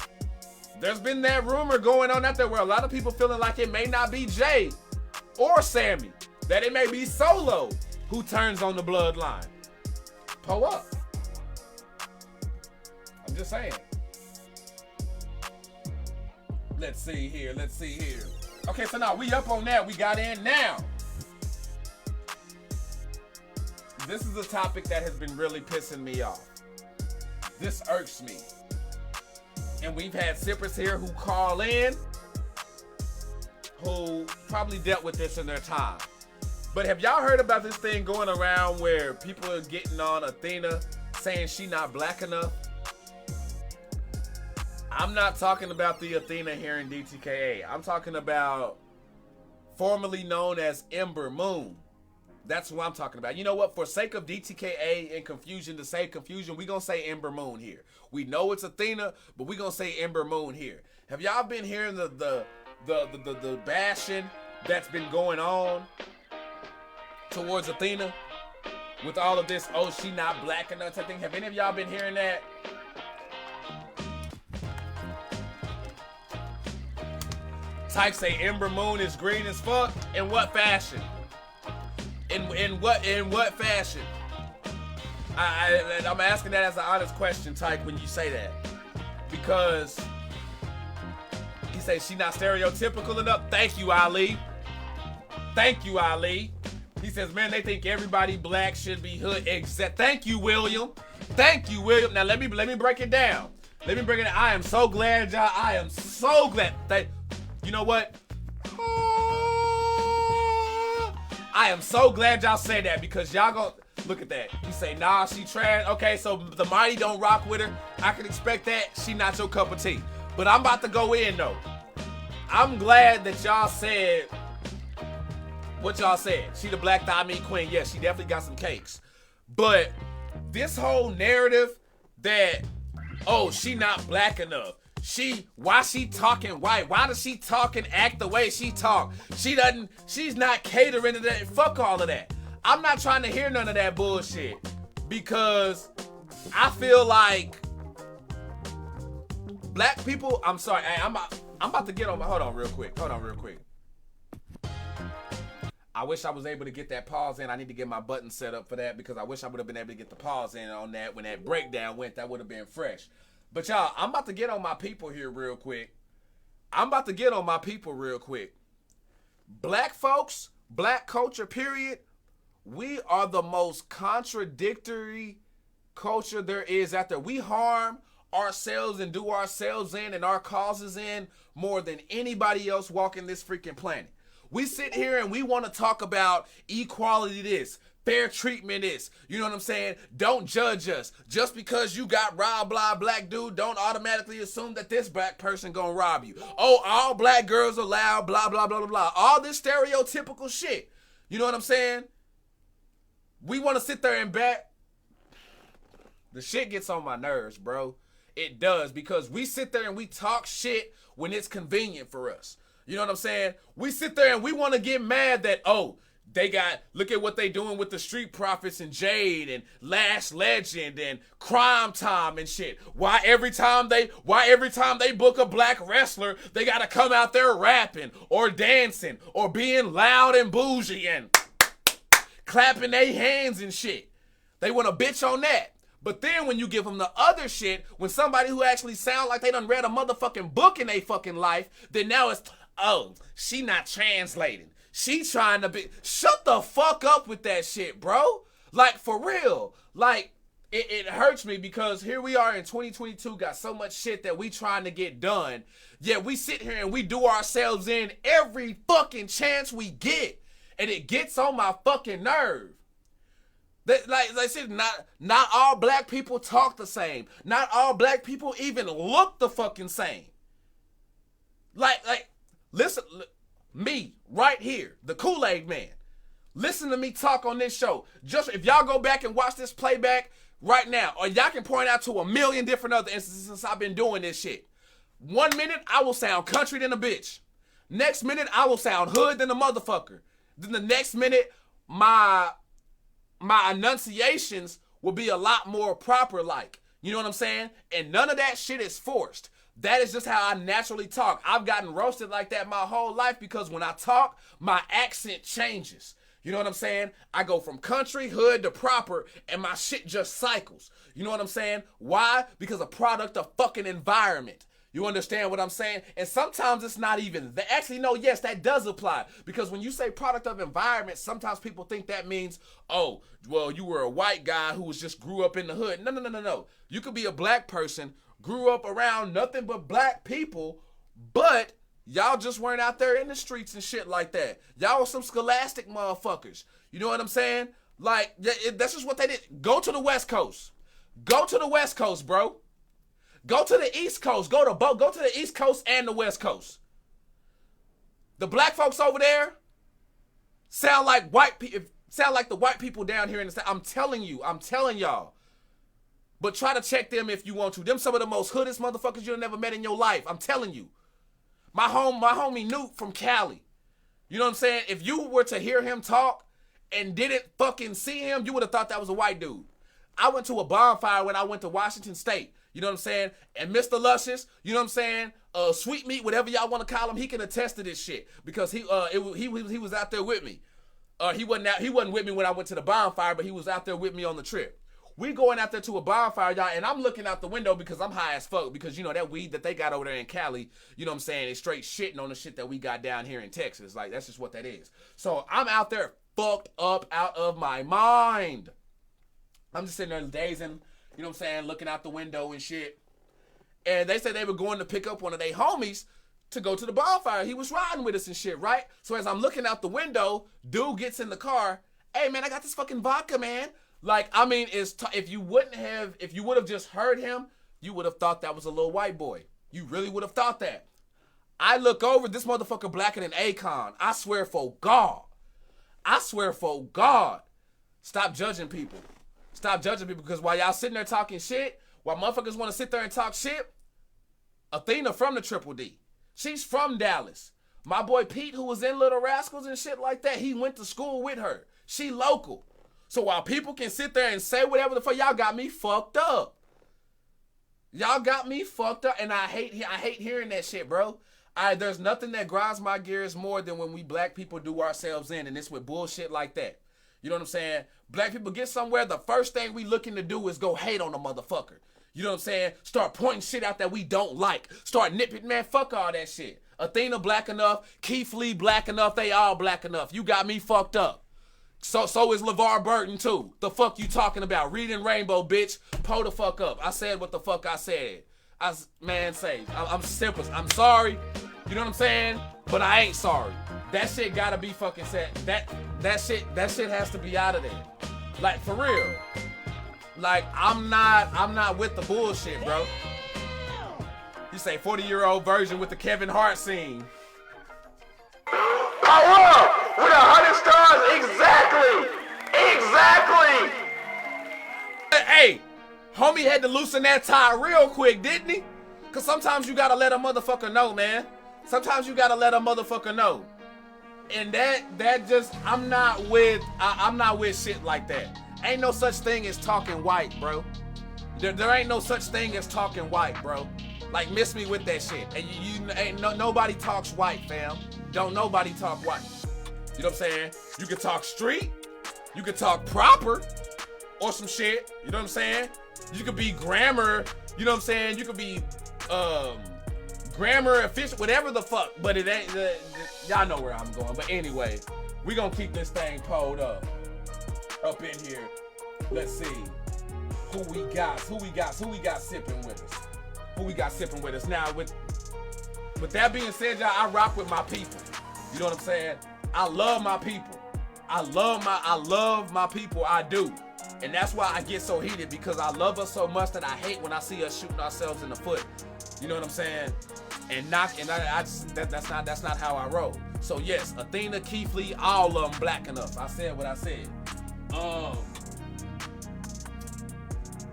There's been that rumor going on out there where a lot of people feeling like it may not be Jay or Sammy. That it may be Solo who turns on the bloodline. Pull up. I'm just saying. Let's see here. Okay, so now we up on that. We got in now. This is a topic that has been really pissing me off. This irks me. And we've had sippers here who call in who probably dealt with this in their time. But have y'all heard about this thing going around where people are getting on Athena saying she not black enough? I'm not talking about the Athena here in DTKA. I'm talking about formerly known as Ember Moon. That's who I'm talking about. You know what? For sake of DTKA and confusion, to save confusion, we gonna say Ember Moon here. We know it's Athena, but we gonna say Ember Moon here. Have y'all been hearing the bashing that's been going on towards Athena with all of this? Oh, she not black enough type thing. Have any of y'all been hearing that? Type say Ember Moon is green as fuck. In what fashion? In what fashion? I'm asking that as an honest question, Tyke, when you say that. Because he says she not stereotypical enough. Thank you, Ali. Thank you, Ali. He says, man, they think everybody black should be hood. Thank you, William. Thank you, William. Now let me break it down. Let me break it down. I am so glad, y'all. I am so glad. You know what? I am so glad y'all say that, because y'all gonna look at that. You say, nah, she trash. Okay, so the Mighty don't rock with her. I can expect that. She not your cup of tea. But I'm about to go in though. I'm glad that y'all said what y'all said. She the black thigh meat queen. Yeah, she definitely got some cakes. But this whole narrative that, oh, she not black enough. Why she talking white? Why does she talk and act the way she talk? She's not catering to that. Fuck all of that. I'm not trying to hear none of that bullshit, because I feel like black people, I'm sorry, I'm about to get on my, hold on real quick. I wish I was able to get that pause in. I need to get my button set up for that, because I wish I would have been able to get the pause in on that when that breakdown went. That would have been fresh. But y'all, I'm about to get on my people here real quick. Black folks, black culture, period. We are the most contradictory culture there is out there. We harm ourselves and do ourselves in and our causes in more than anybody else walking this freaking planet. We sit here and we want to talk about equality this, fair treatment is, you know what I'm saying? Don't judge us. Just because you got robbed by a black dude, don't automatically assume that this black person gonna rob you. Oh, all black girls are loud, blah, blah, blah, blah, blah. All this stereotypical shit. You know what I'm saying? We want to sit there and bet. The shit gets on my nerves, bro. It does, because we sit there and we talk shit when it's convenient for us. You know what I'm saying? We sit there and we want to get mad that, oh, Look at what they doing with the Street Profits and Jade and Last Legend and Crime Time and shit. Why every time they book a black wrestler, they gotta come out there rapping or dancing or being loud and bougie and clapping their hands and shit. They want to bitch on that. But then when you give them the other shit, when somebody who actually sound like they done read a motherfucking book in their fucking life, then now it's, oh, she not translating. She trying to be, shut the fuck up with that shit, bro. Like, for real. Like, it hurts me because here we are in 2022, got so much shit that we trying to get done. Yet we sit here and we do ourselves in every fucking chance we get. And it gets on my fucking nerve. Like I said, not all black people talk the same. Not all black people even look the fucking same. Like, listen, me, right here, the Kool-Aid man. Listen to me talk on this show. Just if y'all go back and watch this playback right now, or y'all can point out to a million different other instances since I've been doing this shit. 1 minute, I will sound country than a bitch. Next minute, I will sound hood than a motherfucker. Then the next minute, my enunciations will be a lot more proper like. You know what I'm saying? And none of that shit is forced. That is just how I naturally talk. I've gotten roasted like that my whole life because when I talk, my accent changes. You know what I'm saying? I go from country, hood to proper, and my shit just cycles. You know what I'm saying? Why? Because a product of fucking environment. You understand what I'm saying? And sometimes it's not even that. Actually, no, yes, that does apply. Because when you say product of environment, sometimes people think that means, oh, well, you were a white guy who just grew up in the hood. No. You could be a black person, grew up around nothing but black people, but y'all just weren't out there in the streets and shit like that. Y'all were some scholastic motherfuckers. You know what I'm saying? Like, that's just what they did. Go to the West Coast. Go to the West Coast, bro. Go to the East Coast. Go to the East Coast and the West Coast. The black folks over there sound like the white people down here in the South. I'm telling y'all. But try to check them if you want to. Them some of the most hoodest motherfuckers you've never met in your life. I'm telling you. My homie Newt from Cali. You know what I'm saying? If you were to hear him talk and didn't fucking see him, you would have thought that was a white dude. I went to a bonfire when I went to Washington State. You know what I'm saying? And Mr. Luscious, you know what I'm saying? Sweet Meat, whatever y'all want to call him, he can attest to this shit because he was out there with me. He wasn't with me when I went to the bonfire, but he was out there with me on the trip. We going out there to a bonfire, y'all, and I'm looking out the window because I'm high as fuck because, you know, that weed that they got over there in Cali, you know what I'm saying, is straight shitting on the shit that we got down here in Texas. Like, that's just what that is. So I'm out there fucked up out of my mind. I'm just sitting there dazing, you know what I'm saying, looking out the window and shit. And they said they were going to pick up one of their homies to go to the bonfire. He was riding with us and shit, right? So as I'm looking out the window, dude gets in the car. Hey, man, I got this fucking vodka, man. Like, I mean, if you would have just heard him, you would have thought that was a little white boy. You really would have thought that. I look over, this motherfucker blacker than Akon. I swear for God. Stop judging people. Stop judging people because while y'all sitting there talking shit, while motherfuckers want to sit there and talk shit, Athena from the Triple D. She's from Dallas. My boy Pete, who was in Little Rascals and shit like that, he went to school with her. She local. So while people can sit there and say whatever the fuck, y'all got me fucked up. Y'all got me fucked up, and I hate hearing that shit, bro. There's nothing that grinds my gears more than when we black people do ourselves in, and it's with bullshit like that. You know what I'm saying? Black people get somewhere, the first thing we looking to do is go hate on a motherfucker. You know what I'm saying? Start pointing shit out that we don't like. Start nitpicking, man, fuck all that shit. Athena black enough, Keith Lee black enough, they all black enough. You got me fucked up. So is LeVar Burton too. The fuck you talking about? Reading Rainbow, bitch. Pull the fuck up. I said what the fuck I said. I'm simple. I'm sorry. You know what I'm saying? But I ain't sorry. That shit gotta be fucking said. That shit has to be out of there. Like, for real. Like, I'm not with the bullshit, bro. You say 40-year-old version with the Kevin Hart scene. Power with 100 stars, exactly. Hey, homie had to loosen that tie real quick, didn't he? Cause sometimes you gotta let a motherfucker know, man. Sometimes you gotta let a motherfucker know. And that just, I'm not with shit like that. Ain't no such thing as talking white, bro. There ain't no such thing as talking white, bro. Like, miss me with that shit. And nobody talks white, fam. Don't nobody talk white. You know what I'm saying? You can talk street, you can talk proper, or some shit. You know what I'm saying? You could be grammar. You know what I'm saying? You could be grammar efficient, whatever the fuck. But it ain't. Y'all know where I'm going. But anyway, we gonna keep this thing pulled up in here. Let's see who we got sipping with us. Who we got sipping with us now? With that being said, y'all, I rock with my people. You know what I'm saying? I love my people. I love my people. I do. And that's why I get so heated, because I love us so much that I hate when I see us shooting ourselves in the foot. You know what I'm saying? That's not how I roll. So yes, Athena, Keith Lee, all of them black enough. I said what I said.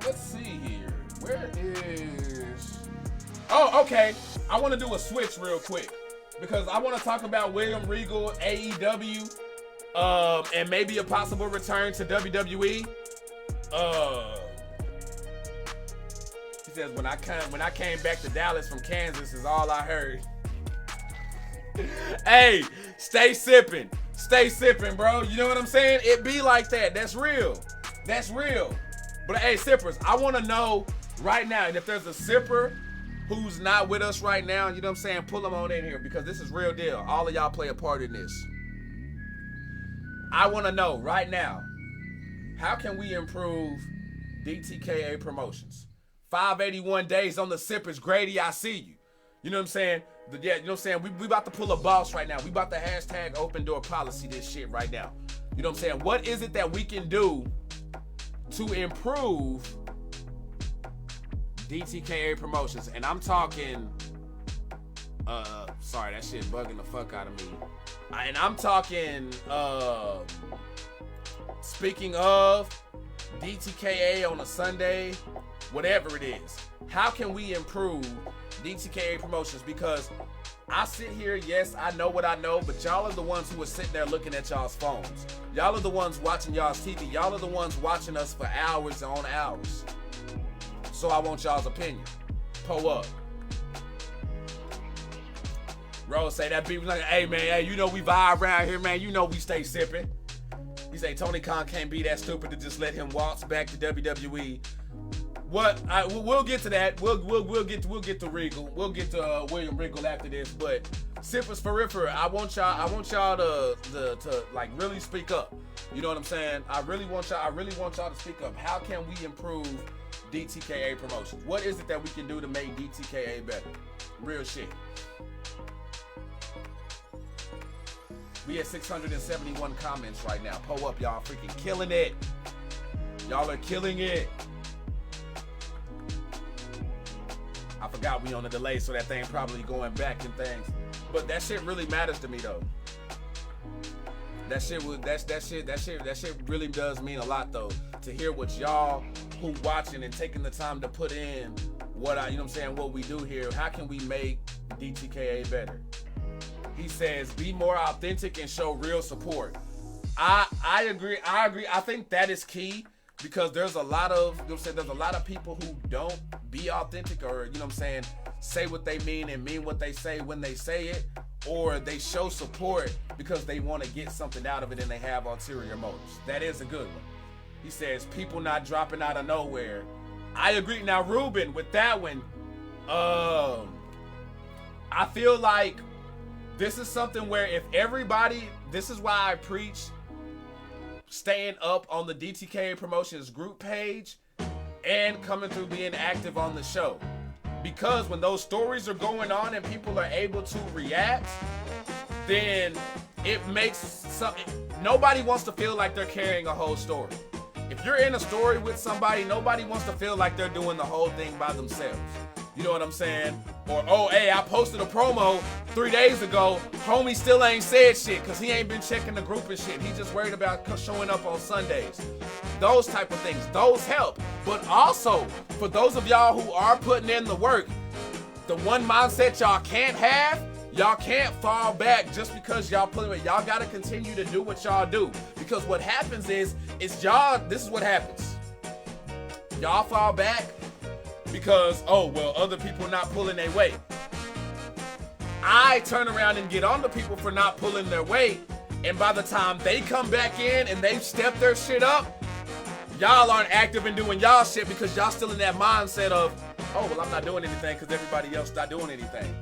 Let's see here. Where is? Oh, okay. I want to do a switch real quick because I want to talk about William Regal, AEW, and maybe a possible return to WWE. He says when I came back to Dallas from Kansas is all I heard. Hey, stay sipping, bro. You know what I'm saying? It be like that. That's real. But hey, sippers, I want to know right now, and if there's a sipper who's not with us right now, you know what I'm saying, pull them on in here, because this is real deal. All of y'all play a part in this. I want to know right now, how can we improve DTKA promotions? 581 days on the sippers. Grady, I see you. You know what I'm saying? Yeah, you know what I'm saying? We about to pull a boss right now. We about to hashtag open door policy this shit right now. You know what I'm saying? What is it that we can do to improve DTKA promotions? And I'm talking, sorry, that shit bugging the fuck out of me. And I'm talking, speaking of DTKA on a Sunday, whatever it is, how can we improve DTKA promotions? Because I sit here, yes, I know what I know, but y'all are the ones who are sitting there looking at y'all's phones. Y'all are the ones watching y'all's TV. Y'all are the ones watching us for hours on hours. So I want y'all's opinion. Pull up. Rose say that beat was like, hey man, hey, you know we vibe around here, man. You know we stay sipping. He say Tony Khan can't be that stupid to just let him waltz back to WWE. What? We'll get to that. We'll get to Regal. We'll get to William Regal after this. But sippers for real, I want y'all to like really speak up. You know what I'm saying? I really want y'all to speak up. How can we improve DTKA promotions? What is it that we can do to make DTKA better? Real shit. We had 671 comments right now. Pull up, y'all freaking killing it. Y'all are killing it. I forgot we on a delay, so that thing probably going back and things. But that shit really matters to me though. That shit really does mean a lot though. To hear what y'all who watching and taking the time to put in what what we do here. How can we make DTKA better? He says, be more authentic and show real support. I agree. I think that is key, because there's a lot of, there's a lot of people who don't be authentic, or say what they mean and mean what they say when they say it, or they show support because they want to get something out of it and they have ulterior motives. That is a good one. He says, people not dropping out of nowhere. I agree. Now, Ruben, with that one, I feel like this is something where if everybody, this is why I preach staying up on the DTKA Promotions group page and coming through being active on the show. Because when those stories are going on and people are able to react, then it makes nobody wants to feel like they're carrying a whole story. If you're in a story with somebody, nobody wants to feel like they're doing the whole thing by themselves. You know what I'm saying? Or, oh, hey, I posted a promo 3 days ago. Homie still ain't said shit because he ain't been checking the group and shit. He just worried about showing up on Sundays. Those type of things, those help. But also, for those of y'all who are putting in the work, the one mindset y'all can't have, Y'all can't fall back just because y'all pulling it. Y'all gotta continue to do what y'all do. Because what happens is y'all, this is what happens. Y'all fall back because, oh, well, other people not pulling their weight. I turn around and get on the people for not pulling their weight. And by the time they come back in and they've stepped their shit up, y'all aren't active in doing y'all shit because y'all still in that mindset of, oh, well, I'm not doing anything because everybody else not doing anything.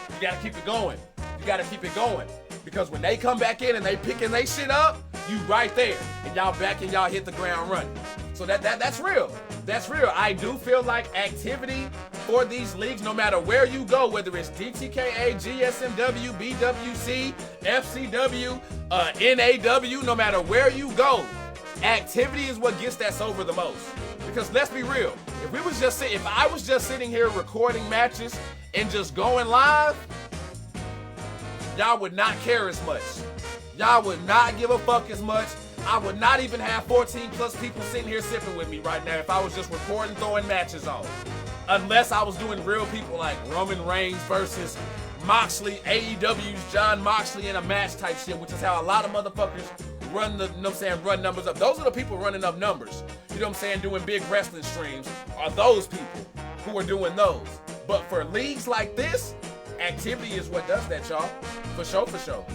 You gotta keep it going. You gotta keep it going. Because when they come back in and they picking they shit up, you right there. And y'all back and y'all hit the ground running. So that's real. That's real. I do feel like activity for these leagues, no matter where you go, whether it's DTKA, GSMW, BWC, FCW, NAW, no matter where you go, activity is what gets us over the most. Because let's be real, if I was just sitting here recording matches and just going live, y'all would not care as much. Y'all would not give a fuck as much. I would not even have 14 plus people sitting here sipping with me right now if I was just recording, throwing matches on. Unless I was doing real people like Roman Reigns versus Moxley, AEW's John Moxley in a match type shit, which is how a lot of motherfuckers run run numbers up. Those are the people running up numbers. You know what I'm saying? Doing big wrestling streams are those people who are doing those. But for leagues like this, activity is what does that, y'all. For sure, for sure.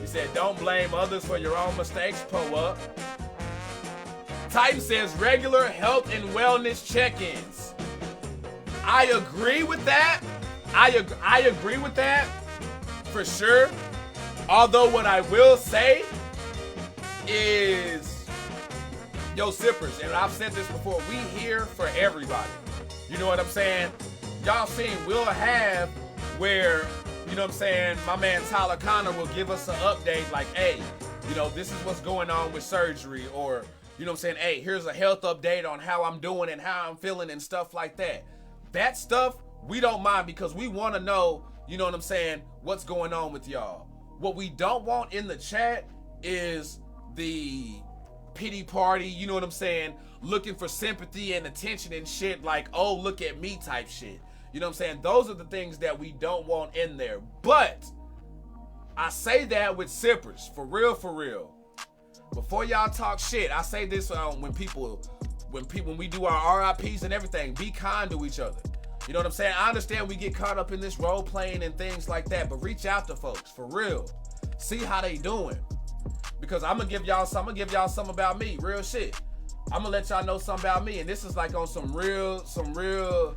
He said, don't blame others for your own mistakes, Poe up. Titan says regular health and wellness check-ins. I agree with that. I agree with that for sure. Although what I will say is, yo, sippers, and I've said this before, we here for everybody. You know what I'm saying? Y'all seen we'll have where, you know what I'm saying, my man Tyler Connor will give us an update like, hey, you know, this is what's going on with surgery, or, you know what I'm saying, hey, here's a health update on how I'm doing and how I'm feeling and stuff like that. That stuff, we don't mind because we want to know, you know what I'm saying, what's going on with y'all. What we don't want in the chat is the pity party, you know what I'm saying, looking for sympathy and attention and shit like, oh, look at me type shit. You know what I'm saying? Those are the things that we don't want in there. But I say that with sippers, for real, for real. Before y'all talk shit, I say this when we do our RIPs and everything, be kind to each other. You know what I'm saying? I understand we get caught up in this role playing and things like that, but reach out to folks, for real. See how they doing. Because I'm gonna give y'all something about me, real shit. I'm gonna let y'all know something about me, and this is like on some real,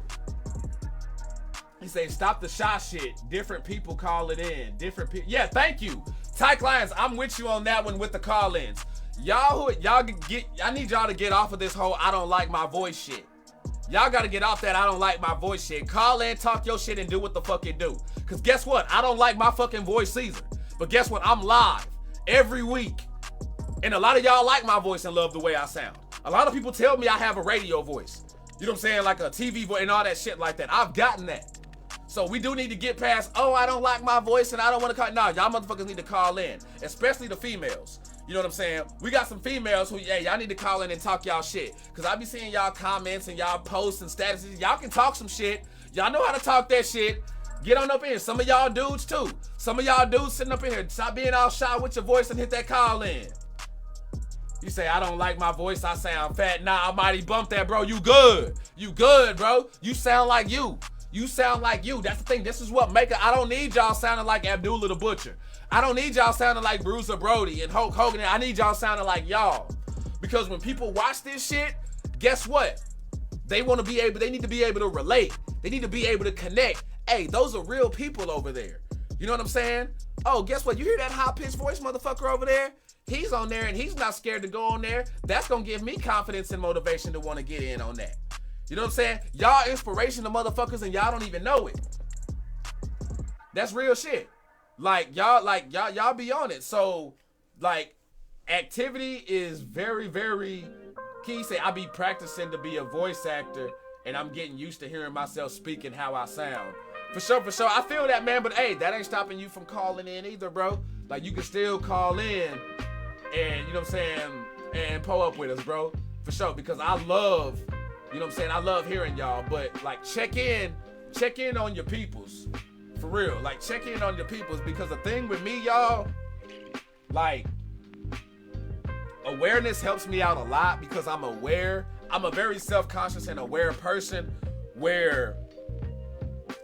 he say, stop the shot shit. Different people call it in. Different people. Yeah, thank you. Tyke Lions, I'm with you on that one with the call-ins. I need y'all to get off of this whole I don't like my voice shit. Y'all gotta get off that I don't like my voice shit. Call in, talk your shit, and do what the fuck you do. Cause guess what? I don't like my fucking voice either. But guess what? I'm live every week. And a lot of y'all like my voice and love the way I sound. A lot of people tell me I have a radio voice. You know what I'm saying? Like a TV voice and all that shit like that. I've gotten that. So we do need to get past, oh, I don't like my voice and I don't want to call. No, y'all motherfuckers need to call in. Especially the females. You know what I'm saying? We got some females who, yeah, y'all need to call in and talk y'all shit. Because I be seeing y'all comments and y'all posts and statuses. Y'all can talk some shit. Y'all know how to talk that shit. Get on up in here. Some of y'all dudes too. Some of y'all dudes sitting up in here. Stop being all shy with your voice and hit that call in. You say, I don't like my voice. I sound fat. Nah, I mighty bump that, bro. You good. You good, bro. You sound like you. You sound like you. That's the thing. This is what make it. I don't need y'all sounding like Abdullah the Butcher. I don't need y'all sounding like Bruiser Brody and Hulk Hogan. I need y'all sounding like y'all. Because when people watch this shit, guess what? They need to be able to relate. They need to be able to connect. Hey, those are real people over there. You know what I'm saying? Oh, guess what? You hear that high-pitched voice motherfucker over there? He's on there and he's not scared to go on there. That's going to give me confidence and motivation to want to get in on that. You know what I'm saying? Y'all inspiration to motherfuckers and y'all don't even know it. That's real shit. Y'all be on it. So, activity is very, very key. Say, I be practicing to be a voice actor and I'm getting used to hearing myself speak and how I sound. For sure. I feel that, man, but hey, that ain't stopping you from calling in either, bro. Like, you can still call in and, you know what I'm saying, and pull up with us, bro. For sure, because I love, you know what I'm saying, I love hearing y'all, but, check in check in on your peoples. For real. Like, check in on your peoples, because the thing with me, y'all, like, awareness helps me out a lot because I'm aware. I'm a very self-conscious and aware person where,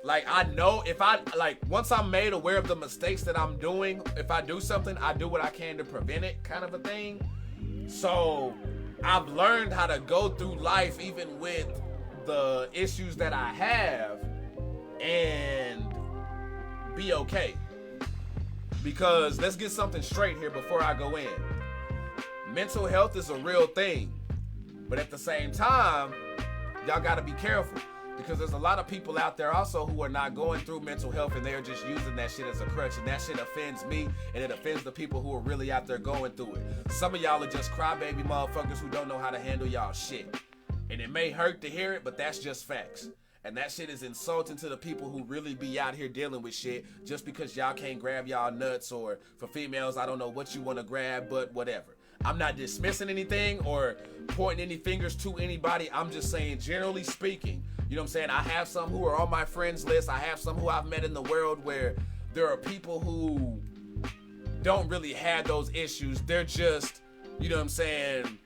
like, I know if I, like, once I'm made aware of the mistakes that I'm doing, if I do something, I do what I can to prevent it, kind of a thing. So I've learned how to go through life even with the issues that I have and be okay. Because let's get something straight here before I go in. Mental health is a real thing, but at the same time, y'all gotta be careful, because there's a lot of people out there also who are not going through mental health, and they're just using that shit as a crutch, and that shit offends me, and it offends the people who are really out there going through it. Some of y'all are just crybaby motherfuckers who don't know how to handle y'all shit, and it may hurt to hear it, but that's just facts. And that shit is insulting to the people who really be out here dealing with shit just because y'all can't grab y'all nuts, or for females, I don't know what you want to grab, but whatever. I'm not dismissing anything or pointing any fingers to anybody. I'm just saying, generally speaking, you know what I'm saying? I have some who are on my friends list. I have some who I've met in the world where there are people who don't really have those issues. They're just, you know what I'm saying,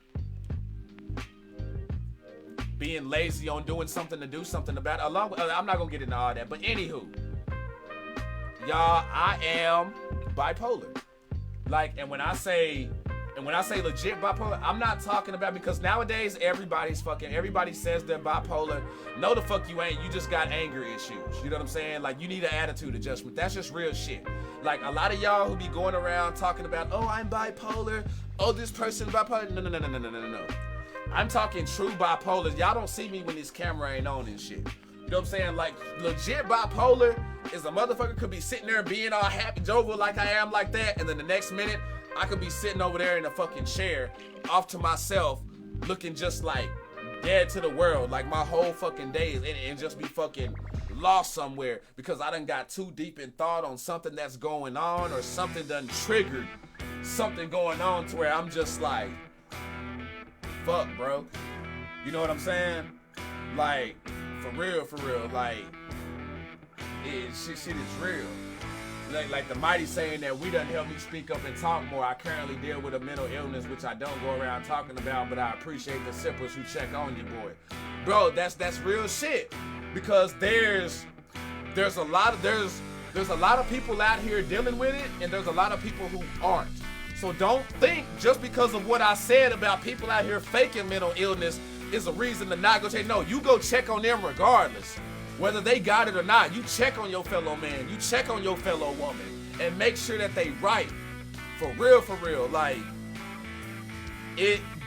being lazy on doing something to do something about it. I'm not gonna get into all that, but anywho, y'all, I am bipolar. Like, and when I say legit bipolar, I'm not talking about, because nowadays everybody says they're bipolar. No, the fuck you ain't. You just got anger issues. You know what I'm saying? Like, you need an attitude adjustment. That's just real shit. Like, a lot of y'all who be going around talking about, oh, I'm bipolar. Oh, this person bipolar. No. I'm talking true bipolar. Y'all don't see me when this camera ain't on and shit. You know what I'm saying? Like, legit bipolar is a motherfucker could be sitting there being all happy jovial like I am like that, and then the next minute, I could be sitting over there in a fucking chair off to myself, looking just like dead to the world, like my whole fucking days, and just be fucking lost somewhere because I done got too deep in thought on something that's going on, or something done triggered something going on to where I'm just like, fuck, bro. You know what I'm saying? Like, for real, like, shit is real. Like the mighty saying that we done helped me speak up and talk more. I currently deal with a mental illness, which I don't go around talking about, but I appreciate the sippers who check on you, boy. Bro, that's real shit. Because there's a lot of people out here dealing with it, and there's a lot of people who aren't. So don't think just because of what I said about people out here faking mental illness is a reason to not go check. No, you go check on them regardless. Whether they got it or not, you check on your fellow man, you check on your fellow woman, and make sure that they right. For real. Like,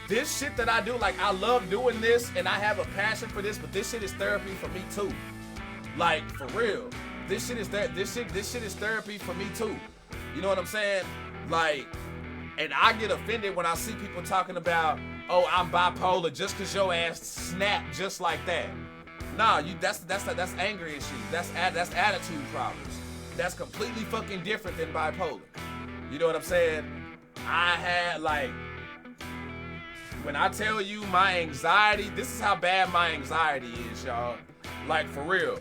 this shit that I do, like, I love doing this, and I have a passion for this, but this shit is therapy for me too. Like, for real. This shit is therapy for me too. You know what I'm saying? Like, and I get offended when I see people talking about, oh, I'm bipolar just cause your ass snapped just like that. Nah, that's anger issues. That's attitude problems. That's completely fucking different than bipolar. You know what I'm saying? I had, like, when I tell you my anxiety, this is how bad my anxiety is, y'all. Like, for real.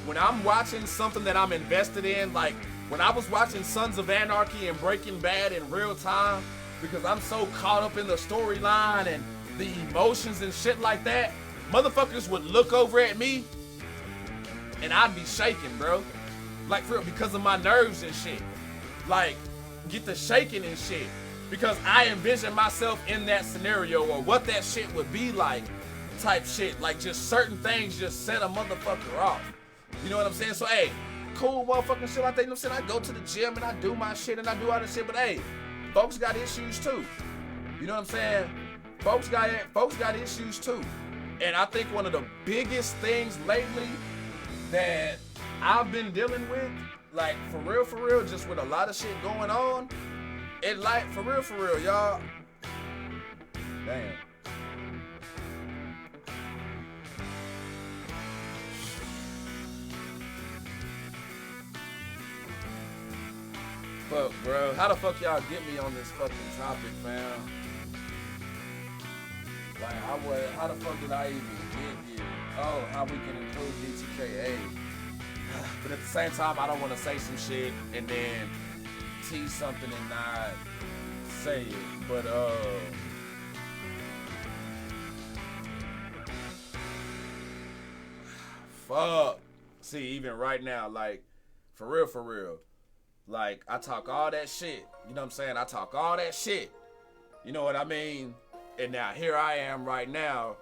When I'm watching something that I'm invested in, like when I was watching Sons of Anarchy and Breaking Bad in real time, because I'm so caught up in the storyline and the emotions and shit like that, motherfuckers would look over at me and I'd be shaking, bro. Like, for real, because of my nerves and shit. Like, get the shaking and shit. Because I envision myself in that scenario, or what that shit would be like, type shit. Like, just certain things just set a motherfucker off. You know what I'm saying? So, hey, cool motherfucking shit like that. You know what I'm saying? I go to the gym and I do my shit and I do all this shit. But, hey, folks got issues too. You know what I'm saying? Folks got issues too. And I think one of the biggest things lately that I've been dealing with, like, for real, just with a lot of shit going on, it, like, for real, y'all. Damn. Fuck, bro. How the fuck y'all get me on this fucking topic, fam? Like, how the fuck did I even get here? Oh, how we can improve DTKA. But at the same time, I don't want to say some shit and then tease something and not say it. But, fuck. See, even right now, like, for real, like, I talk all that shit. You know what I'm saying? I talk all that shit. You know what I mean? And now here I am right now,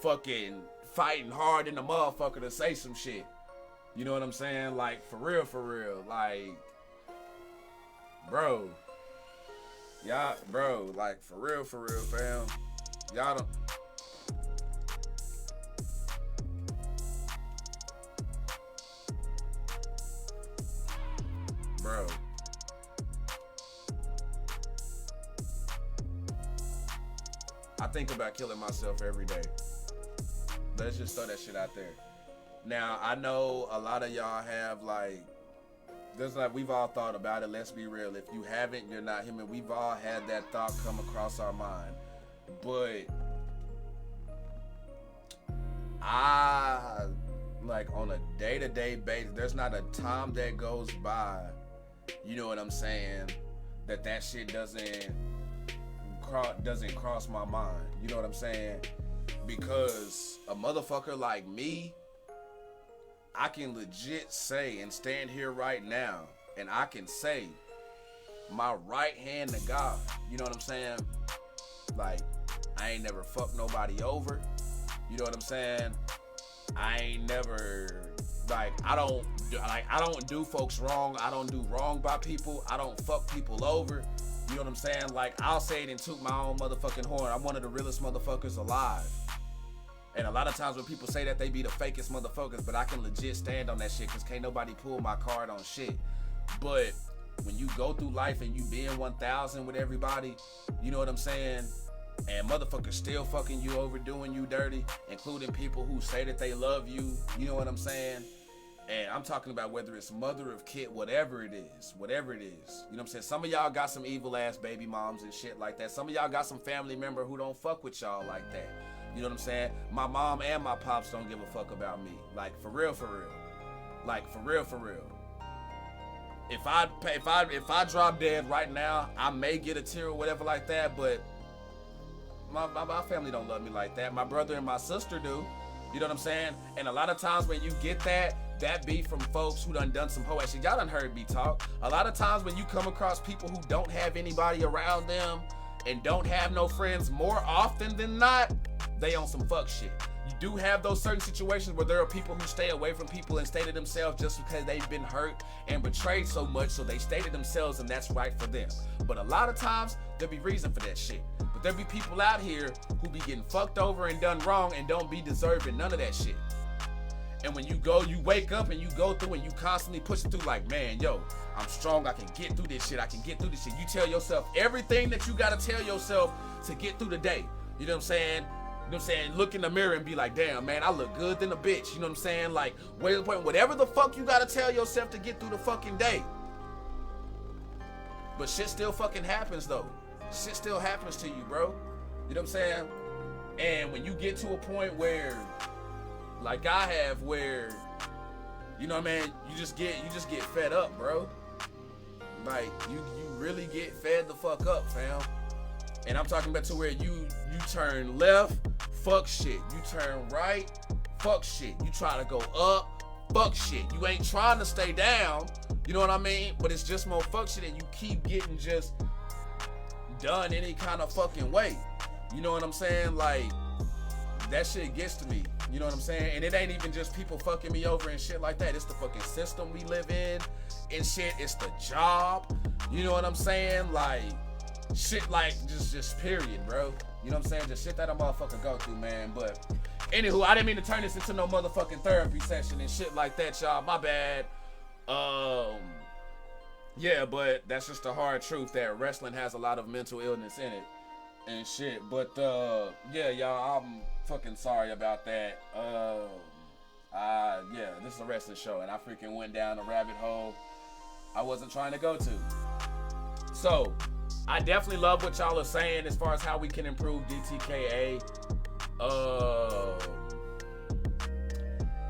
fucking fighting hard in the motherfucker to say some shit. You know what I'm saying? Like, for real. Like, bro. Y'all, bro, like, for real, fam. Y'all don't. Bro. I think about killing myself every day. Let's just throw that shit out there. Now, I know a lot of y'all have, like, there's like, we've all thought about it. Let's be real. If you haven't, you're not human. We've all had that thought come across our mind. But like, on a day-to-day basis, there's not a time that goes by, you know what I'm saying, that shit doesn't cross my mind. You know what I'm saying? Because a motherfucker like me, I can legit say and stand here right now and I can say my right hand to God. You know what I'm saying? Like, I ain't never fucked nobody over. You know what I'm saying? I ain't never, like, I don't do folks wrong. I don't do wrong by people. I don't fuck people over. You know what I'm saying? Like, I'll say it and toot my own motherfucking horn. I'm one of the realest motherfuckers alive. And a lot of times when people say that, they be the fakest motherfuckers, but I can legit stand on that shit because can't nobody pull my card on shit. But when you go through life and you being 1,000 with everybody, you know what I'm saying? And motherfuckers still fucking you over, doing you dirty, including people who say that they love you, you know what I'm saying? And I'm talking about whether it's mother of kid, whatever it is. You know what I'm saying? Some of y'all got some evil ass baby moms and shit like that. Some of y'all got some family member who don't fuck with y'all like that. You know what I'm saying? My mom and my pops don't give a fuck about me. Like, for real. Like, for real. If I drop dead right now, I may get a tear or whatever like that, but my family don't love me like that. My brother and my sister do. You know what I'm saying? And a lot of times when you get that be from folks who done some hoe ass shit. Y'all done heard me talk. A lot of times when you come across people who don't have anybody around them and don't have no friends, more often than not, they on some fuck shit. You do have those certain situations where there are people who stay away from people and stay to themselves just because they've been hurt and betrayed so much, so they stay to themselves and that's right for them. But a lot of times, there'll be reason for that shit. But there'll be people out here who be getting fucked over and done wrong and don't be deserving none of that shit. And when you wake up and you go through and you constantly push it through like, man, yo, I'm strong, I can get through this shit, You tell yourself everything that you gotta tell yourself to get through the day. You know what I'm saying? You know what I'm saying? Look in the mirror and be like, damn, man, I look good than a bitch. You know what I'm saying? Like, whatever the fuck you gotta tell yourself to get through the fucking day. But shit still fucking happens, though. Shit still happens to you, bro. You know what I'm saying? And when you get to a point where, like I have, where, you know what I mean, you just get fed up, bro. Like, you really get fed the fuck up, fam. And I'm talking about to where you turn left, fuck shit. You turn right, fuck shit. You try to go up, fuck shit. You ain't trying to stay down, you know what I mean? But it's just more fuck shit and you keep getting just done any kind of fucking way. You know what I'm saying? Like, that shit gets to me. You know what I'm saying? And it ain't even just people fucking me over and shit like that. It's the fucking system we live in and shit. It's the job. You know what I'm saying? Like, shit, like, just period, bro. You know what I'm saying? Just shit that a motherfucker go through, man. But anywho, I didn't mean to turn this into no motherfucking therapy session and shit like that, y'all. My bad. Yeah, but that's just the hard truth that wrestling has a lot of mental illness in it and shit. But yeah, y'all, I'm fucking sorry about that. Yeah, this is a wrestling show and I freaking went down a rabbit hole I wasn't trying to go to. So I definitely love what y'all are saying as far as how we can improve DTKA.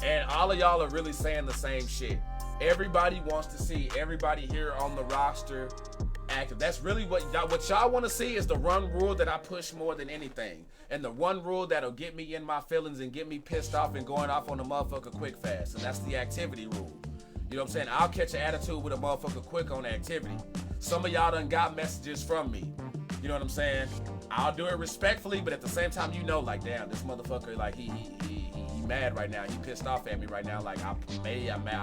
And all of y'all are really saying the same shit. Everybody wants to see everybody here on the roster active. That's really what y'all want to see, is the one rule that I push more than anything. And the one rule that'll get me in my feelings and get me pissed off and going off on a motherfucker quick fast. And that's the activity rule. You know what I'm saying? I'll catch an attitude with a motherfucker quick on activity. Some of y'all done got messages from me. You know what I'm saying? I'll do it respectfully, but at the same time, you know, like, damn, this motherfucker, like, he mad right now. He pissed off at me right now. Like, I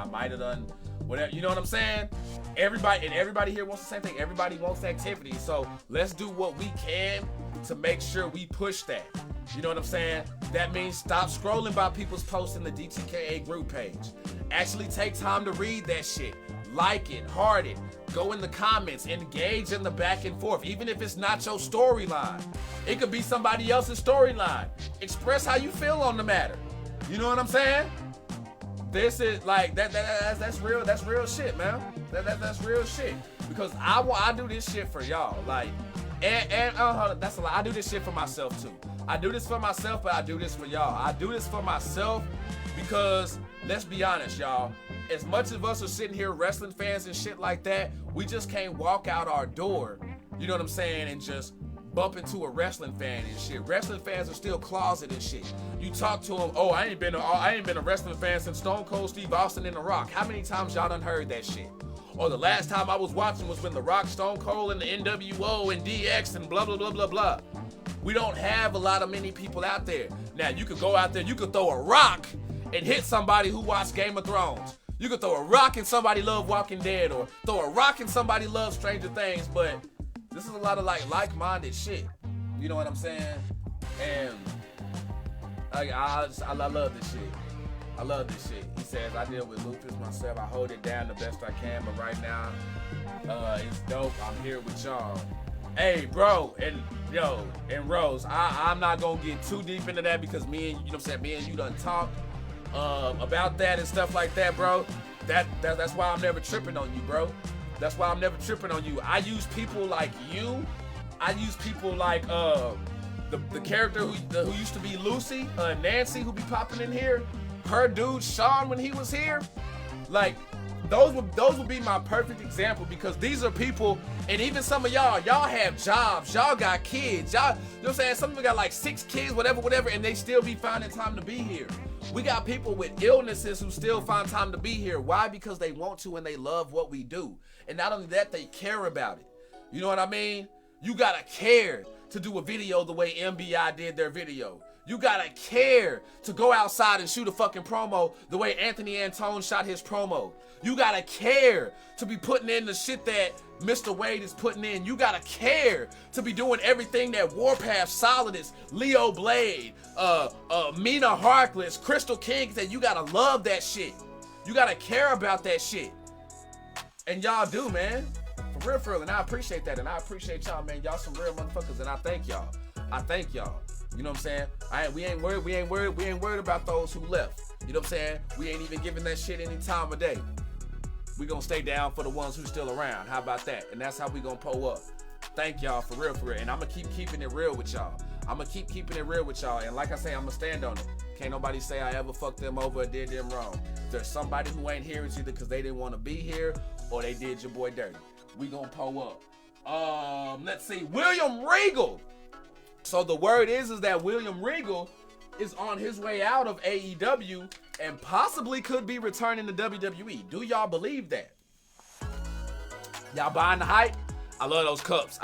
might have done whatever. You know what I'm saying? Everybody here wants the same thing. Everybody wants activity. So let's do what we can to make sure we push that. You know what I'm saying? That means stop scrolling by people's posts in the DTKA group page. Actually take time to read that shit. Like it, heart it, go in the comments, engage in the back and forth, even if it's not your storyline. It could be somebody else's storyline. Express how you feel on the matter. You know what I'm saying? This is like that's real shit, man. That's real shit. Because I do this shit for y'all. Like, and that's a lie. I do this shit for myself too. I do this for myself, but I do this for y'all. I do this for myself because, let's be honest, y'all. As much of us are sitting here wrestling fans and shit like that, we just can't walk out our door, you know what I'm saying, and just bump into a wrestling fan and shit. Wrestling fans are still closeted and shit. You talk to them, oh, I ain't been a wrestling fan since Stone Cold Steve Austin and The Rock. How many times y'all done heard that shit? Or the last time I was watching was when The Rock, Stone Cold, and the NWO and DX and blah, blah, blah, blah, blah. We don't have a lot of many people out there. Now, you could go out there, you could throw a rock and hit somebody who watched Game of Thrones. You could throw a rock and somebody love Walking Dead, or throw a rock and somebody love Stranger Things, but this is a lot of like-minded shit. You know what I'm saying? And I love this shit. I love this shit. He says, I deal with lupus myself. I hold it down the best I can, but right now, it's dope. I'm here with y'all. Hey, bro, and Rose, I'm not gonna get too deep into that because me and you done talked about that and stuff like that, bro. That's why I'm never tripping on you, bro. That's why I'm never tripping on you. I use people like you. I use people like the character who used to be Lucy, Nancy, who be popping in here. Her dude Sean when he was here. Like, those would be my perfect example, because these are people, and even some of y'all have jobs, y'all got kids, y'all, you know what I'm saying? Some of them got like 6 kids, whatever, and they still be finding time to be here. We got people with illnesses who still find time to be here. Why? Because they want to and they love what we do. And not only that, they care about it. You know what I mean? You gotta care to do a video the way MBI did their video. You gotta care to go outside and shoot a fucking promo the way Anthony Antone shot his promo. You gotta care to be putting in the shit that Mr. Wade is putting in. You gotta care to be doing everything that Warpath, Solidus, Leo Blade, Mina Harkless, Crystal King said. You gotta love that shit. You gotta care about that shit. And y'all do, man. For real, and I appreciate that, and I appreciate y'all, man. Y'all some real motherfuckers, and I thank y'all. You know what I'm saying? We ain't worried about those who left. You know what I'm saying? We ain't even giving that shit any time of day. We gonna stay down for the ones who's still around. How about that? And that's how we gonna pull up. Thank y'all for real. And I'm gonna keep keeping it real with y'all. And like I say, I'm gonna stand on it. Can't nobody say I ever fucked them over or did them wrong. If there's somebody who ain't here, it's either because they didn't want to be here or they did your boy dirty. We gonna pull up. Let's see. William Regal. So the word is that William Regal is on his way out of AEW and possibly could be returning to WWE. Do y'all believe that? Y'all buying the hype? I love those cups.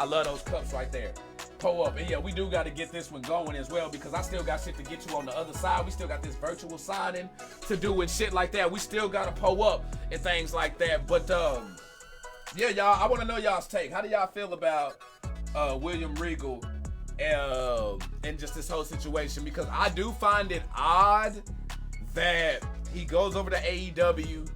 Right there. Pull up. And yeah, we do got to get this one going as well, because I still got shit to get you on the other side. We still got this virtual signing to do and shit like that. We still got to pull up and things like that. But yeah, y'all, I want to know y'all's take. How do y'all feel about William Regal and just this whole situation? Because I do find it odd that he goes over to AEW.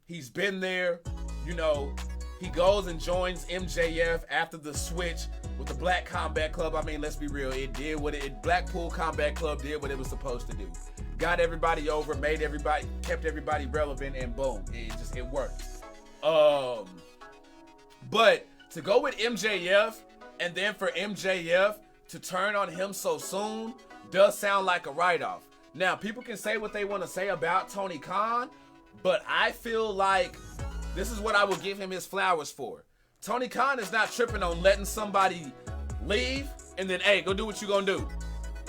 He's been there, you know. He goes and joins MJF after the switch with the Black Combat Club. I mean, let's be real. Blackpool Combat Club did what it was supposed to do. Got everybody over, kept everybody relevant, and boom, it worked. But to go with MJF, and then for MJF to turn on him so soon does sound like a write-off. Now, people can say what they want to say about Tony Khan, but I feel like this is what I will give him his flowers for. Tony Khan is not tripping on letting somebody leave and then, hey, go do what you gonna do.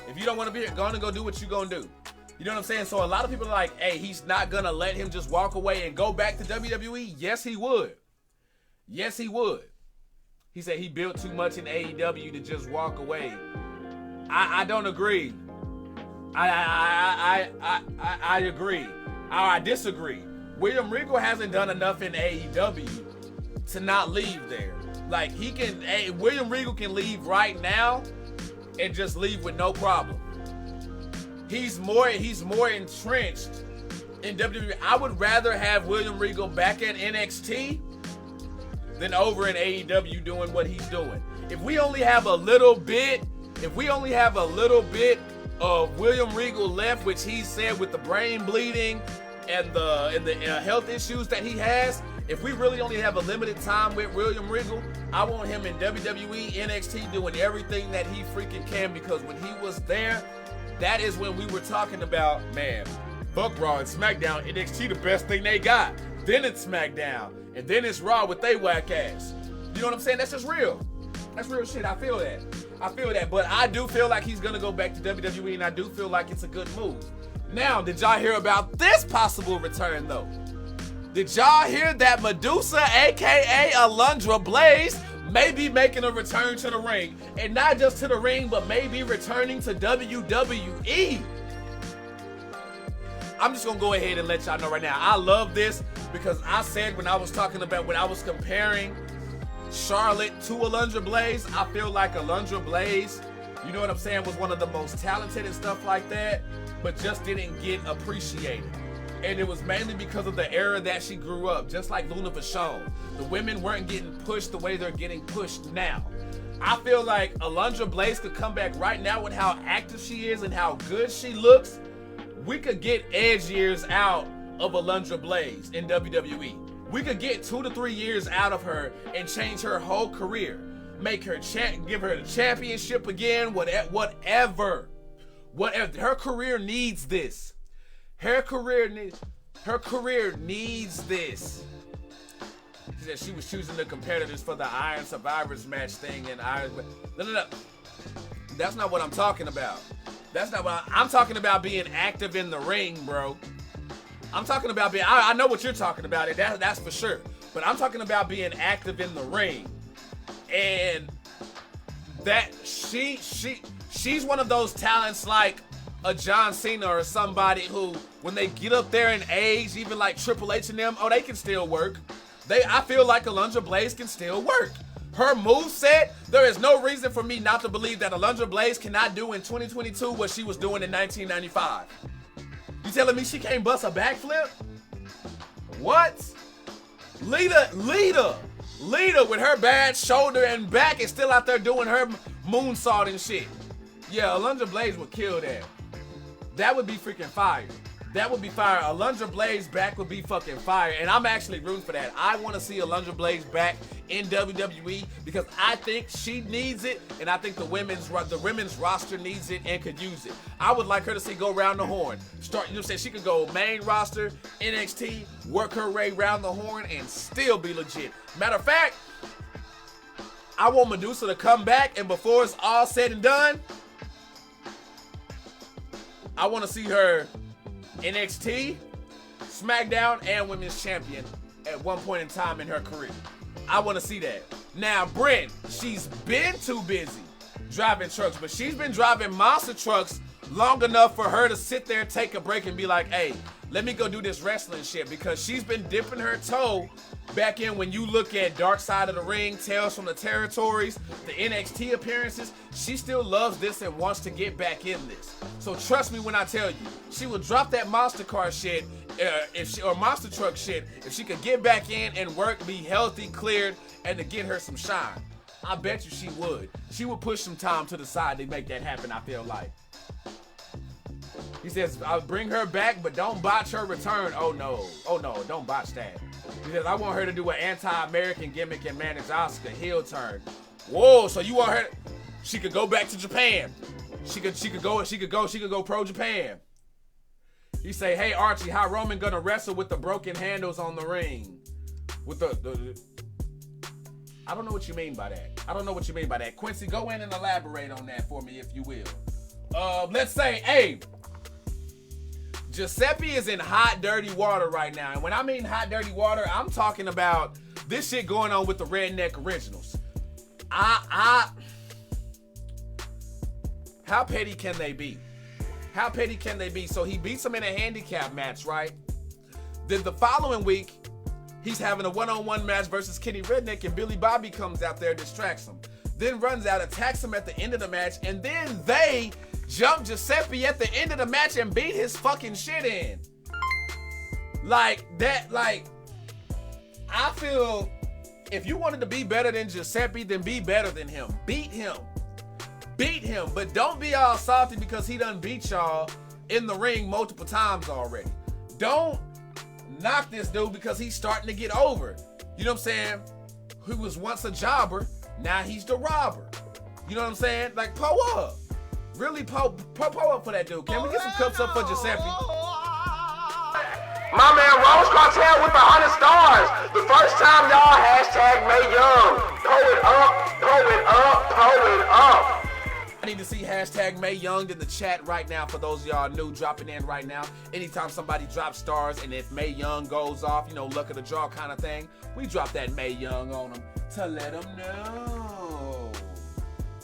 If you don't want to be here, go do what you gonna do. You know what I'm saying? So a lot of people are like, hey, he's not gonna let him just walk away and go back to WWE. Yes, he would. Yes, he would. He said he built too much in AEW to just walk away. I don't agree. I agree. I disagree. William Regal hasn't done enough in AEW to not leave there. Like William Regal can leave right now and just leave with no problem. He's more entrenched in WWE. I would rather have William Regal back at NXT than over in AEW doing what he's doing. If we only have a little bit of William Regal left, which he said with the brain bleeding and the health issues that he has, if we really only have a limited time with William Regal, I want him in WWE, NXT doing everything that he freaking can, because when he was there, that is when we were talking about, man, fuck Raw and SmackDown, NXT the best thing they got. Then it's SmackDown, and then it's Raw with they whack ass. You know what I'm saying? That's just real. That's real shit. I feel that. But I do feel like he's gonna go back to WWE, and I do feel like it's a good move. Now, did y'all hear about this possible return though? Did y'all hear that Medusa, aka Alundra Blaze, may be making a return to the ring? And not just to the ring, but maybe returning to WWE. I'm just gonna go ahead and let y'all know right now. I love this because I said when I was comparing Charlotte to Alundra Blaze, I feel like Alundra Blaze, you know what I'm saying, was one of the most talented and stuff like that, but just didn't get appreciated. And it was mainly because of the era that she grew up, just like Luna Vachon. The women weren't getting pushed the way they're getting pushed now. I feel like Alundra Blaze could come back right now with how active she is and how good she looks. We could get edge years out of Alundra Blaze in WWE. We could get 2 to 3 years out of her and change her whole career. Make her give her the championship again, whatever. Her career needs this. Her career needs this. She said she was choosing the competitors for the Iron Survivors match thing and No. That's not what I'm talking about. I'm talking about being active in the ring, bro. I'm talking about being, I know what you're talking about, that's for sure. But I'm talking about being active in the ring. And that she's one of those talents like a John Cena or somebody who, when they get up there in age, even like Triple H and them, they can still work. I feel like Alundra Blaze can still work. Her moveset, there is no reason for me not to believe that Alundra Blaze cannot do in 2022 what she was doing in 1995. You telling me she can't bust a backflip? What? Lita with her bad shoulder and back is still out there doing her moonsault and shit. Yeah, Alundra Blaze would kill that. That would be freaking fire. That would be fire. Alundra Blaze back would be fucking fire. And I'm actually rooting for that. I want to see Alundra Blaze back in WWE because I think she needs it, and I think the women's roster needs it and could use it. I would like her to see go around the horn. Start, you know what I'm saying? She could go main roster, NXT, work her way around the horn, and still be legit. Matter of fact, I want Medusa to come back, and before it's all said and done, I want to see her NXT, SmackDown, and Women's Champion at one point in time in her career. I want to see that. Now, Brent, she's been too busy driving trucks, but she's been driving monster trucks long enough for her to sit there, take a break, and be like, hey, let me go do this wrestling shit, because she's been dipping her toe back in. When you look at Dark Side of the Ring, Tales from the Territories, the NXT appearances, she still loves this and wants to get back in this. So trust me when I tell you, she will drop that monster car shit, or monster truck shit, if she could get back in and work, be healthy, cleared, and to get her some shine. I bet you she would. She would push some time to the side to make that happen, I feel like. He says, I'll bring her back, but don't botch her return. Oh no, don't botch that. He says, I want her to do an anti-American gimmick and manage Asuka heel turn. Whoa, so you want her, She could go back to Japan. She could go pro Japan. He say, hey Archie, how Roman gonna wrestle with the broken handles on the ring? With the I don't know what you mean by that. Quincy, go in and elaborate on that for me, if you will. Let's say, hey, Giuseppe is in hot, dirty water right now. And when I mean hot, dirty water, I'm talking about this shit going on with the Redneck Originals. How petty can they be? How petty can they be? So he beats him in a handicap match, right? Then the following week, he's having a one-on-one match versus Kenny Redneck, and Billy Bobby comes out there, distracts him. Then runs out, attacks him at the end of the match, and then they jump Giuseppe at the end of the match and beat his fucking shit in. Like, that, like, I feel if you wanted to be better than Giuseppe, then be better than him. Beat him. Beat him, but don't be all salty because he done beat y'all in the ring multiple times already. Don't knock this dude because he's starting to get over. You know what I'm saying? Who was once a jobber, now he's the robber. You know what I'm saying? Like, po up. Really po up for that dude. Can we get some cups up for Giuseppe? My man Rose Cartel with the 100 stars. The first time y'all hashtag May Young. Po it up, po it up, po it up. I need to see hashtag May Young in the chat right now for those of y'all new dropping in right now. Anytime somebody drops stars and if May Young goes off, you know, luck of the draw kind of thing, we drop that May Young on them to let them know.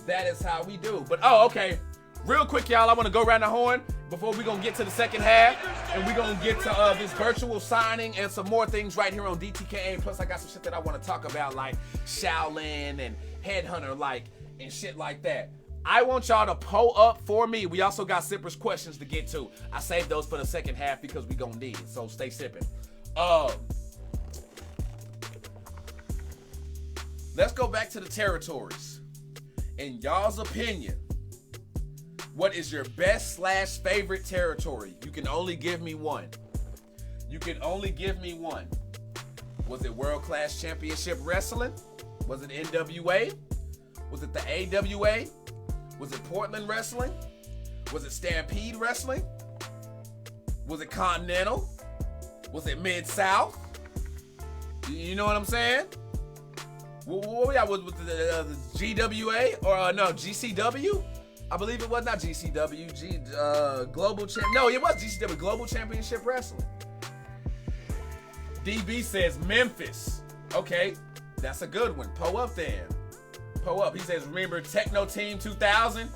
That is how we do. But, oh, okay. Real quick, y'all, I want to go around the horn before we're going to get to the second half. And we're going to get to this virtual signing and some more things right here on DTKA. Plus, I got some shit that I want to talk about, like Shaolin and Headhunter, like, and shit like that. I want y'all to pull up for me. We also got sippers questions to get to. I saved those for the second half because we gonna need it. So stay sipping. Let's go back to the territories. In y'all's opinion, what is your best / favorite territory? You can only give me one. You can only give me one. Was it World Class Championship Wrestling? Was it NWA? Was it the AWA? Was it Portland Wrestling? Was it Stampede Wrestling? Was it Continental? Was it Mid-South? You know what I'm saying? What we got with the GWA or no, GCW? I believe it was not GCW. Global Champ. No, it was GCW, Global Championship Wrestling. DB says Memphis. Okay, that's a good one. Po up then. Po up. He says, remember Techno Team 2000?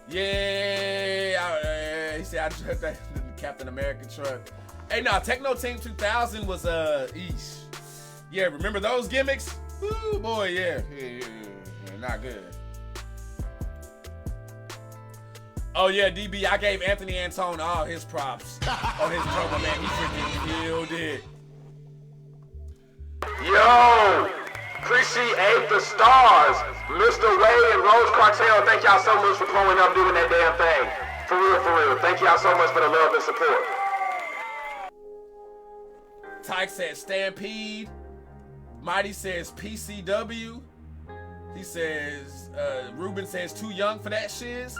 Yeah. He said, I drove that Captain America truck. Hey, no, Techno Team 2000 was, eesh. Yeah, remember those gimmicks? Ooh, boy, yeah. Yeah, not good. Oh, yeah, DB, I gave Anthony Antone all his props on his promo, man. He freaking killed it. Yo! Appreciate the stars. Mr. Wade and Rose Cartel, thank y'all so much for pulling up doing that damn thing. For real, for real. Thank y'all so much for the love and support. Tyke says Stampede. Mighty says PCW. He says, Ruben says too young for that shiz.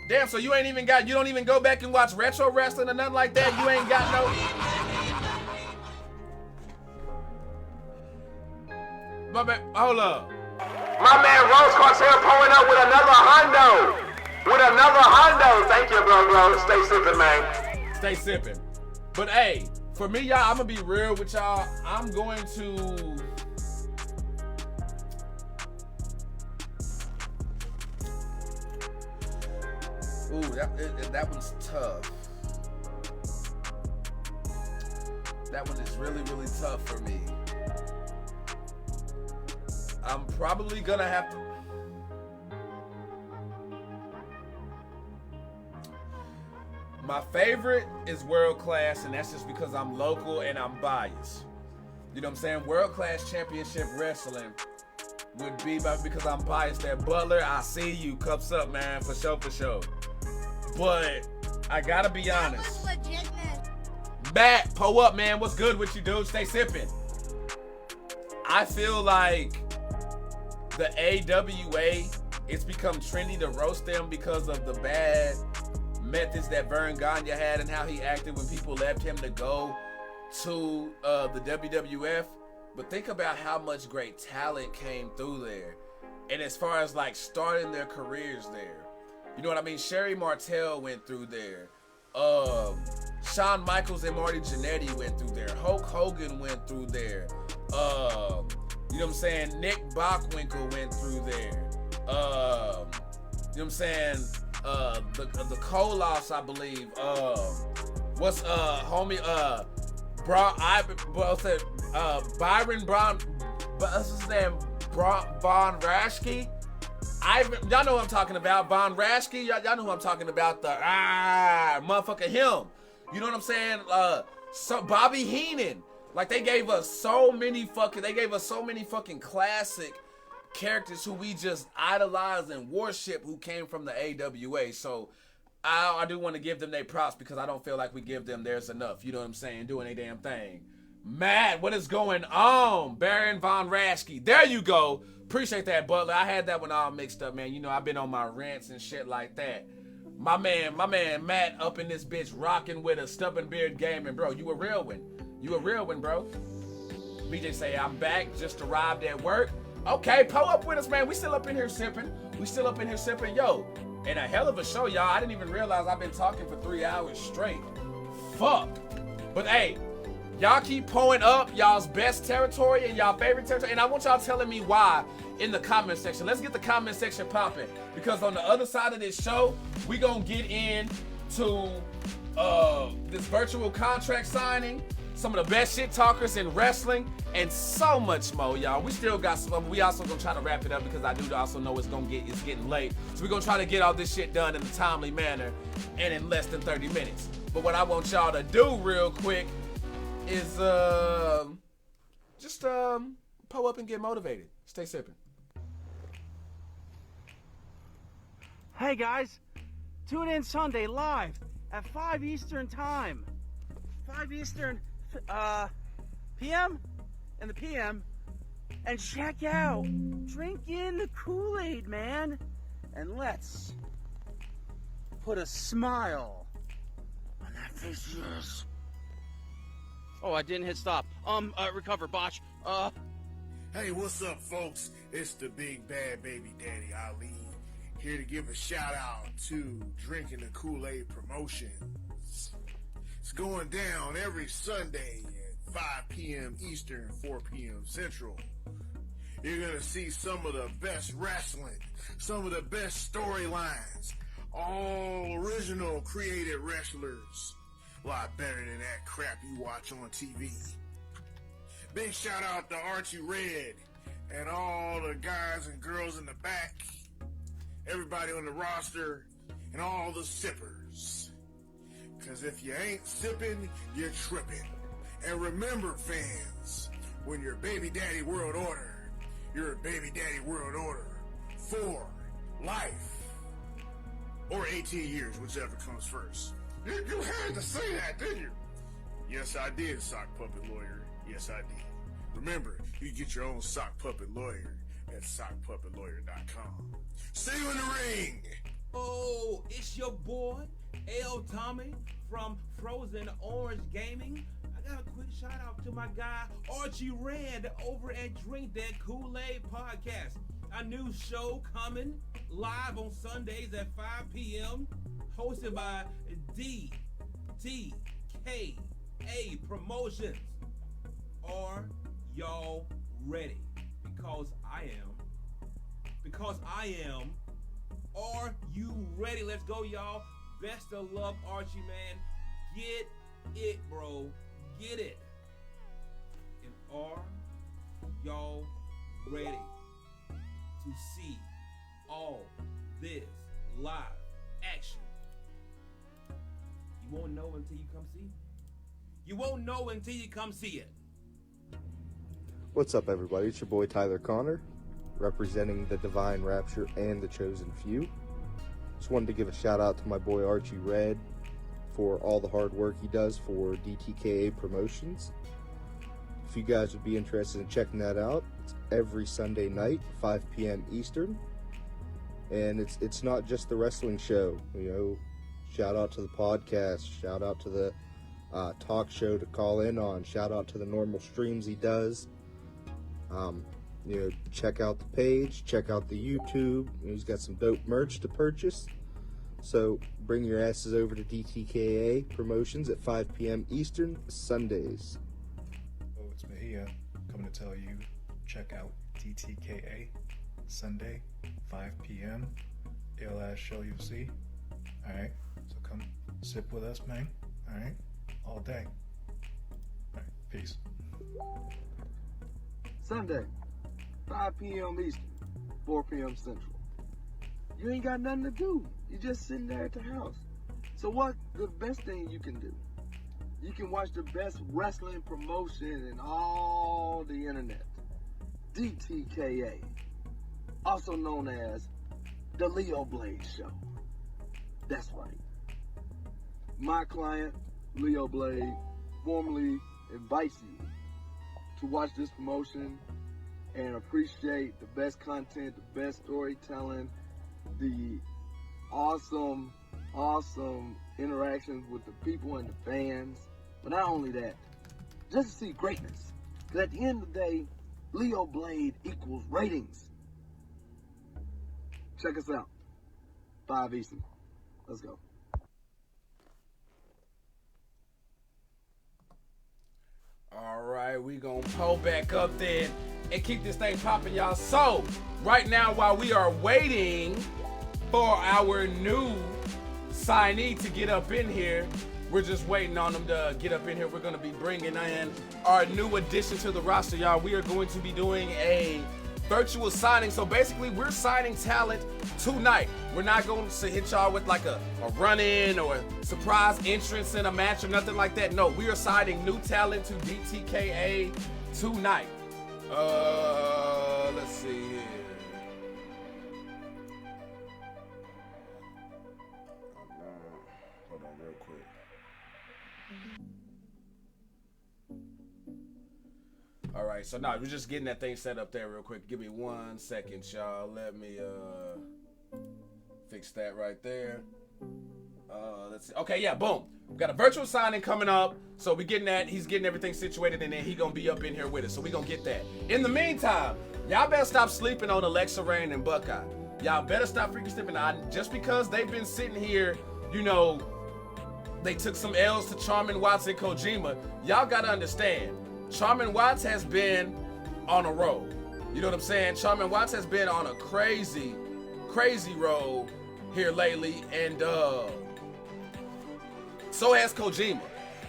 Damn, so you don't even go back and watch retro wrestling or nothing like that? You ain't got no... My man, hold up. My man Rose Cartel pulling up with another hundo. Thank you, bro. Stay sipping, man. Stay sipping. But hey, for me, y'all, I'm gonna be real with y'all. I'm going to... Ooh, that one's tough. That one is really, really tough for me. I'm probably gonna have to... My favorite is World Class, and that's just because I'm local and I'm biased. You know what I'm saying? World Class Championship Wrestling would be because I'm biased at Butler. I see you. Cups up, man. For sure. But I gotta be honest. Matt, po up, man. What's good with you, dude? Stay sipping. I feel like the AWA it's become trendy to roast them because of the bad methods that Vern Gagne had and how he acted when people left him to go to the WWF. But think about how much great talent came through there. And as far as like starting their careers there, you know what I mean? Sherry Martel went through there. Shawn Michaels and Marty Jannetty went through there. Hulk Hogan went through there. You know what I'm saying? Nick Bockwinkel went through there. You know what I'm saying? The Koloffs, I believe. Byron Brown, what's his name? Von Raschke. Y'all know who I'm talking about. Von Raschke. Y'all know who I'm talking about. The motherfucker him. You know what I'm saying? So Bobby Heenan. Like they gave us so many fucking classic characters who we just idolize and worship who came from the AWA. So I do want to give them their props because I don't feel like we give them theirs enough. You know what I'm saying? Doing a damn thing. Matt, what is going on? Baron Von Raschke. There you go. Appreciate that, Butler. I had that one all mixed up, man. You know, I've been on my rants and shit like that. My man Matt up in this bitch rocking with a stubborn beard gaming, bro. You a real one. You a real one, bro. BJ say, I'm back, just arrived at work. Okay, pull up with us, man. We still up in here sipping. Yo, and a hell of a show, y'all. I didn't even realize I've been talking for 3 hours straight. Fuck. But hey, y'all keep pulling up y'all's best territory and y'all favorite territory. And I want y'all telling me why in the comment section. Let's get the comment section popping. Because on the other side of this show, we gonna get into this virtual contract signing, some of the best shit talkers in wrestling, and so much more, y'all. We still got some. We also gonna try to wrap it up because I do also know it's getting late. So we're gonna try to get all this shit done in a timely manner and in less than 30 minutes. But what I want y'all to do real quick is just pull up and get motivated. Stay sipping. Hey guys, tune in Sunday live at 5 Eastern time. 5 Eastern PM in the PM, and check out Drink in the Kool-Aid, man, and let's put a smile on that face of yours. Oh, I didn't hit stop. Recover, botch. Hey, what's up, folks? It's the big bad baby daddy Ali, here to give a shout out to Drinking the Kool-Aid Promotions. It's going down every Sunday at 5 p.m. Eastern, 4 p.m. Central. You're going to see some of the best wrestling, some of the best storylines, all original created wrestlers. A lot better than that crap you watch on TV. Big shout out to Archie Red and all the guys and girls in the back, everybody on the roster, and all the sippers. Because if you ain't sipping, you're tripping. And remember, fans, when you're Baby Daddy World Order, you're a Baby Daddy World Order for life. Or 18 years, whichever comes first. You had to say that, didn't you? Yes, I did, Sock Puppet Lawyer. Yes, I did. Remember, you can get your own Sock Puppet Lawyer at sockpuppetlawyer.com. See you in the ring! Oh, it's your boy, L. Tommy from Frozen Orange Gaming. I got a quick shout out to my guy, Archie Red, over at Drink That Kool-Aid Podcast. A new show coming live on Sundays at 5 p.m. hosted by DTKA Promotions. Are y'all ready? Because I am. Are you ready? Let's go, y'all. Best of luck, Archie, man. Get it, bro. Get it. And are y'all ready to see all this live action? You won't know until you come see it. You won't know until you come see it. What's up, everybody? It's your boy Tyler Connor, representing the Divine Rapture and the Chosen Few. Just wanted to give a shout out to my boy Archie Red for all the hard work he does for DTKA Promotions. If you guys would be interested in checking that out, it's every Sunday night, 5 p.m. Eastern. And it's not just the wrestling show, you know. Shout out to the podcast. Shout out to the talk show to call in on. Shout out to the normal streams he does. You know, check out the page. Check out the YouTube. He's got some dope merch to purchase. So bring your asses over to DTKA Promotions at 5 p.m. Eastern Sundays. Oh, it's Mejia coming to tell you, check out DTKA Sunday, 5 p.m. Ill-ass show you'll see. Alright, so come sit with us, man. Alright, all day. Alright, peace. Sunday, 5 p.m. Eastern, 4 p.m. Central. You ain't got nothing to do. You're just sitting there at the house. So what the best thing you can do? You can watch the best wrestling promotion in all the internet. DTKA, also known as the Leo Blade Show. That's right. My client, Leo Blade, formally invites you to watch this promotion and appreciate the best content, the best storytelling, the awesome interactions with the people and the fans. But not only that, just to see greatness. Because at the end of the day, Leo Blade equals ratings. Check us out. 5 Eastern. Let's go. All right, we gonna pull back up then and keep this thing popping, y'all. So, right now, while we are waiting for our new signee to get up in here, we're just waiting on them to get up in here. We're gonna be bringing in our new addition to the roster, y'all. We are going to be doing a virtual signing. So basically, we're signing talent tonight. We're not going to hit y'all with like a run-in or a surprise entrance in a match or nothing like that. No, we are signing new talent to DTKA tonight. Let's see here. Hold on real quick. All right, so now we're just getting that thing set up there real quick. Give me 1 second, y'all. Let me fix that right there. Let's see. Okay, yeah, boom. We got a virtual signing coming up. So we getting that. He's getting everything situated, and then he gonna be up in here with us. So we gonna get that. In the meantime, y'all better stop sleeping on Alexa Rain and Buckeye. Y'all better stop freaking sleeping on. Just because they've been sitting here, you know, they took some L's to Charmin Watts and Kojima. Y'all gotta understand. Charmin Watts has been on a roll. You know what I'm saying? Charmin Watts has been on a crazy roll here lately, and so has Kojima.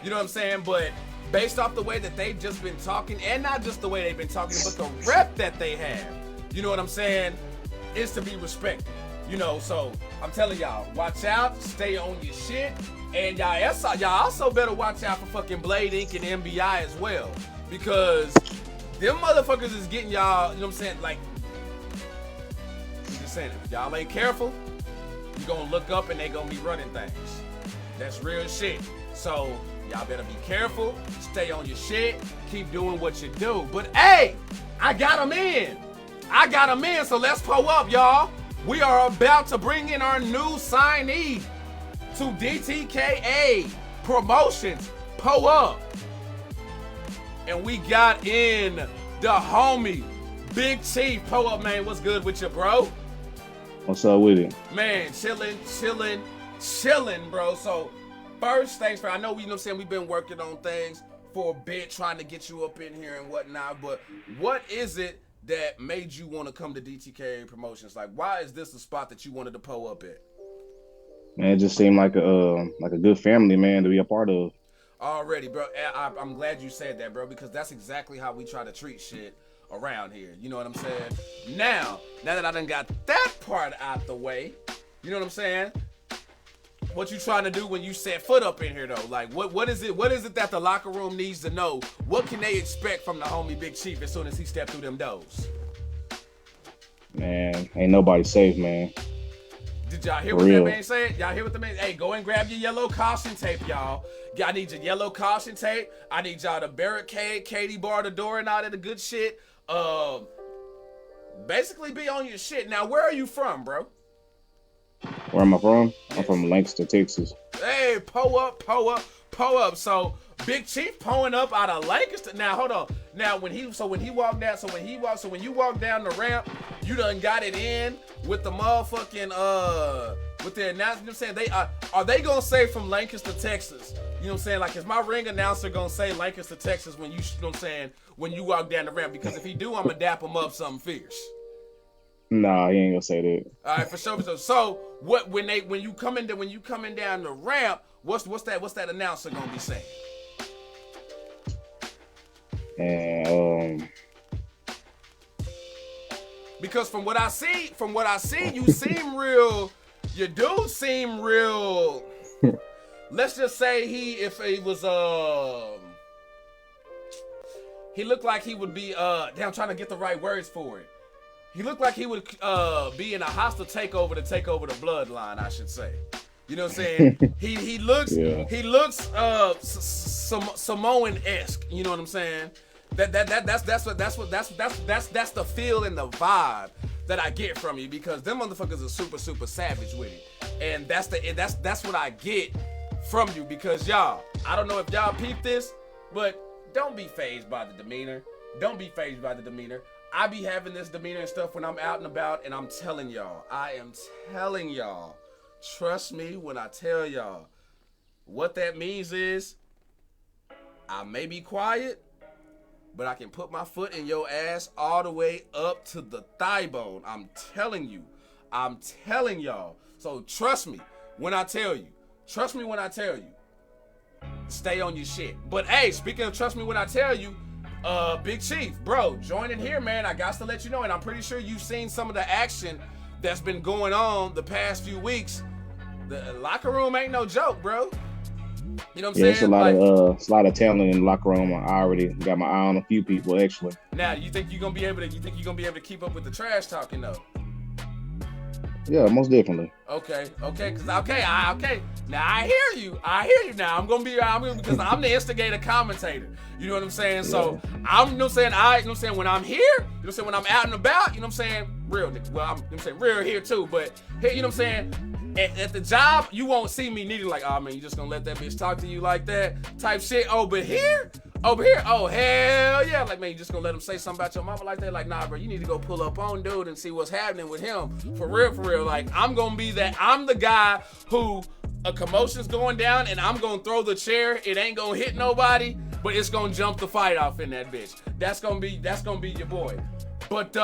You know what I'm saying? But based off the way that they've just been talking, and not just the way they've been talking, but the rep that they have, you know what I'm saying, is to be respected. You know, so I'm telling y'all, watch out, stay on your shit, and y'all also better watch out for fucking Blade Inc. and MBI as well. Because them motherfuckers is getting y'all, you know what I'm saying, like, I'm just saying, if y'all ain't careful, you gonna look up and they gonna be running things. That's real shit. So, y'all better be careful, stay on your shit, keep doing what you do. But hey, I got them in. So let's pull up, y'all. We are about to bring in our new signee to DTKA Promotions. Pull up. And we got in the homie, Big Chief. Pull up, man. What's good with you, bro? What's up with it? Man, chilling, bro. So, first things first, I know, you know what I'm saying, we've been working on things for a bit, trying to get you up in here and whatnot, but what is it that made you want to come to DTKA Promotions? Like, why is this the spot that you wanted to pull up at? Man, it just seemed like a good family, man, to be a part of. Already, bro. I'm glad you said that, bro, because that's exactly how we try to treat shit around here. You know what I'm saying? Now that I done got that part out the way, you know what I'm saying? What you trying to do when you set foot up in here, though? Like, what is it that the locker room needs to know? What can they expect from the homie Big Chief as soon as he stepped through them doors? Man, ain't nobody safe, man. Did y'all hear what that man said? Y'all hear what the man? Hey, go and grab your yellow caution tape, y'all. I need your yellow caution tape. I need y'all to barricade, Katie bar the door and all that good shit. Basically be on your shit. Now, where are you from, bro? Where am I from? I'm from Lancaster, Texas. Hey, po up. So Big Chief pulling up out of Lancaster. Now hold on. Now when you walk down the ramp, you done got it in with the motherfucking with the announcement. I'm saying are they gonna say from Lancaster, Texas? You know what I'm saying? Like, is my ring announcer gonna say Lancaster, Texas when you know what I'm saying, when you walk down the ramp? Because if he do, I'm gonna dap him up something fierce. Nah, he ain't gonna say that. All right, for sure. So what when you coming down the ramp, what's that announcer gonna be saying? And because from what I see, you seem real. Your dude seem real. Let's just say he looked like he would be I'm trying to get the right words for it. He looked like he would be in a hostile takeover to take over the bloodline, I should say. You know what I'm saying? he looks Samoan-esque. You know what I'm saying? That's the feel and the vibe that I get from you, because them motherfuckers are super savage with it, and that's what I get from you. Because y'all, I don't know if y'all peep this, but don't be fazed by the demeanor. I be having this demeanor and stuff when I'm out and about, and I'm telling y'all, trust me when I tell y'all, what that means is, I may be quiet, but I can put my foot in your ass all the way up to the thigh bone. I'm telling y'all. So trust me when I tell you. Stay on your shit. But hey, speaking of trust me when I tell you, Big Chief, bro, join in here, man. I got to let you know, and I'm pretty sure you've seen some of the action that's been going on the past few weeks. The locker room ain't no joke, bro. You know what I'm saying? It's a lot of talent in the locker room. I already got my eye on a few people, actually. Now, you think you're gonna be able to keep up with the trash talking though? Yeah, most definitely. Okay. Now I hear you. Now I'm gonna because I'm the instigator commentator. You know what I'm saying? So I'm when I'm here, when I'm out and about, real. Well, I'm real here too, but here, you know what I'm saying? At the job, you won't see me needing like, oh man, you just gonna let that bitch talk to you like that type shit. Over here, oh hell yeah, like man, you just gonna let him say something about your mama like that? Like, nah, bro, you need to go pull up on dude and see what's happening with him for real. Like, I'm the guy who a commotion's going down and I'm gonna throw the chair. It ain't gonna hit nobody, but it's gonna jump the fight off in that bitch. That's gonna be your boy. But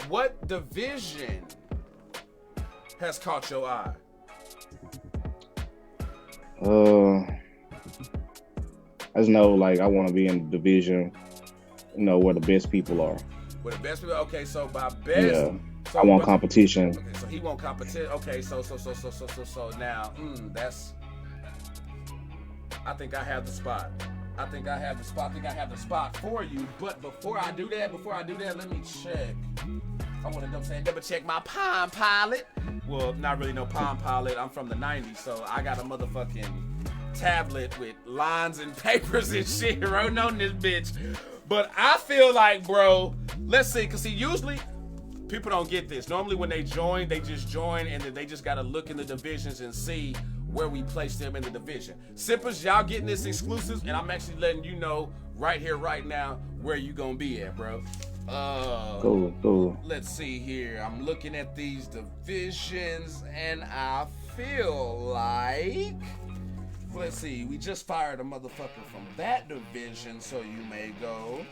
what division has caught your eye? I just know, like, I want to be in the division, where the best people are. Where the best people? Okay, so by best, yeah, I want competition. Okay, so he want competition. Okay, so now, that's. I think I have the spot. I think I have the spot for you. But before I do that, let me check. I want to double check my Palm Pilot. Well, not really no Palm Pilot. I'm from the 90s, so I got a motherfucking tablet with lines and papers and shit written on this bitch. But I feel like, bro, let's see, because usually people don't get this. Normally when they join, they just join and then they just got to look in the divisions and see where we place them in the division. Sippers, y'all getting this exclusive, and I'm actually letting you know right here, right now, where you gonna be at, bro. Cool. Let's see here. I'm looking at these divisions, and I feel like, let's see, we just fired a motherfucker from that division, so you may go.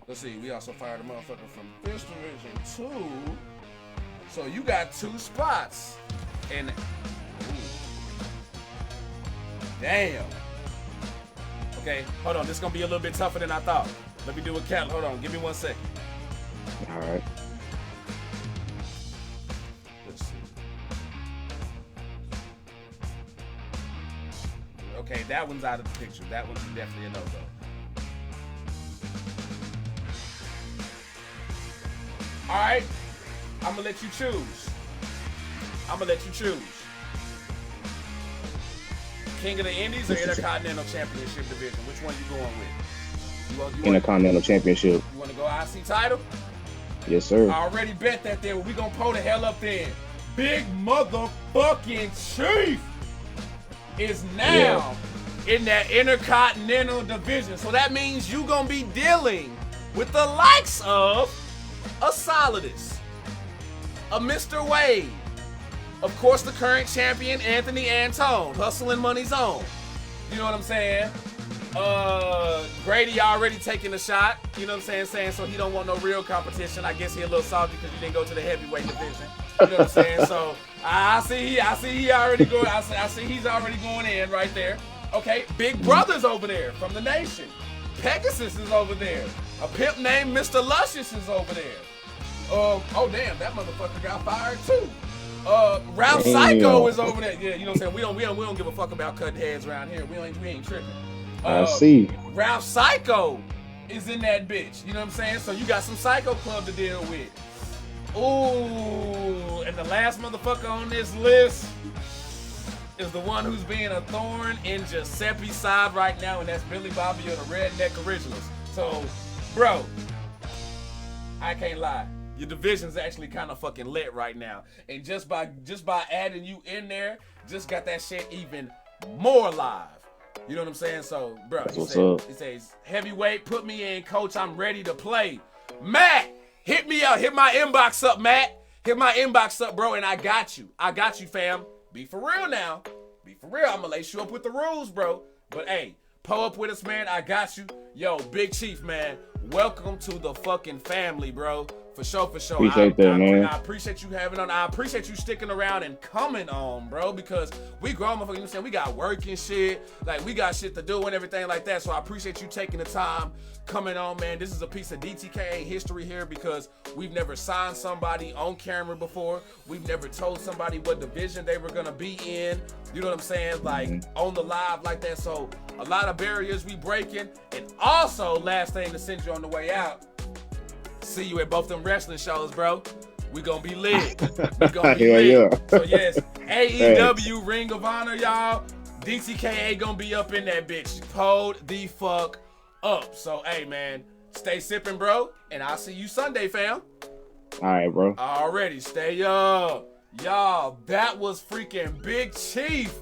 Let's see, we also fired a motherfucker from this division too. So you got 2 spots. And damn. Okay, hold on. This is gonna be a little bit tougher than I thought. Let me do a count. Hold on, give me 1 second. All right. Let's see. Okay, that one's out of the picture. That one's definitely a no-go. All right, I'm gonna let you choose. King of the Indies or Intercontinental Championship division? Which one you going with? You Intercontinental Championship. You want to go IC title? Yes, sir. I already bet that there. We gonna pull the hell up there. Big motherfucking Chief is now in that Intercontinental Division. So that means you gonna be dealing with the likes of a Solidus, a Mr. Wade, of course the current champion Anthony Antone, hustling money's own. You know what I'm saying? Grady already taking a shot. You know what I'm saying? So he don't want no real competition. I guess he a little salty because he didn't go to the heavyweight division. You know what I'm saying? So I see he already going. I see he's already going in right there. Okay, Big Brother's over there from the nation. Pegasus is over there. A pimp named Mr. Luscious is over there. Oh damn, that motherfucker got fired too. Ralph Psycho is over there. Yeah, you know what I'm saying? We don't give a fuck about cutting heads around here. We ain't tripping. I see. Ralph Psycho is in that bitch. You know what I'm saying? So you got some Psycho Club to deal with. Ooh, and the last motherfucker on this list is the one who's being a thorn in Giuseppe's side right now, and that's Billy Bobby of the Redneck Originals. So, bro, I can't lie. Your division's actually kind of fucking lit right now. And just by adding you in there, just got that shit even more live. You know what I'm saying? So, bro, he says, heavyweight, put me in, coach. I'm ready to play. Matt, hit me up. Hit my inbox up, Matt. Hit my inbox up, bro, and I got you. I got you, fam. Be for real now. Be for real. I'm going to lace you up with the rules, bro. But, hey, pull up with us, man. I got you. Yo, Big Chief, man. Welcome to the fucking family, bro. For sure. Appreciate that, man. I appreciate you having on. I appreciate you sticking around and coming on, bro, because we grown motherfuckers, you know what I'm saying? We got work and shit. Like, we got shit to do and everything like that. So I appreciate you taking the time coming on, man. This is a piece of DTKA history here because we've never signed somebody on camera before. We've never told somebody what division they were going to be in. You know what I'm saying? Like, on the live like that. So a lot of barriers we breaking. And also, last thing to send you on the way out, see you at both them wrestling shows, bro. We gonna be lit. We gonna be lit. Yeah. So yes, AEW Ring of Honor, y'all. DTKA gonna be up in that bitch. Pulled the fuck up. So hey, man, stay sipping, bro, and I'll see you Sunday, fam. All right, bro. Already, stay up, y'all. That was freaking Big Chief.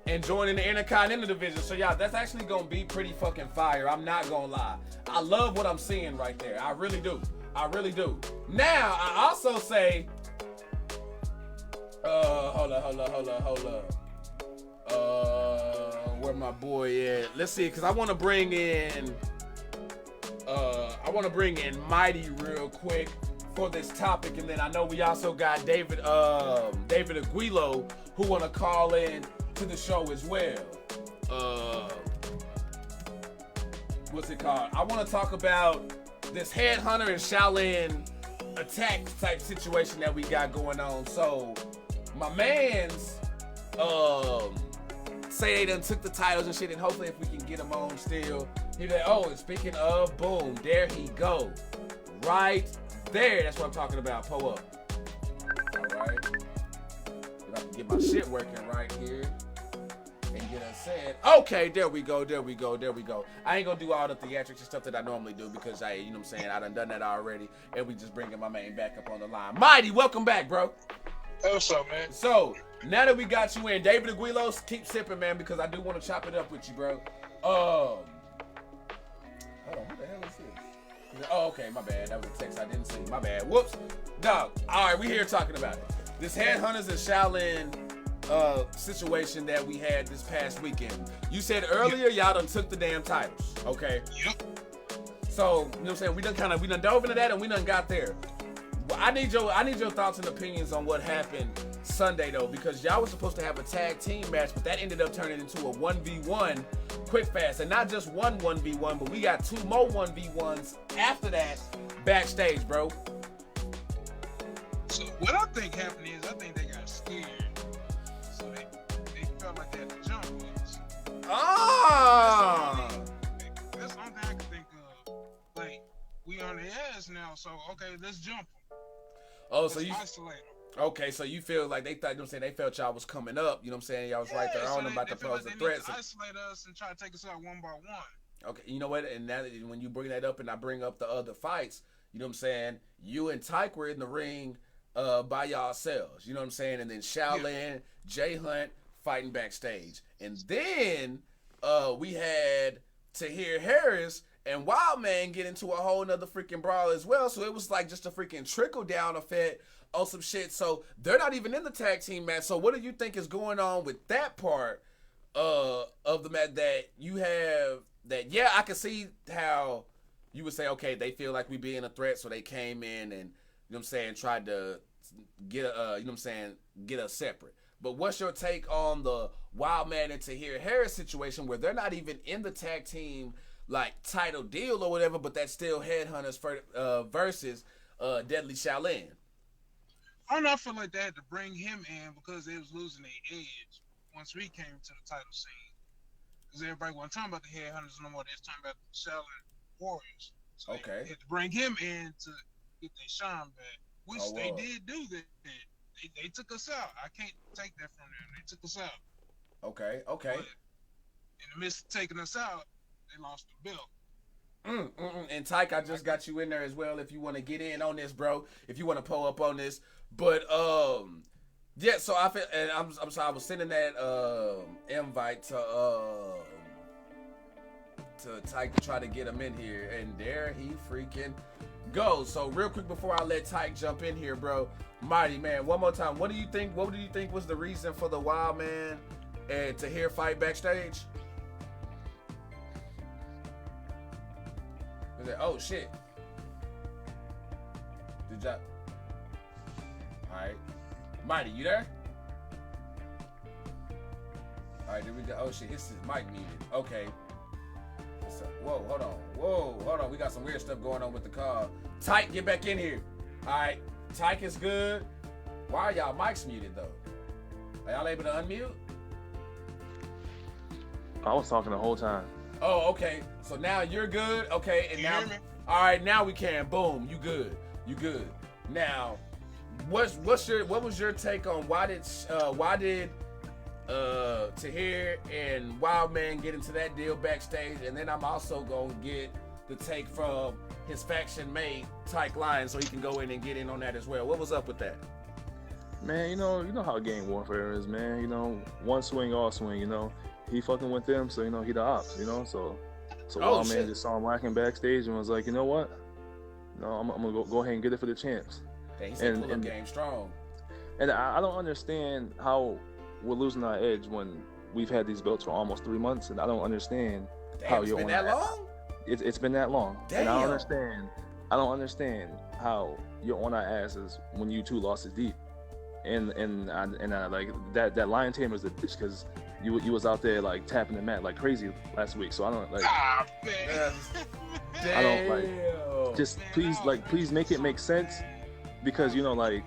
And joining the Intercontinental Division. So, y'all, that's actually going to be pretty fucking fire. I'm not going to lie. I love what I'm seeing right there. I really do. I really do. Now, I also say... Hold up. Where my boy at? Let's see, because I want to bring in... Mighty real quick for this topic. And then I know we also got David Aguilo who want to call in to the show as well. What's it called? I want to talk about this headhunter and Shaolin attack type situation that we got going on. So my man's say they done took the titles and shit, and hopefully if we can get him on still, he's like, oh, and speaking of, boom, there he go. Right there. That's what I'm talking about. Pull up. All right. I can get my shit working right here and get us said. Okay, there we go. I ain't gonna do all the theatrics and stuff that I normally do because you know what I'm saying, I done that already, and we just bringing my man back up on the line. Mighty, welcome back, bro. Hey, what's up, man? So, now that we got you in, David Aguilos, keep sipping, man, because I do want to chop it up with you, bro. Hold on, what the hell is this? Oh, okay, my bad. That was a text I didn't see. My bad. Whoops. Dog. All right, we here talking about it. This Headhunters and Shaolin situation that we had this past weekend. You said earlier y'all done took the damn titles, okay? Yep. So, you know what I'm saying? We done dove into that and we done got there. Well, I need your thoughts and opinions on what happened Sunday though, because y'all was supposed to have a tag team match, but that ended up turning into a 1v1 quick fast. And not just one 1v1, but we got 2 more 1v1s after that backstage, bro. So what I think happened is I think they got scared. So they felt like they had to jump us. Ah! That's the only thing I can think of. Like, we on the ass now, so okay, let's jump them. Oh, let's so you isolate them. Okay, so you feel like they thought, you know what I'm saying, they felt y'all was coming up, you know what I'm saying? Y'all was right there on them about to pose a threat. Need to isolate us and try to take us out one by one. Okay, you know what? And now that when you bring that up and I bring up the other fights, you know what I'm saying? You and Tyke were in the ring by yourselves. You know what I'm saying? And then Shaolin, Jay Hunt fighting backstage. And then we had Tahir Harris and Wildman get into a whole nother freaking brawl as well. So it was like just a freaking trickle down effect on some shit. So they're not even in the tag team match. So what do you think is going on with that part of the match that you have? That I can see how you would say, okay, they feel like we being a threat, so they came in and, you know what I'm saying, tried to get you know what I'm saying, get us separate. But what's your take on the Wildman and Tahir Harris situation where they're not even in the tag team like title deal or whatever, but that's still Headhunters versus Deadly Shaolin? I don't know, I feel like they had to bring him in because they was losing their edge once we came to the title scene. Because everybody wasn't talking about the Headhunters no more. They was talking about the Shaolin Warriors. So they had to bring him in to get their shine back, which they did do that. They took us out. I can't take that from them. They took us out. Okay. But in the midst of taking us out, they lost the belt. And Tyke, I just got you in there as well if you want to get in on this, bro. If you want to pull up on this. But yeah, so I feel, and I'm sorry, I was sending that invite to Tyke to try to get him in here, and there he freaking goes. So real quick before I let Tyke jump in here, bro, Mighty man, one more time, what do you think was the reason for the Wildman and Tahir fight backstage? Is it, oh shit, did y'all? Alright. Mighty, you there? Alright, there we go. Oh shit, his mic muted. Okay. So, whoa, hold on. We got some weird stuff going on with the call. Tyke, get back in here. Alright. Tyke is good. Why are y'all mics muted though? Are y'all able to unmute? I was talking the whole time. Oh, okay. So now you're good. Okay, and now, all right, now we can. Boom, you good. Now, what was your take on why did Tahir and Wildman get into that deal backstage? And then I'm also gonna get the take from his faction mate Tyke Lion, so he can go in and get in on that as well. What was up with that? Man, you know how gang warfare is, man. You know, one swing, all swing. You know, he fucking with them, so you know he the ops. You know, so Wildman just saw him lacking backstage and was like, you know what? No, I'm gonna go ahead and get it for the champs. He said pull up game strong. And I don't understand how we're losing our edge when we've had these belts for almost 3 months, and I don't understand how you're on that long. It's been that long. Damn. And I don't understand how you're on our asses when you two losses deep. And I like that Lion Tamer is a bitch because you was out there like tapping the mat like crazy last week. So I don't like. I don't like. Just please make it make sense, because you know like.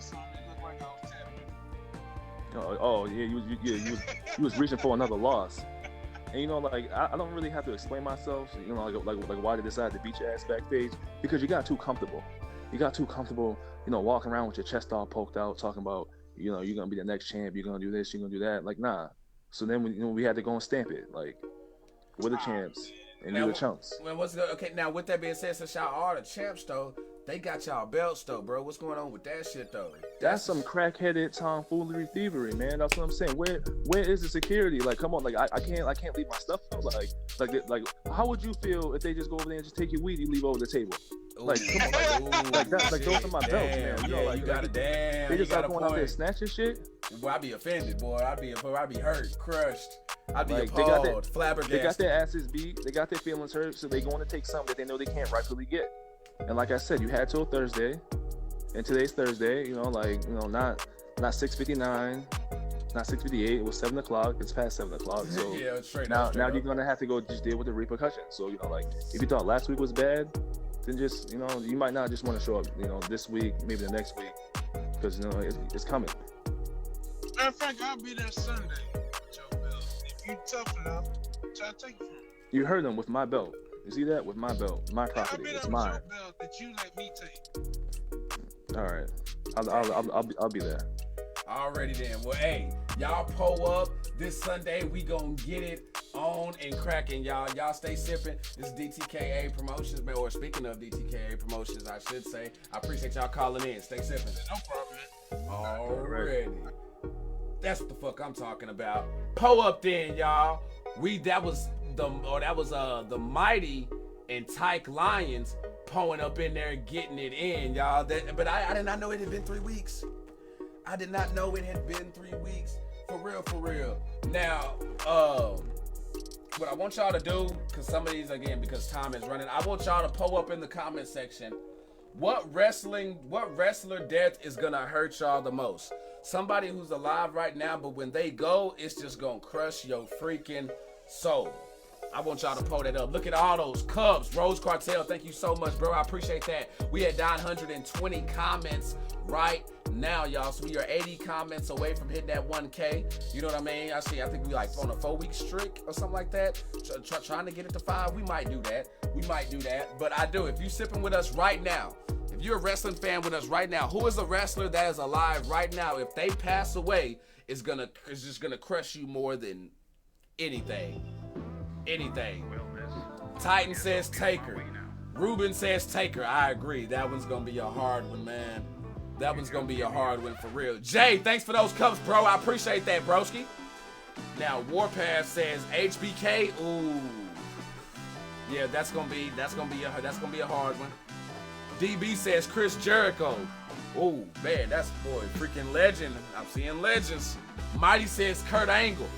Oh yeah, you was reaching for another loss, and you know like I don't really have to explain myself. You know like why did I decide to beat your ass backstage? Because you got too comfortable. You know, walking around with your chest all poked out, talking about, you know, you're gonna be the next champ, you're gonna do this, you're gonna do that. Like, nah. So then we had to go and stamp it. Like, we're the champs and you're the chumps. Okay, now with that being said, since y'all are the champs though, they got y'all belts though, bro. What's going on with that shit though? That's some crackheaded tomfoolery thievery, man. That's what I'm saying. Where is the security? Like, come on, like I can't leave my stuff though. Like how would you feel if they just go over there and just take your weed, you leave over the table? Like, come on, like those are my belts, man. You know, like, you got a damn. They just like going out there snatching shit. Boy, I'd be offended, boy. I'd be hurt, crushed. I'd be appalled, flabbergasted. They got their asses beat. They got their feelings hurt, so they're going to take something that they know they can't rightfully get. And like I said, you had till Thursday, and today's Thursday. You know, like, you know, not 6:59. Not 6:58. It was 7 o'clock. It's past 7 o'clock. So yeah, straight now up. you're gonna have to go just deal with the repercussions. So you know, like if you thought last week was bad, then just, you know, you might not just want to show up, you know, this week, maybe the next week, because you know it's coming. Matter of fact, I'll be there Sunday with your belt. If you tough enough, try to take it from me. You heard them with my belt. You see that? With my belt, my property, it's mine. Your belt that you let me take. All right, I'll be there. Alrighty then. Well, hey, y'all pull up this Sunday. We gonna get it on and cracking, y'all. Y'all stay sipping. This is DTKA Promotions, man. Or speaking of DTKA Promotions, I should say. I appreciate y'all calling in. Stay sipping. No problem. Already. That's what the fuck I'm talking about. Pull up then, y'all. That was the Mighty and Tyke Lions pulling up in there getting it in, y'all. But I did not know it had been 3 weeks. I did not know it had been 3 weeks. For real. Now, what I want y'all to do, because some of these, again, because time is running, I want y'all to pull up in the comment section what wrestler death is gonna hurt y'all the most. Somebody who's alive right now, but when they go, it's just gonna crush your freaking soul. I want y'all to pull that up. Look at all those Cubs. Rose Cartel, thank you so much, bro. I appreciate that. We had 920 comments right now, y'all. So we are 80 comments away from hitting that 1K. You know what I mean? I think we like on a 4-week streak or something like that. Trying to get it to 5. We might do that. But I do. If you sipping with us right now, if you're a wrestling fan with us right now, who is a wrestler that is alive right now? If they pass away, it's just gonna crush you more than anything. Titan says Taker. Ruben says Taker. I agree. That one's gonna be a hard one, man. That one's gonna be a hard one for real. Jay, thanks for those cups, bro. I appreciate that, broski. Now Warpath says HBK. Ooh, yeah, that's gonna be a hard one. DB says Chris Jericho. Ooh, man, that's boy freaking legend. I'm seeing legends. Mighty says Kurt Angle.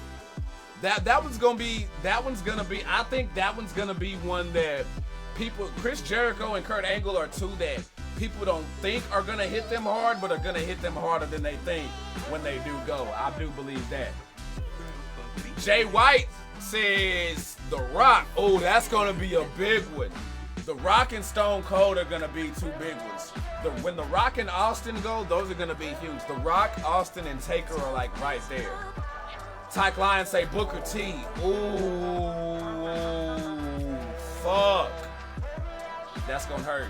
That one's gonna be. I think that one's gonna be one that people. Chris Jericho and Kurt Angle are two that people don't think are gonna hit them hard, but are gonna hit them harder than they think when they do go. I do believe that. Jay White says The Rock. Oh, that's gonna be a big one. The Rock and Stone Cold are gonna be two big ones. When The Rock and Austin go, those are gonna be huge. The Rock, Austin, and Taker are like right there. Tyke Lion say Booker T. Ooh, fuck. That's gonna hurt.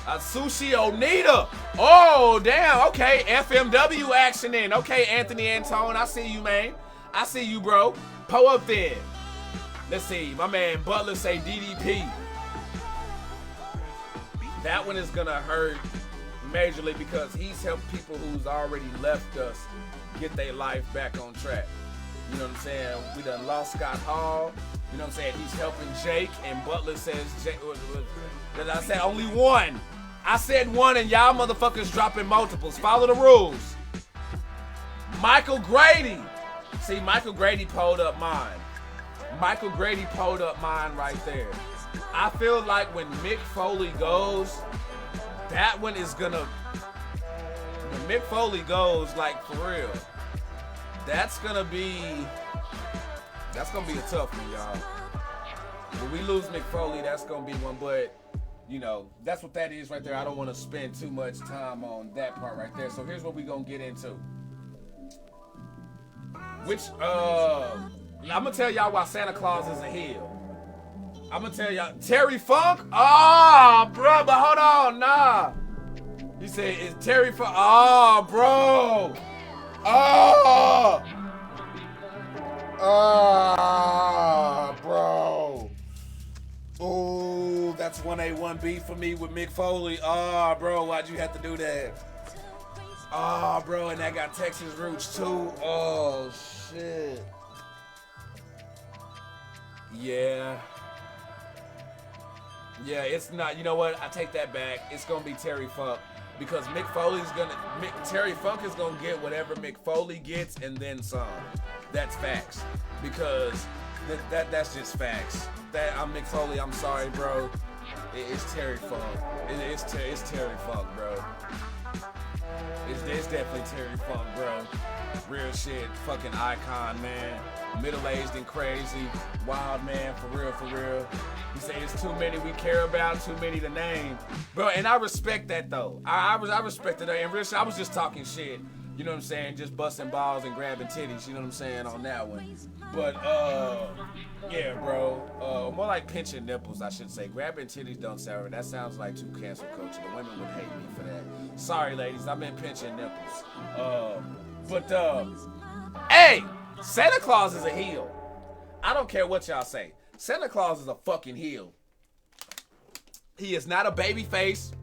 Sushi Onita. Oh, damn. Okay, FMW action in. Okay, Anthony Antone. I see you, man. I see you, bro. Pull up there. Let's see. My man Butler say DDP. That one is gonna hurt majorly because he's helped people who's already left us get their life back on track. You know what I'm saying? We done lost Scott Hall. You know what I'm saying? He's helping Jake, and Butler says Jake. I said only one. I said one, and y'all motherfuckers dropping multiples. Follow the rules. Michael Grady. See, Michael Grady pulled up mine. Michael Grady pulled up mine right there. I feel like when Mick Foley goes, that one is gonna. When Mick Foley goes, like for real, that's gonna be a tough one, y'all. When we lose Mick Foley, that's gonna be one. But you know, that's what that is right there. I don't want to spend too much time on that part right there. So here's what we gonna get into. I'm gonna tell y'all why Santa Claus is a heel. I'm gonna tell y'all Terry Funk. Oh, bro, but hold on, nah. He said it's Terry Funk. Oh, bro. Oh, bro. Oh, that's 1A, 1B for me with Mick Foley. Oh, bro, why'd you have to do that? Oh, bro, and that got Texas roots too. Oh, shit. Yeah. Yeah, it's not. You know what? I take that back. It's gonna be Terry Funk because Terry Funk is gonna get whatever Mick Foley gets and then some. That's facts because that's just facts. I'm Mick Foley. I'm sorry, bro. It's Terry Funk. It's Terry Funk, bro. It's definitely Terry Funk, bro. Real shit. Fucking icon, man. Middle-aged and crazy. Wild man, for real. He say it's too many we care about, too many to name. Bro, and I respect that, though. I respect it. And real shit, I was just talking shit. You know what I'm saying? Just busting balls and grabbing titties. You know what I'm saying on that one. But, yeah, bro. More like pinching nipples, I should say. Grabbing titties don't sound right. That sounds like too cancel culture. The women would hate me for that. Sorry, ladies. I've been pinching nipples. Hey, Santa Claus is a heel. I don't care what y'all say. Santa Claus is a fucking heel. He is not a baby face.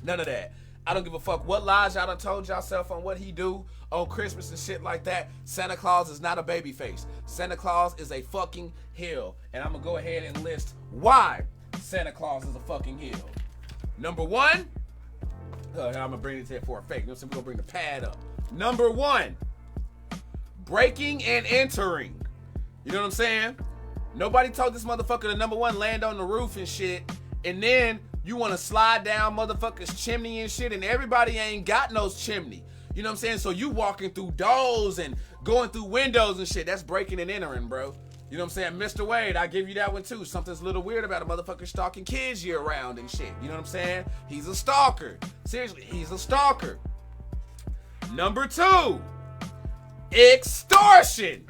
None of that. I don't give a fuck what lies y'all done told yourself on what he do on Christmas and shit like that. Santa Claus is not a baby face. Santa Claus is a fucking heel. And I'm gonna go ahead and list why Santa Claus is a fucking heel. Number one, I'm gonna bring it here for a fake. We're gonna bring the pad up. Number one, breaking and entering. You know what I'm saying? Nobody told this motherfucker to number one land on the roof and shit. And then you want to slide down motherfuckers' chimney and shit, and everybody ain't got no chimney. You know what I'm saying? So you walking through doors and going through windows and shit. That's breaking and entering, bro. You know what I'm saying? Mr. Wade, I give you that one too. Something's a little weird about a motherfucker stalking kids year round and shit. You know what I'm saying? He's a stalker. Seriously, he's a stalker. Number two, extortion.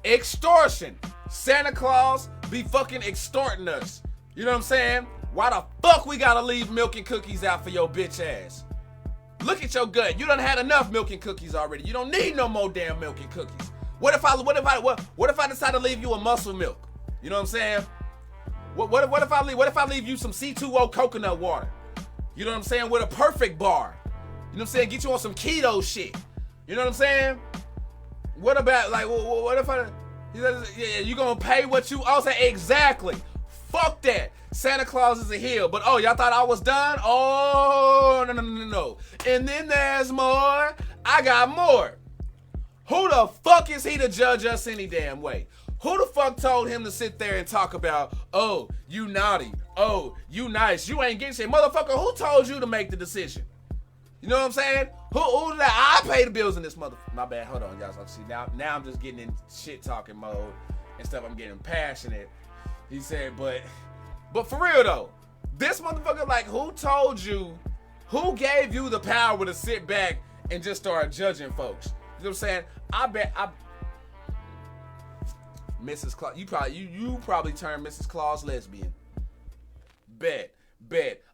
Extortion. Santa Claus be fucking extorting us. You know what I'm saying? Why the fuck we gotta leave milk and cookies out for your bitch ass? Look at your gut. You done had enough milk and cookies already. You don't need no more damn milk and cookies. What if I decide to leave you a muscle milk? You know what I'm saying? What if I leave you some C2O coconut water? You know what I'm saying? With a perfect bar. You know what I'm saying? Get you on some keto shit. You know what I'm saying? What about what if I? Yeah, you gonna pay what you owe? Say exactly. Fuck that. Santa Claus is a heel. But oh, y'all thought I was done? Oh, no. And then there's more. I got more. Who the fuck is he to judge us any damn way? Who the fuck told him to sit there and talk about, oh, you naughty. Oh, you nice. You ain't getting shit. Motherfucker, who told you to make the decision? You know what I'm saying? Who did I pay the bills in this motherfucker? My bad. Hold on, y'all. See, now I'm just getting in shit talking mode and stuff. I'm getting passionate. He said, but for real though, this motherfucker, like, who told you, who gave you the power to sit back and just start judging folks? You know what I'm saying? Mrs. Claus, you probably turned Mrs. Claus lesbian. Bet.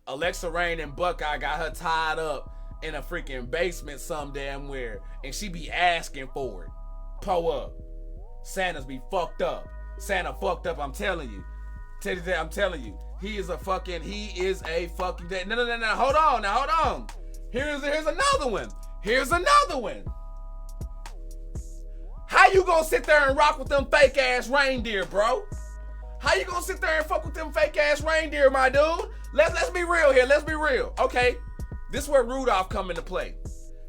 Alexa Rain and Buckeye got her tied up in a freaking basement some damn where, and she be asking for it. Po up. Santa's be fucked up. Santa fucked up, I'm telling you. I'm telling you. He is a fucking no. Hold on. Here's another one. How you gonna sit there and rock with them fake ass reindeer, bro? How you gonna sit there and fuck with them fake ass reindeer, my dude? Let's be real here. Let's be real. Okay. This is where Rudolph come into play.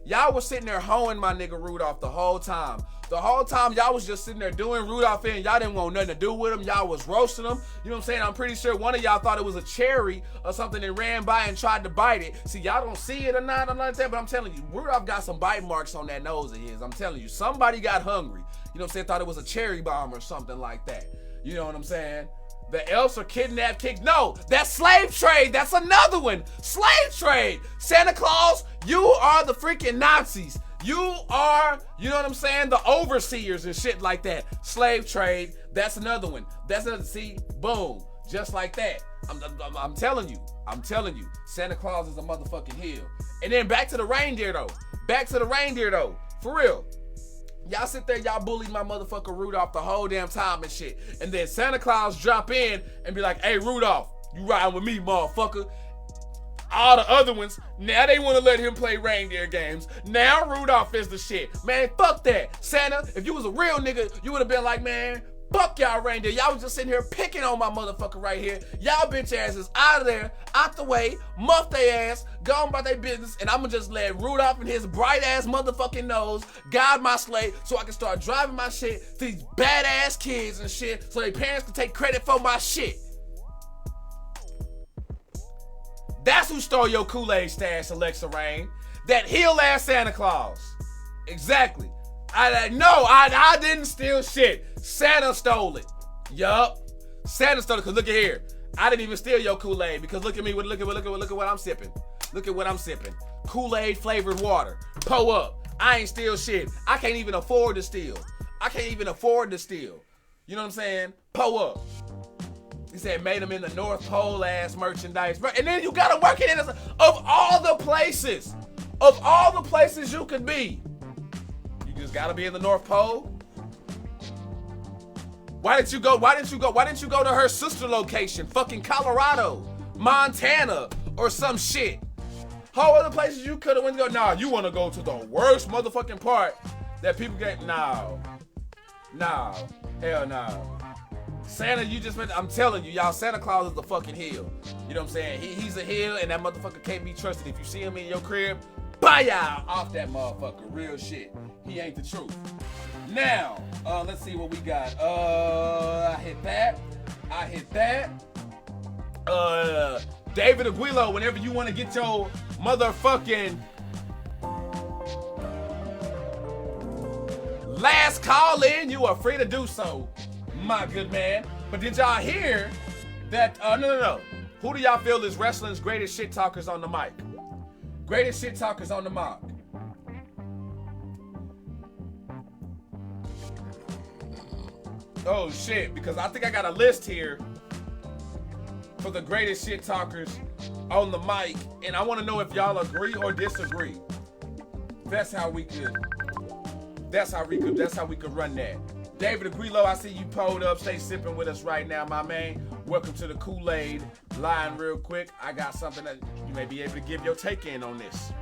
Y'all was sitting there hoeing my nigga Rudolph the whole time. The whole time y'all was just sitting there doing Rudolph and y'all didn't want nothing to do with him. Y'all was roasting him. You know what I'm saying? I'm pretty sure one of y'all thought it was a cherry or something and ran by and tried to bite it. See, y'all don't see it or not, I'm not saying, but I'm telling you, Rudolph got some bite marks on that nose of his. I'm telling you, somebody got hungry. You know what I'm saying? Thought it was a cherry bomb or something like that. You know what I'm saying? The elves are kidnapped kids. No, that's slave trade. That's another one. Slave trade. Santa Claus, you are the freaking Nazis. You are, you know what I'm saying, the overseers and shit like that. Slave trade, that's another one. That's another, see, boom, just like that. I'm telling you, Santa Claus is a motherfucking heel. And then back to the reindeer though, for real. Y'all sit there, y'all bully my motherfucker Rudolph the whole damn time and shit. And then Santa Claus drop in and be like, hey Rudolph, you riding with me, motherfucker. All the other ones, now they want to let him play reindeer games. Now Rudolph is the shit. Man, fuck that. Santa, if you was a real nigga, you would have been like, man, fuck y'all reindeer. Y'all was just sitting here picking on my motherfucker right here. Y'all bitch asses out of there, out the way, muff they ass, go on about their business, and I'ma just let Rudolph and his bright ass motherfucking nose guide my sleigh so I can start driving my shit to these badass kids and shit so their parents can take credit for my shit. That's who stole your Kool-Aid stash, Alexa Rain. That heel-ass Santa Claus. Exactly. I didn't steal shit. Santa stole it. Yup. Santa stole it, because look at here. I didn't even steal your Kool-Aid, because look at me, look at what I'm sipping. Look at what I'm sipping. Kool-Aid flavored water. Po up. I ain't steal shit. I can't even afford to steal. You know what I'm saying? Po up. He said made them in the North Pole ass merchandise. And then you gotta work it in of all the places you could be. You just gotta be in the North Pole. Why didn't you go to her sister location? Fucking Colorado, Montana, or some shit. Whole other places you could have went to go. Nah, you want to go to the worst motherfucking part that people get. No. Hell no. Santa, you just I'm telling you, y'all, Santa Claus is the fucking heel. You know what I'm saying? He's a heel, and that motherfucker can't be trusted. If you see him in your crib, baya off that motherfucker. Real shit. He ain't the truth. Now, let's see what we got. I hit that. David Aguilo, whenever you want to get your motherfucking last call in, you are free to do so, my good man. But did y'all hear that? No. Who do y'all feel is wrestling's greatest shit talkers on the mic? Greatest shit talkers on the mic. Oh shit, because I think I got a list here for the greatest shit talkers on the mic, and I want to know if y'all agree or disagree. That's how we could run that. David Aguilo, I see you pulled up. Stay sipping with us right now, my man. Welcome to the Kool-Aid line. Real quick, I got something that you may be able to give your take in on this.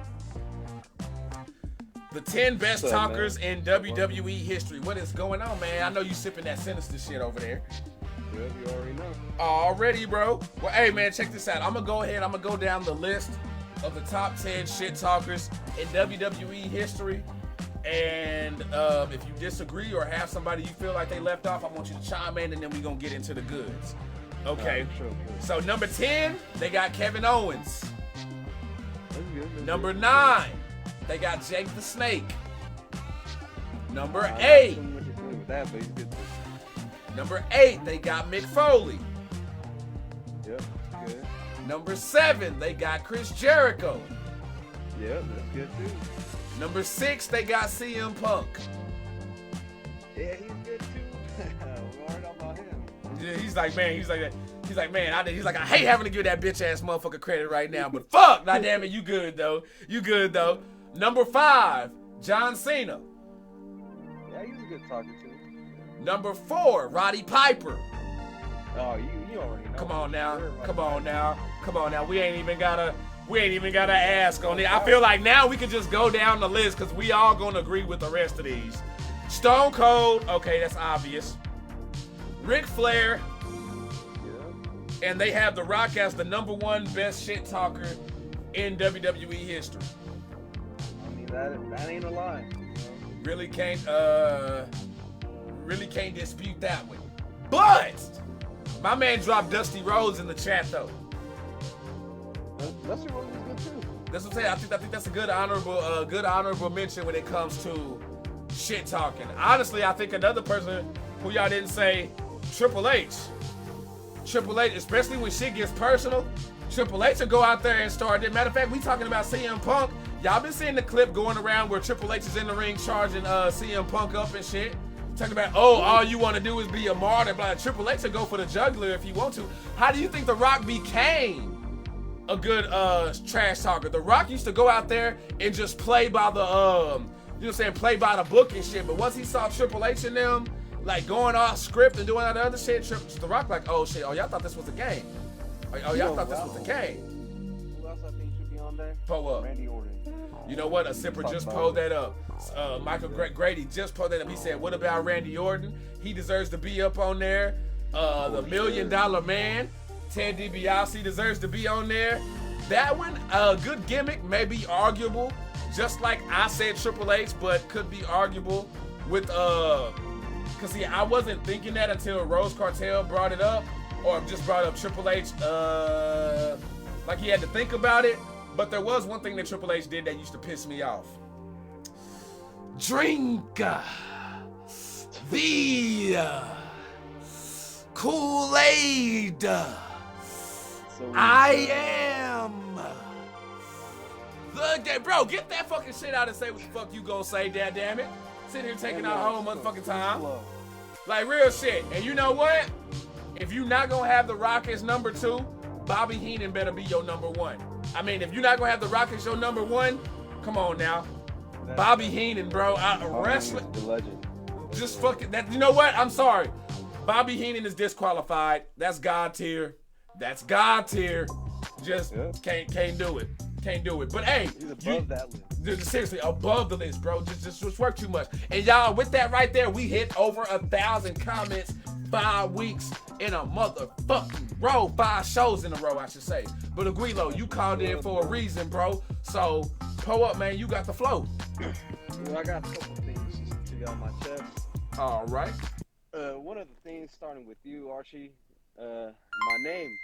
The 10 best talkers in WWE history. What is going on, man? I know you sipping that sinister shit over there. Yeah, you already know. Already, bro. Well, hey, man, check this out. I'm going to go down the list of the top 10 shit talkers in WWE history. And if you disagree or have somebody you feel like they left off, I want you to chime in, and then we're going to get into the goods. Okay. Sure. So, number 10, they got Kevin Owens. Number 9, they got Jake the Snake. Number 8. Number 8, they got Mick Foley. Yep, good. Number 7, they got Chris Jericho. Yep, that's good too. Number 6, they got CM Punk. Yeah, he's good too. We learned about him. Yeah, he's like, I hate having to give that bitch ass motherfucker credit right now, but fuck, nah, damn it, you good though. Number 5, John Cena. Yeah, he's a good talker too. Number 4, Roddy Piper. Oh, you already know. Come on now. We ain't even gotta ask on it. I feel like now we can just go down the list because we all gonna agree with the rest of these. Stone Cold, okay, that's obvious. Ric Flair, and they have The Rock as the number 1 best shit talker in WWE history. I mean, that ain't a lie. Really can't dispute that one. But my man dropped Dusty Rhodes in the chat though. Dusty Rhodes is good too. That's what I'm saying. I think that's a good honorable mention when it comes to shit talking. Honestly, I think another person who y'all didn't say, Triple H. Triple H, especially when shit gets personal, Triple H will go out there and start it. Matter of fact, we talking about CM Punk. Y'all been seeing the clip going around where Triple H is in the ring charging CM Punk up and shit. Talking about, all you want to do is be a martyr. But Triple H will go for the juggler if you want to. How do you think The Rock became a good trash talker? The Rock used to go out there and just play by the play by the book and shit. But once he saw Triple H and them like going off script and doing all the other shit, The Rock like, oh shit, y'all thought this was a game. Y'all thought this was a game. Who else I think should be on there? Pull up. Randy Orton. You know what? A sipper just pulled that up. Michael Grady just pulled that up. He said, what about Randy Orton? He deserves to be up on there. The $1 Million Man, Ted DiBiase deserves to be on there. That one, a good gimmick, may be arguable. Just like I said Triple H, but could be arguable with, cause see, I wasn't thinking that until Rose Cartel brought it up, or just brought up Triple H, like he had to think about it. But there was one thing that Triple H did that used to piss me off. Drink the Kool-Aid. I am the bro. Get that fucking shit out and say what the fuck you gonna say, damn it. Sitting here taking our whole motherfucking time. Like real shit. And you know what? If you not gonna have The Rock as number 2, Bobby Heenan better be your number 1. I mean, if you're not gonna have The Rock as your number 1, come on now. Bobby Heenan, bro. Wrestling. Just fucking that. You know what? I'm sorry. Bobby Heenan is disqualified. That's God tier. That's God tier. Just can't do it. Can't do it. But hey, he's above that list. Seriously, above the list, bro. Just work too much. And y'all, with that right there, we hit over 1,000 comments 5 weeks in a motherfucking row. 5 shows in a row, I should say. But Aguilo, you called in for a reason, bro. So pull up, man. You got the flow. Well, I got a couple things to get on my chest. All right. One of the things, starting with you, Archie, my name.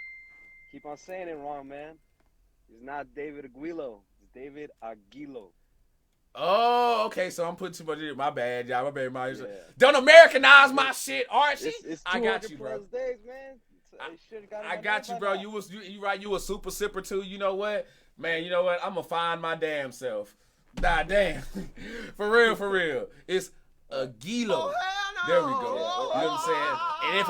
Keep on saying it wrong, man. It's not David Aguilo. It's David Aguilo. Oh, okay. So I'm putting too much in. My bad, y'all. Don't Americanize my shit, Archie. It's I got you, bro. Days, man. I got you, bro. You right. You a super sipper too. You know what, man? You know what? I'm gonna find my damn self. Nah, damn. For real. It's Aguilo. Oh, there we go. You know what I'm saying? And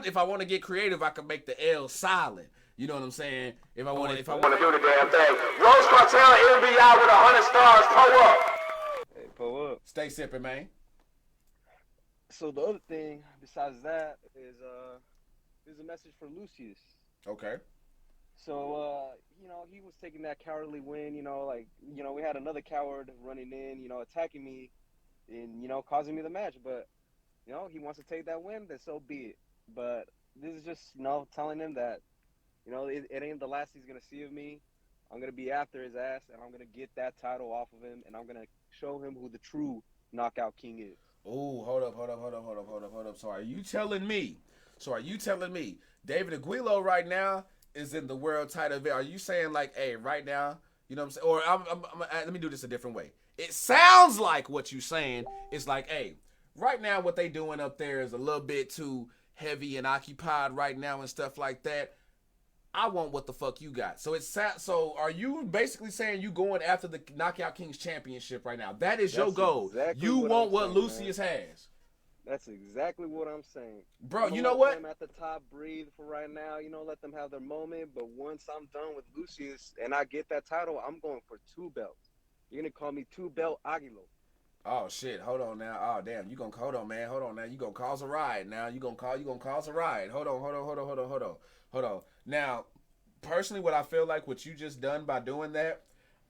if I want to get creative, I can make the L silent. You know what I'm saying? If I want to do the damn thing. Rose Cartel NBA with 100 stars. Pull up. Hey, pull up. Stay sipping, man. So the other thing besides that is a message for Lucius. Okay. So he was taking that cowardly win. We had another coward running in, attacking me, and causing me the match. But he wants to take that win. Then so be it. But this is just telling him that. It ain't the last he's going to see of me. I'm going to be after his ass, and I'm going to get that title off of him, and I'm going to show him who the true knockout king is. Oh, hold up. So are you telling me David Aguilo right now is in the world title? Are you saying like, hey, right now, you know what I'm saying? Or let me do this a different way. It sounds like what you're saying is like, hey, right now what they doing up there is a little bit too heavy and occupied right now and stuff like that. I want what the fuck you got. So are you basically saying you going after the Knockout Kings Championship right now? That is your goal. Exactly you want I'm what saying, Lucius man. has. That's exactly what I'm saying. Bro, I'm you know let what? them at the top breathe for right now. Let them have their moment. But once I'm done with Lucius and I get that title, I'm going for 2 belts. You're going to call me 2-belt Aguilo. Oh shit! Hold on now. Oh damn! You gonna hold on, man? Hold on now. You gonna cause a riot now? You gonna cause a riot? Hold on. Now, personally, what I feel like what you just done by doing that,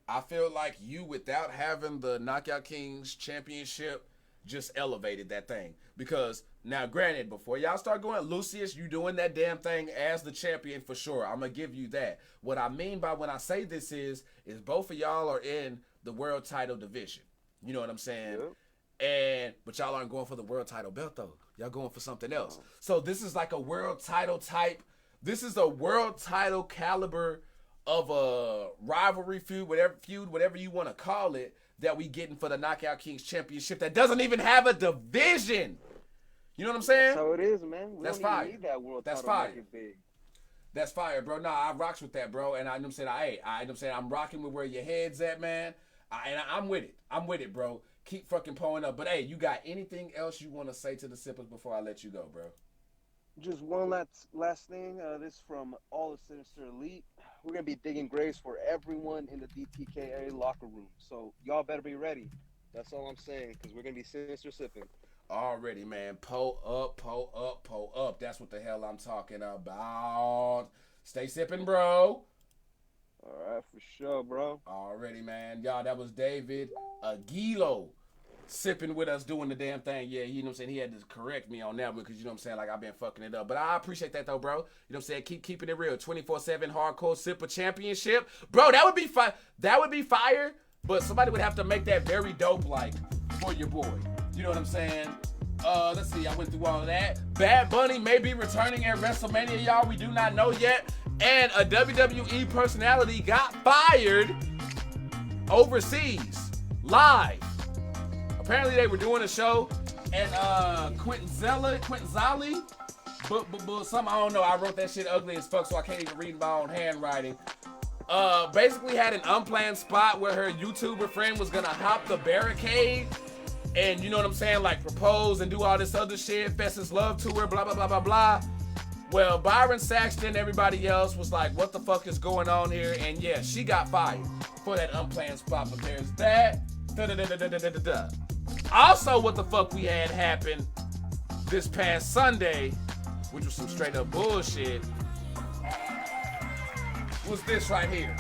I feel like you, without having the Knockout Kings Championship, just elevated that thing. Because now, granted, before y'all start going, Lucius, you doing that damn thing as the champion for sure. I'm gonna give you that. What I mean by when I say this is both of y'all are in the world title division. You know what I'm saying? Yep. But y'all aren't going for the world title belt though. Y'all going for something else. So this is like a world title type. This is a world title caliber of a rivalry feud, whatever you want to call it, that we getting for the Knockout Kings Championship that doesn't even have a division. You know what I'm saying? That's how it is, man. That's don't fire. Even need that world That's title fire. to make it big. That's fire, bro. Nah, I rocks with that, bro. And I know I'm saying I'm rocking with where your head's at, man. I'm with it. I'm with it, bro. Keep fucking pulling up. But hey, you got anything else you want to say to the sippers before I let you go, bro? Just one last thing. This is from all the Sinister Elite. We're going to be digging graves for everyone in the DTKA locker room. So y'all better be ready. That's all I'm saying, because we're going to be Sinister sipping. Already, man. Pull up. That's what the hell I'm talking about. Stay sipping, bro. All right, for sure, bro. Already, man. Y'all, that was David Aguilo sipping with us doing the damn thing. Yeah, you know what I'm saying? He had to correct me on that one because, you know what I'm saying, like I've been fucking it up. But I appreciate that, though, bro. You know what I'm saying? Keep keeping it real. 24/7 Hardcore Sipper Championship. Bro, that would be fire. That would be fire, but somebody would have to make that very dope, like, for your boy. You know what I'm saying? Let's see. I went through all of that. Bad Bunny may be returning at WrestleMania, y'all. We do not know yet. And a WWE personality got fired overseas, live. Apparently they were doing a show at Quentin Zali, but something I don't know. I wrote that shit ugly as fuck, so I can't even read my own handwriting. Basically had an unplanned spot where her YouTuber friend was gonna hop the barricade and, you know what I'm saying, like propose and do all this other shit, fess his love to her, blah, blah, blah, blah, blah. Well, Byron Saxton, everybody else was like, what the fuck is going on here? And yeah, she got fired for that unplanned spot, but there's that. Also, what the fuck we had happen this past Sunday which was some straight up bullshit, was this right here.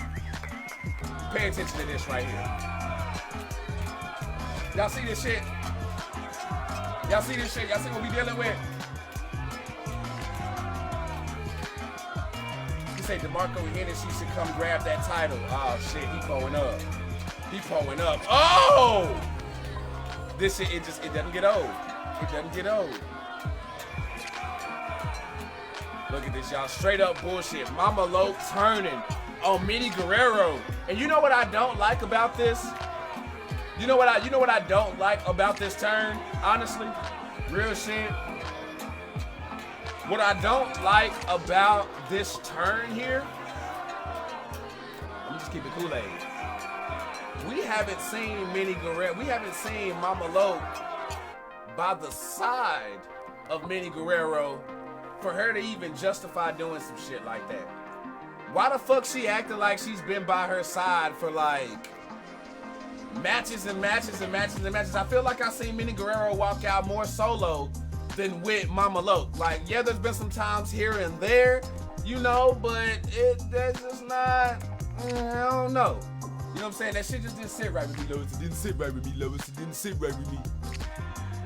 Pay attention to this right here. Y'all see this shit? Y'all see this shit? Y'all see what we dealing with? You say DeMarco Hennessy should come grab that title. Oh shit, he pulling up. He pulling up. Oh! This shit, it doesn't get old. It doesn't get old. Look at this, y'all. Straight up bullshit. Mama Lo turning on Minnie Guerrero. And you know what I don't like about this? You know what I don't like about this turn? Honestly, real shit. What I don't like about this turn here, let me just keep it Kool-Aid. We haven't seen Minnie Guerrero. We haven't seen Mama Lo by the side of Minnie Guerrero for her to even justify doing some shit like that. Why the fuck she acting like she's been by her side for like matches and matches and matches and matches? I feel like I seen Minnie Guerrero walk out more solo than with Mama Lo. Like, yeah, there's been some times here and there, you know, but that's just not, I don't know. You know what I'm saying? That shit just didn't sit right with me, Lois. It didn't sit right with me, Lois. It didn't sit right with me.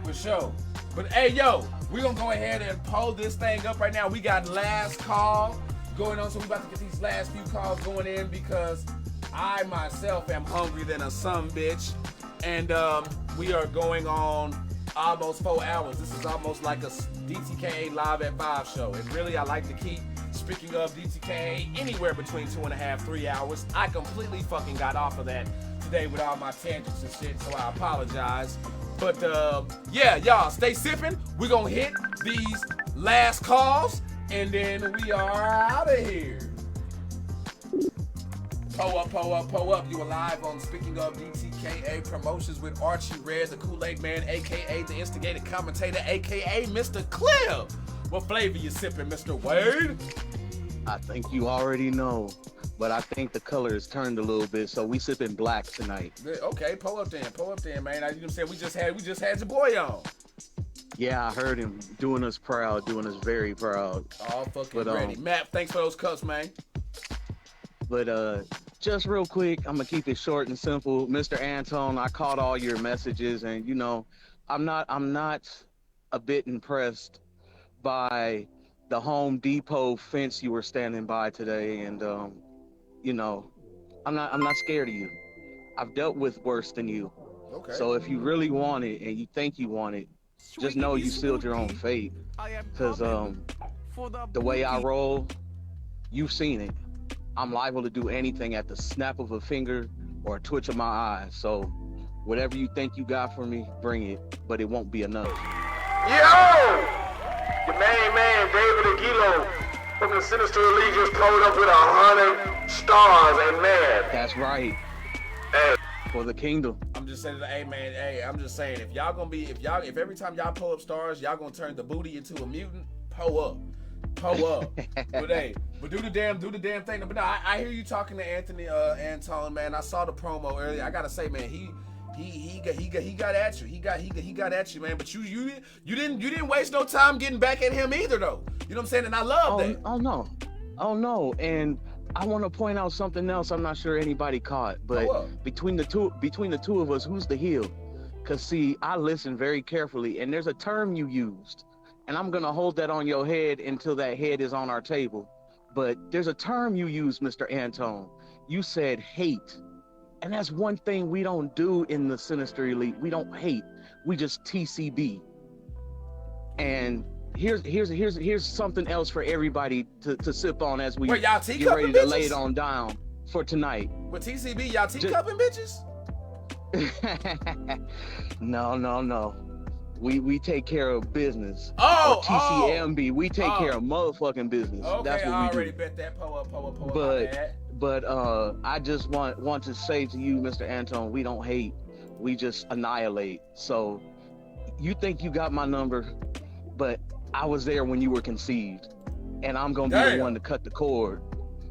For sure. But hey, yo, we're gonna go ahead and pull this thing up right now. We got last call going on, so we about to get these last few calls going in because I myself am hungry than a sumbitch. And we are going on almost 4 hours. This is almost like a DTKA Live at 5 show. And really, I like to keep, speaking of DTKA, anywhere between 2.5, 3 hours. I completely fucking got off of that today with all my tangents and shit, so I apologize. But yeah, y'all, stay sipping. We're gonna hit these last calls, and then we are out of here. Pull up, pull up, pull up. You alive on Speaking of DTKA Promotions with Archie Red, the Kool-Aid Man, a.k.a. the Instigator Commentator, a.k.a. Mr. Cliff. What flavor you sipping, Mr. Wade? I think you already know, but I think the color has turned a little bit, so we sipping black tonight. Okay, pull up then, man. You know what I'm saying? We just had your boy on. Yeah, I heard him doing us proud, doing us very proud. All fucking ready. Matt, thanks for those cups, man. But just real quick, I'm gonna keep it short and simple. Mr. Anton, I caught all your messages, and you know, I'm not a bit impressed by the Home Depot fence you were standing by today, and you know, I'm not scared of you. I've dealt with worse than you. Okay. So if you really want it and you think you want it, just know you sealed your own fate. Cause the way I roll, you've seen it. I'm liable to do anything at the snap of a finger or a twitch of my eye. So whatever you think you got for me, bring it, but it won't be enough. Yo! The main man, David Aguilo, from the Sinister Elite, just pulled up with 100 stars and mad. That's right. Hey. For the kingdom. I'm just saying, hey man, hey, I'm just saying, if y'all gonna be, if every time y'all pull up stars, y'all gonna turn the booty into a mutant, pull up. But hey, but do the damn thing. But no, I hear you talking to Anton, man. I saw the promo earlier. I gotta say, man, he got at you. He got at you, man. But you didn't waste no time getting back at him either, though. You know what I'm saying? And I love that. Oh no. And I want to point out something else. I'm not sure anybody caught, but between the two of us, who's the heel? Cause see, I listened very carefully, and there's a term you used. And I'm gonna hold that on your head until that head is on our table. But there's a term you use, Mr. Anton. You said hate. And that's one thing we don't do in the Sinister Elite. We don't hate. We just TCB. And here's something else for everybody to sip on as we y'all get ready to lay it on down for tonight. With TCB, y'all teacupping bitches? No. We take care of business. Oh, TCMB, we take care of motherfucking business. Okay, that's what I we already do. bet that. Pull up. But I just want to say to you, Mr. Anton, we don't hate, we just annihilate. So you think you got my number, but I was there when you were conceived, and I'm gonna be the one to cut the cord.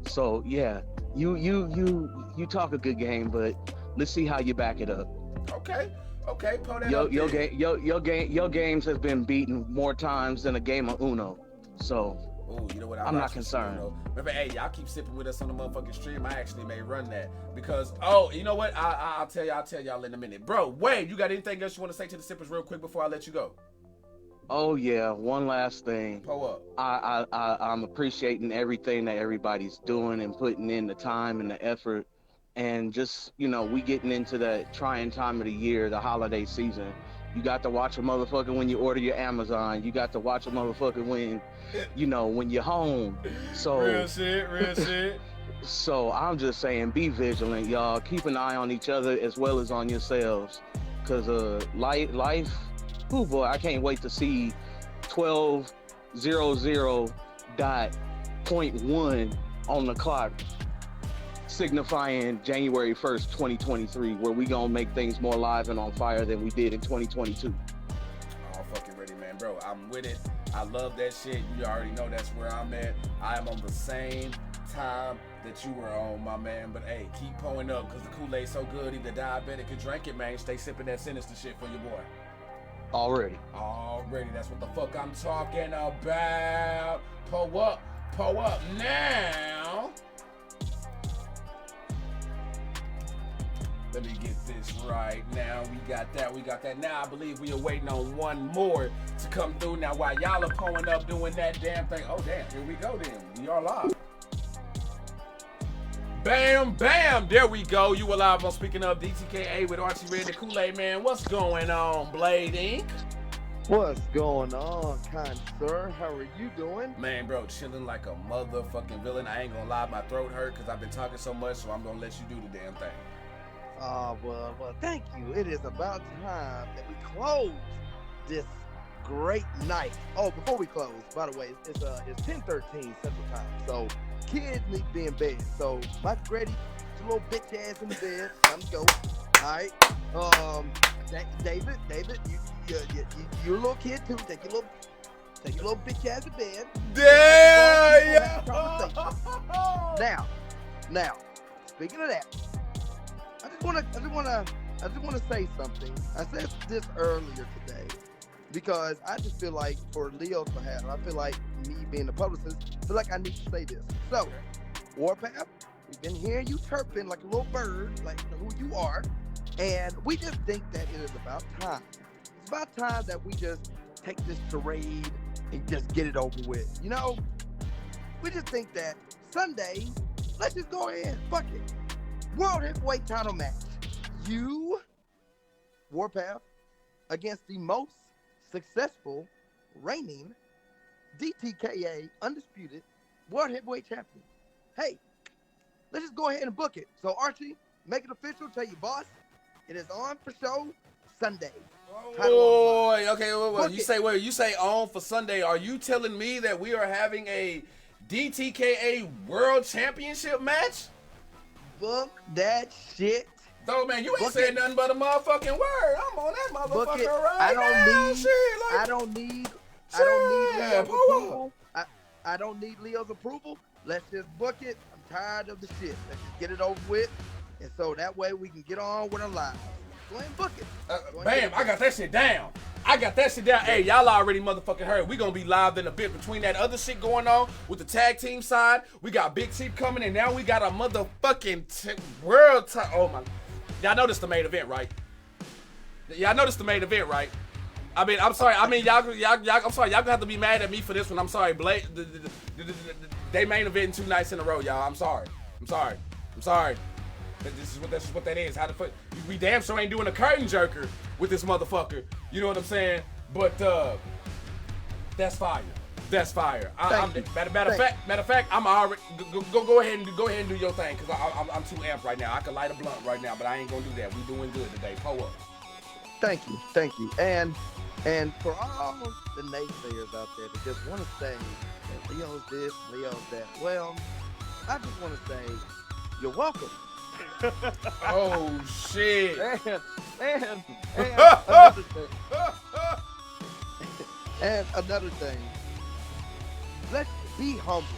So yeah, you talk a good game, but let's see how you back it up. Okay, pull that up. Your games have been beaten more times than a game of Uno. So ooh, you know what? I'm not concerned. Remember, hey, y'all keep sipping with us on the motherfucking stream. I actually may run that because, you know what? I'll tell y'all in a minute, bro. Wade, you got anything else you want to say to the sippers real quick before I let you go? Oh yeah, one last thing. Pull up. I'm appreciating everything that everybody's doing and putting in the time and the effort, and just we getting into that trying time of the year, the holiday season. You got to watch a motherfucker when you order your Amazon. You got to watch a motherfucker when you're home. So real shit. So I'm just saying, be vigilant, y'all. Keep an eye on each other as well as on yourselves, cause life. Oh boy, I can't wait to see 12:00.1 on the clock, signifying January 1st, 2023, where we gonna make things more live and on fire than we did in 2022. Oh, fucking ready, man, bro. I'm with it. I love that shit. You already know that's where I'm at. I am on the same time that you were on, my man. But hey, keep pulling up, cause the Kool-Aid's so good, either diabetic or drink it, man. Stay sipping that sinister shit for your boy. Already, that's what the fuck I'm talking about. Pull up now. Let me get this right now. We got that. Now I believe we are waiting on one more to come through. Now while y'all are pulling up doing that damn thing. Oh damn, here we go then. We are live. Bam, bam, there we go. You are live on Speaking of DTKA with Archie Red, the Kool-Aid man. What's going on, Blade Inc? What's going on, kind sir? How are you doing? Man, bro, chilling like a motherfucking villain. I ain't gonna lie, my throat hurt because I've been talking so much, so I'm gonna let you do the damn thing. Well, thank you. It is about time that we close this great night. Oh, before we close, by the way, it's 10:13 Central Time, so kids need to be in bed. So, Mike Grady, your little bitch ass in the bed. Time to go. All right. David, you're a little kid too. Take your little bitch ass to bed. Damn. Now, speaking of that, I just wanna say something. I said this earlier today because I just feel like, for Leo's behalf, I feel like me being the publicist, I feel like I need to say this. So, Warpath, we've been hearing you chirping like a little bird, like who you are, and we just think that it is about time. It's about time that we just take this charade and just get it over with. We just think that Sunday, let's just go ahead, fuck it. World Heavyweight title match. You, Warpath, against the most successful reigning DTKA undisputed World Heavyweight Champion. Hey, let's just go ahead and book it. So Archie, make it official. Tell your boss it is on for show Sunday. Boy, okay, wait. You say on for Sunday. Are you telling me that we are having a DTKA World Championship match? Book that shit. So man, you ain't saying nothing but a motherfucking word. I'm on that motherfucker right I don't need Leo's approval. I don't need Leo's approval. Let's just book it. I'm tired of the shit. Let's just get it over with. And so that way we can get on with our lives. Go ahead and book it. Bam, I got that shit down. Hey, y'all already motherfucking heard. We gonna be live in a bit between that other shit going on with the tag team side. We got Big Chief coming, and now we got a motherfucking world title. Oh my. Y'all noticed the main event, right? I'm sorry. Y'all. I'm sorry. Y'all gonna have to be mad at me for this one. I'm sorry. Blade. They main event 2 nights in a row, y'all. I'm sorry. This is what that is. How the fuck? We damn sure ain't doing a curtain jerker with this motherfucker. You know what I'm saying? But that's fire. Matter of fact, I'm already go ahead and do your thing, because I'm too amped right now. I could light a blunt right now, but I ain't gonna do that. We doing good today. Pull up. Thank you. And for all the naysayers out there that just want to say that Leo's this, Leo's that, well, I just want to say you're welcome. Oh shit. And another thing. Let's be humble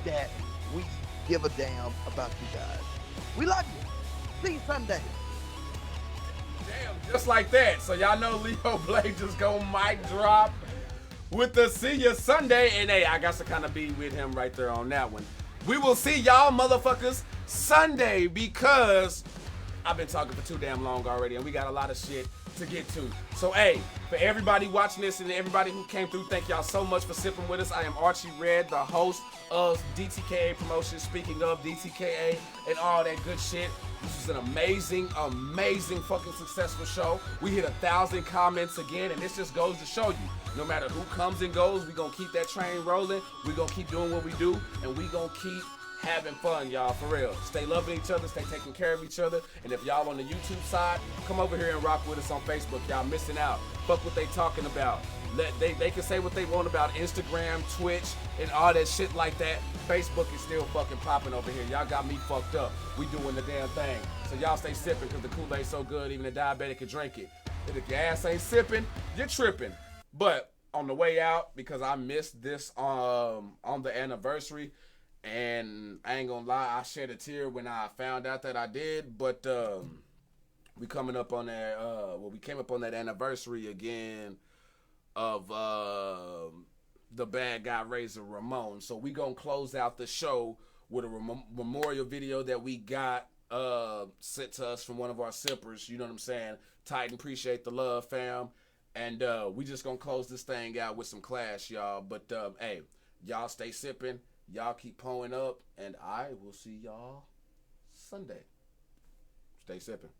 that we give a damn about you guys. We love you. See you Sunday. Damn, just like that. So y'all know Leo Blade just go mic drop. with the See Ya Sunday. And hey, I got to kind of be with him right there on that one. We will see y'all motherfuckers Sunday because I've been talking for too damn long already and we got a lot of shit to get to. So hey, for everybody watching this and everybody who came through, thank y'all so much for sipping with us. I am Archie Red, the host of DTKA Promotions, speaking of DTKA and all that good shit. This is an amazing fucking successful show. We hit 1,000 comments again, and this just goes to show you, no matter who comes and goes, we gonna keep that train rolling. We gonna keep doing what we do, and we gonna keep having fun, y'all, for real. Stay loving each other, stay taking care of each other, and if y'all on the YouTube side, come over here and rock with us on Facebook. Y'all missing out. Fuck what they talking about. They can say what they want about Instagram, Twitch, and all that shit like that. Facebook is still fucking popping over here. Y'all got me fucked up. We doing the damn thing. So y'all stay sipping because the Kool-Aid's so good, even a diabetic can drink it. And if your ass ain't sipping, you're tripping. But on the way out, because I missed this on the anniversary, and I ain't gonna lie, I shed a tear when I found out that I did, but we coming up on that, we came up on that anniversary again of the bad guy Razor Ramon. So we gonna close out the show with a memorial video that we got sent to us from one of our sippers. You know what I'm saying? Titan, appreciate the love, fam. And we just gonna close this thing out with some Clash, y'all. But hey, y'all stay sipping. Y'all keep pulling up, and I will see y'all Sunday. Stay sipping.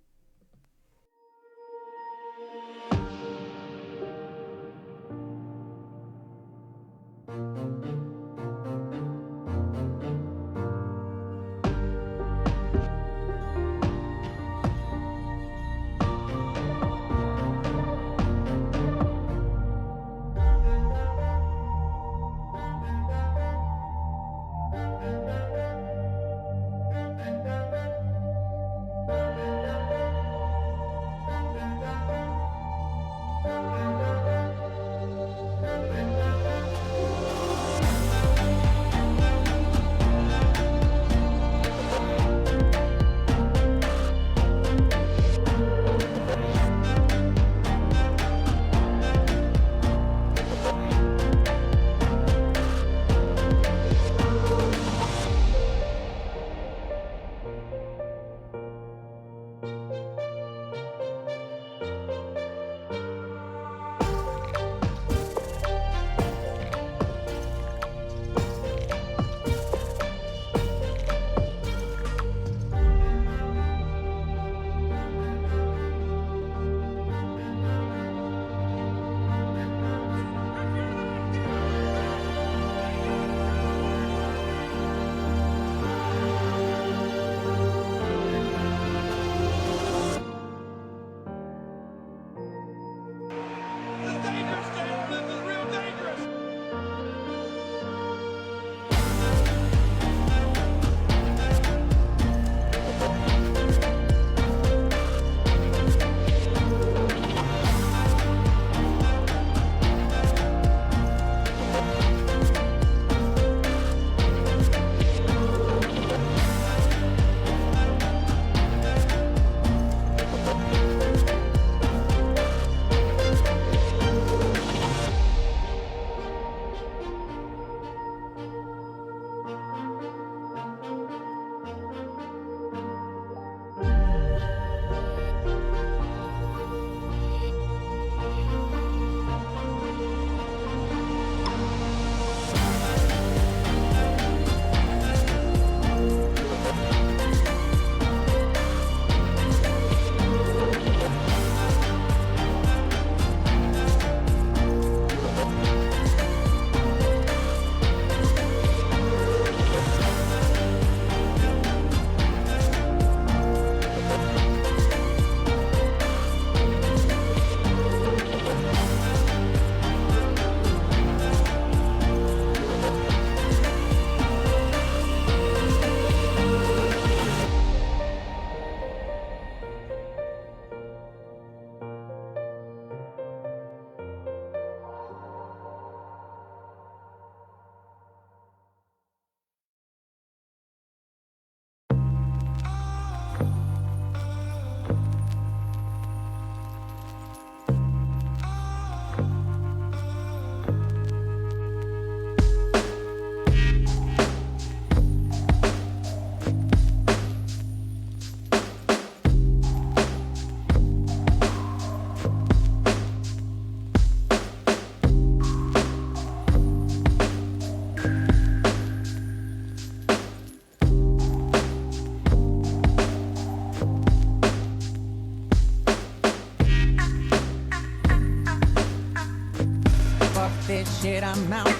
this shit, I'm out.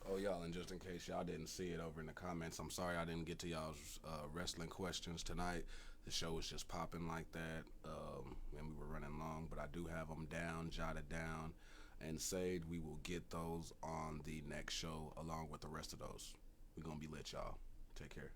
Oh, y'all, and just in case y'all didn't see it over in the comments, I'm sorry I didn't get to y'all's wrestling questions tonight. The show was just popping like that, and we were running long, but I do have them down, jotted down, and said we will get those on the next show along with the rest of those. We're going to be lit, y'all. Take care.